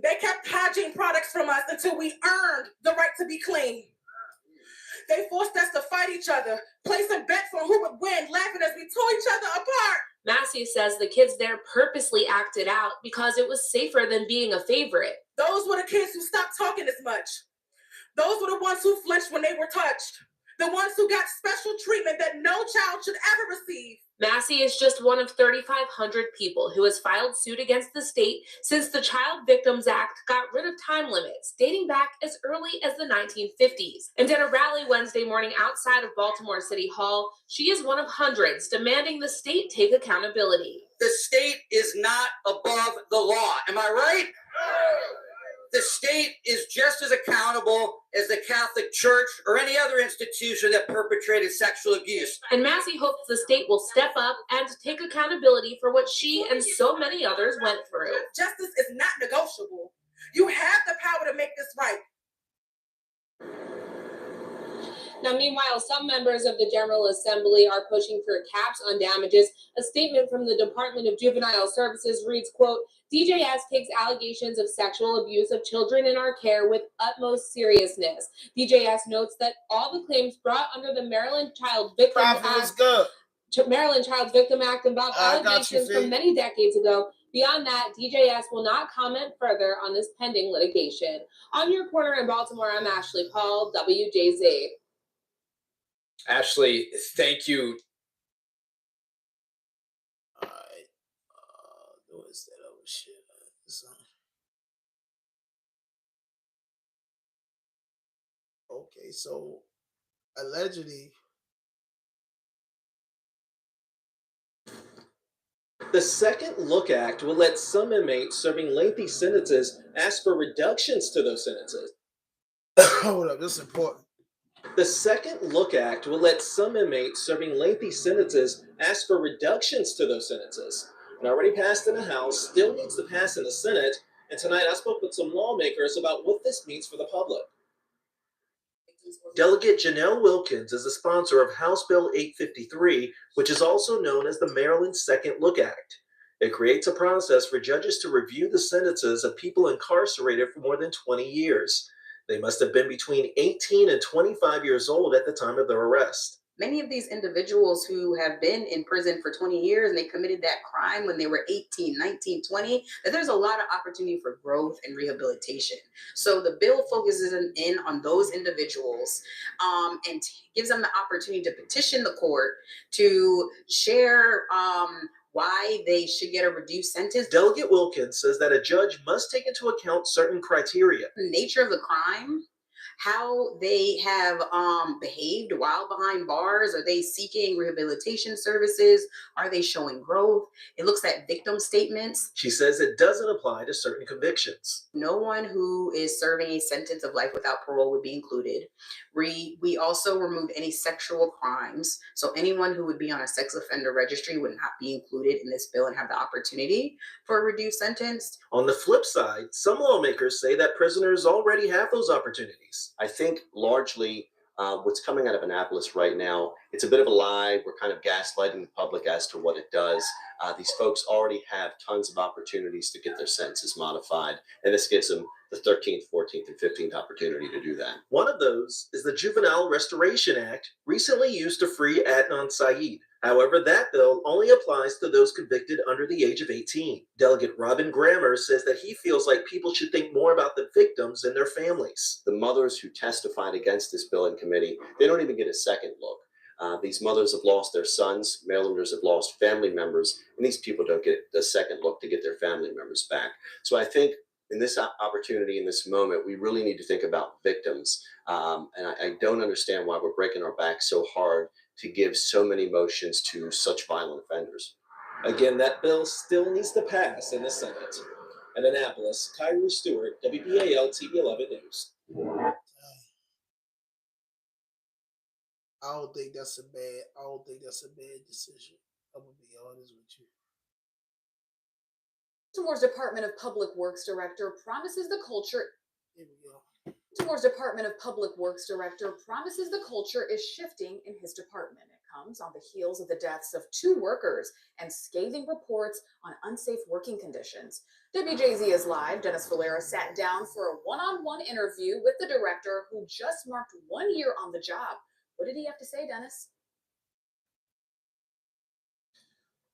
They kept hygiene products from us until we earned the right to be clean. They forced us to fight each other, placing bets on who would win, laughing as we tore each other apart. Massey says the kids there purposely acted out because it was safer than being a favorite. Those were the kids who stopped talking as much. Those were the ones who flinched when they were touched. The ones who got special treatment that no child should ever receive. Massey is just one of 3,500 people who has filed suit against the state since the Child Victims Act got rid of time limits dating back as early as the 1950s. And at a rally Wednesday morning outside of Baltimore City Hall, she is one of hundreds demanding the state take accountability. The state is not above the law. Am I right? The state is just as accountable as the Catholic Church or any other institution that perpetrated sexual abuse. And Massey hopes the state will step up and take accountability for what she and so many others went through. Justice is not negotiable. You have the power to make this right. Now, meanwhile, some members of the General Assembly are pushing for caps on damages. A statement from the Department of Juvenile Services reads, quote, DJS takes allegations of sexual abuse of children in our care with utmost seriousness. DJS notes that all the claims brought under the Maryland Child Victim Act, Maryland Child Victim Act involve allegations from many decades ago. Beyond that, DJS will not comment further on this pending litigation. On your corner in Baltimore, I'm Ashley Paul, WJZ. Ashley, thank you. All right. What is that other shit? Okay, so allegedly. The Second Look Act will let some inmates serving lengthy sentences ask for reductions to those sentences. Hold up, this is important. The Second Look Act will let some inmates serving lengthy sentences ask for reductions to those sentences. It already passed in the House, still needs to pass in the Senate, and tonight I spoke with some lawmakers about what this means for the public. Delegate Janelle Wilkins is the sponsor of House Bill 853, which is also known as the Maryland Second Look Act. It creates a process for judges to review the sentences of people incarcerated for more than 20 years. They must have been between 18 and 25 years old at the time of their arrest. Many of these individuals who have been in prison for 20 years and they committed that crime when they were 18, 19, 20, that there's a lot of opportunity for growth and rehabilitation. So the bill focuses in on those individuals and gives them the opportunity to petition the court to share why they should get a reduced sentence. Delegate Wilkins says that a judge must take into account certain criteria. The nature of the crime, how they have behaved while behind bars. Are they seeking rehabilitation services? Are they showing growth? It looks at victim statements. She says it doesn't apply to certain convictions. No one who is serving a sentence of life without parole would be included. We also removed any sexual crimes. So anyone who would be on a sex offender registry would not be included in this bill and have the opportunity for a reduced sentence. On the flip side, some lawmakers say that prisoners already have those opportunities. I think largely what's coming out of Annapolis right now, it's a bit of a lie. We're kind of gaslighting the public as to what it does. These folks already have tons of opportunities to get their sentences modified, and this gives them the 13th, 14th, and 15th opportunity to do that. One of those is the Juvenile Restoration Act, recently used to free Adnan Syed. However, that bill only applies to those convicted under the age of 18. Delegate Robin Grammer says that he feels like people should think more about the victims and their families. The mothers who testified against this bill in committee, they don't even get a second look. These mothers have lost their sons, Marylanders have lost family members, and these people don't get the second look to get their family members back. So I think in this opportunity, in this moment, we really need to think about victims. And I don't understand why we're breaking our backs so hard to give so many motions to such violent offenders. Again, that bill still needs to pass in the Senate. In Annapolis, Kyrie Stewart, WBAL TV 11 News. I don't think that's a bad decision. I'm gonna be honest with you. Baltimore's Department of Public Works Director promises the culture. Here we go. Baltimore's Department of Public Works Director promises the culture is shifting in his department. It comes on the heels of the deaths of 2 workers and scathing reports on unsafe working conditions. WJZ is live. Dennis Valera sat down for a one-on-one interview with the director who just marked 1 year on the job. What did he have to say, Dennis?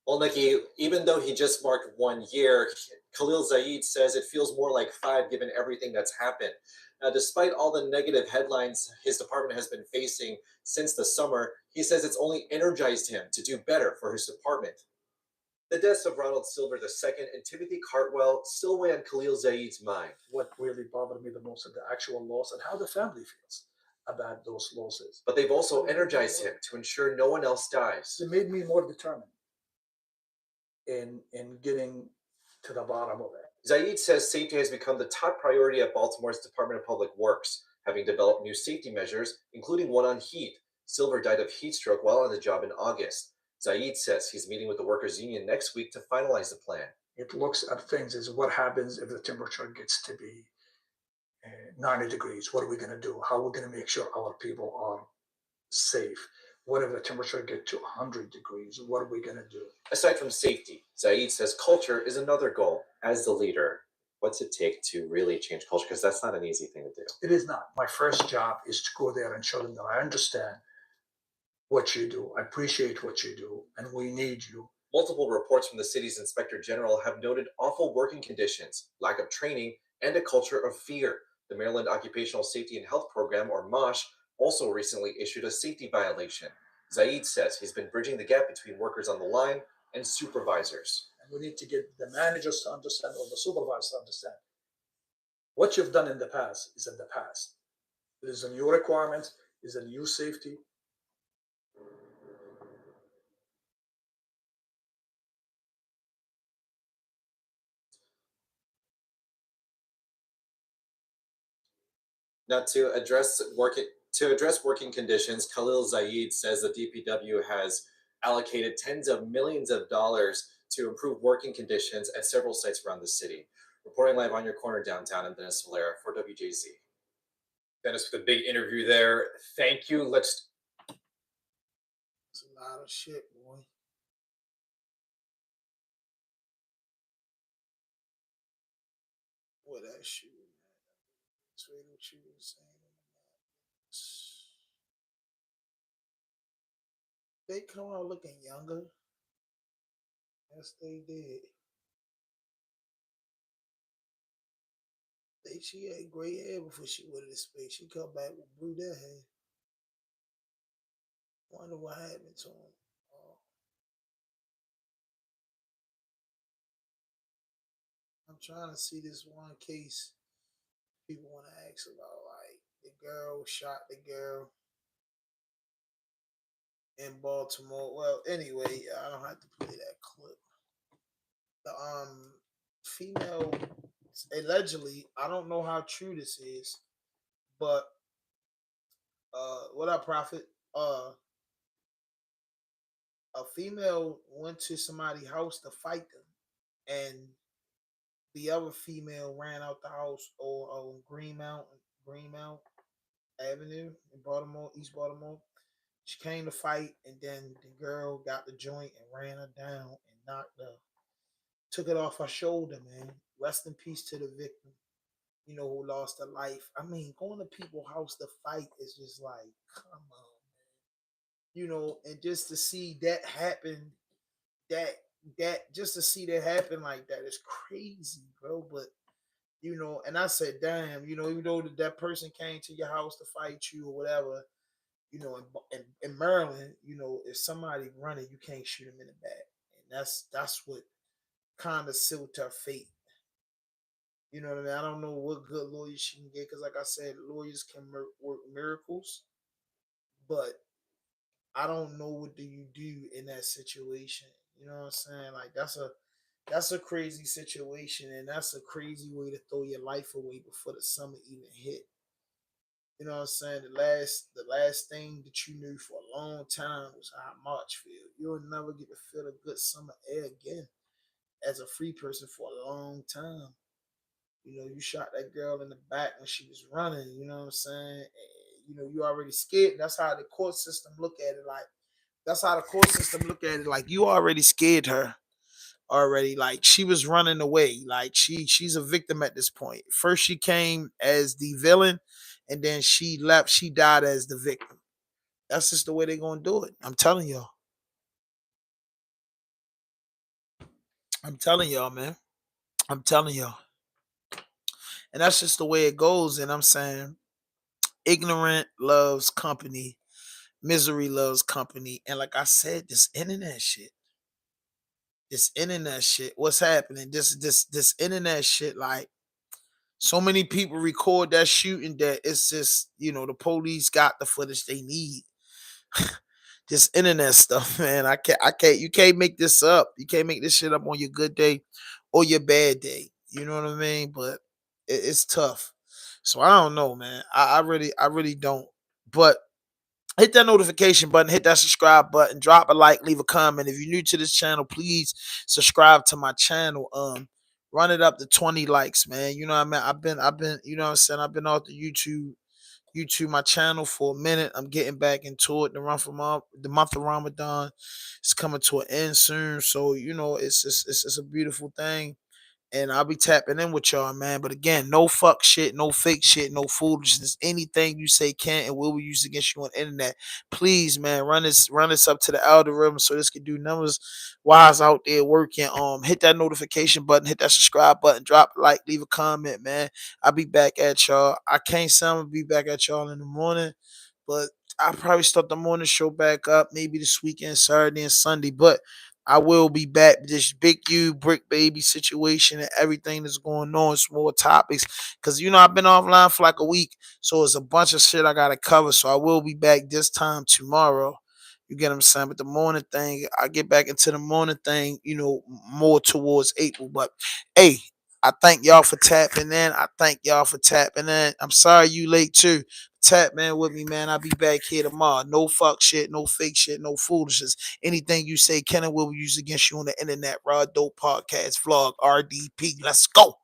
Well, Nikki, even though he just marked 1 year, Khalil Zaid says it feels more like 5 given everything that's happened. Now, despite all the negative headlines his department has been facing since the summer, he says it's only energized him to do better for his department. The deaths of Ronald Silver II and Timothy Cartwell still weigh on Khalil Zaid's mind. What really bothered me the most is the actual loss and how the family feels about those losses. But they've also energized him to ensure no one else dies. It made me more determined in getting to the bottom of it. Zaid says safety has become the top priority at Baltimore's Department of Public Works, having developed new safety measures, including one on heat. Silver died of heat stroke while on the job in August. Zaid says he's meeting with the workers' union next week to finalize the plan. It looks at things as what happens if the temperature gets to be 90 degrees. What are we going to do? How are we going to make sure our people are safe? What if the temperature gets to 100 degrees? What are we going to do? Aside from safety, Zaid says culture is another goal. As the leader, what's it take to really change culture? Because that's not an easy thing to do. It is not. My first job is to go there and show them that I understand what you do. I appreciate what you do, and we need you. Multiple reports from the city's inspector general have noted awful working conditions, lack of training, and a culture of fear. The Maryland Occupational Safety and Health Program, or MOSH, also recently issued a safety violation. Zaid says he's been bridging the gap between workers on the line and supervisors. And we need to get the managers to understand, or the supervisors to understand, what you've done in the past is in the past. It is a new requirement, it is a new safety. Now, to address working conditions, Khalil Zaid says the DPW has allocated tens of millions of dollars to improve working conditions at several sites around the city. Reporting live on your corner downtown, I'm Dennis Valera for WJZ. Dennis, with a big interview there. Thank you. It's a lot of shit, boy. What that shit, man. That's what you were saying. They come out looking younger. Yes, they did. She had gray hair before she went into space. She come back with brunette hair. Wonder what happened to him. trying to see this one case people want to ask about. Like the girl shot the girl in Baltimore. Well, anyway, I don't have to play that clip. The female allegedly, I don't know how true this is, but what up, Prophet? A female went to somebody's house to fight them, and the other female ran out the house on Greenmount Avenue in Baltimore, East Baltimore. She came to fight, and then the girl got the joint and ran her down and knocked her, took it off her shoulder, man. Rest in peace to the victim, who lost her life. I mean, going to people's house to fight is just like, come on, and just to see that happen, that just to see that happen like that is crazy, bro. But and I said, damn, even though that person came to your house to fight you or whatever, in Maryland, if somebody running, you can't shoot them in the back, and that's what kind of sealed her fate. You know what I mean? I don't know what good lawyers she can get because, like I said, lawyers can work miracles, but I don't know what do you do in that situation. You know what I'm saying? Like that's a crazy situation, and that's a crazy way to throw your life away before the summer even hit. You know what I'm saying? The last thing that you knew for a long time was how March feel. You'll never get to feel a good summer air again as a free person for a long time. You shot that girl in the back when she was running. You know what I'm saying? And, you already scared. That's how the court system look at it. Like you already scared her already. Like she was running away. Like she's a victim at this point. First she came as the villain, and then she left. She died as the victim. That's just the way they're gonna do it. I'm telling y'all. I'm telling y'all, man. I'm telling y'all. And that's just the way it goes. And I'm saying ignorant loves company, misery loves company. And like I said, this internet shit. What's happening? This internet shit, like so many people record that shooting that it's just, the police got the footage they need. This internet stuff, man. You can't make this up. You can't make this shit up on your good day or your bad day. You know what I mean? But it's tough. So I don't know, man. I really don't. But hit that notification button, hit that subscribe button, drop a like, leave a comment. If you're new to this channel, please subscribe to my channel. Run it up to 20 likes, man. You know what I mean? I've been, you know what I'm saying? I've been off the YouTube my channel for a minute. I'm getting back into it. The month of Ramadan is coming to an end soon. So, it's a beautiful thing. And I'll be tapping in with y'all, man. But again, no fuck shit, no fake shit, no foolishness. Anything you say can and will be used against you on the internet. Please, man, run this up to the algorithm so this can do numbers wise out there working. Hit that notification button, hit that subscribe button, drop a like, leave a comment, man. I'll be back at y'all. I can't say I'm gonna be back at y'all in the morning, but I'll probably start the morning show back up maybe this weekend, Saturday and Sunday. But I will be back. This big U brick baby situation and everything that's going on. It's more topics because I've been offline for like a week, so it's a bunch of shit I gotta cover. So I will be back this time tomorrow. You get what I'm saying? But the morning thing, I get back into the morning thing, more towards April. But hey, I thank y'all for tapping in. I'm sorry you late too. Tap man with me, man. I'll be back here tomorrow. No fuck shit, no fake shit, no foolishness. Anything you say can and will be used against you on the internet. Raw Dope Podcast Vlog RDP. Let's go.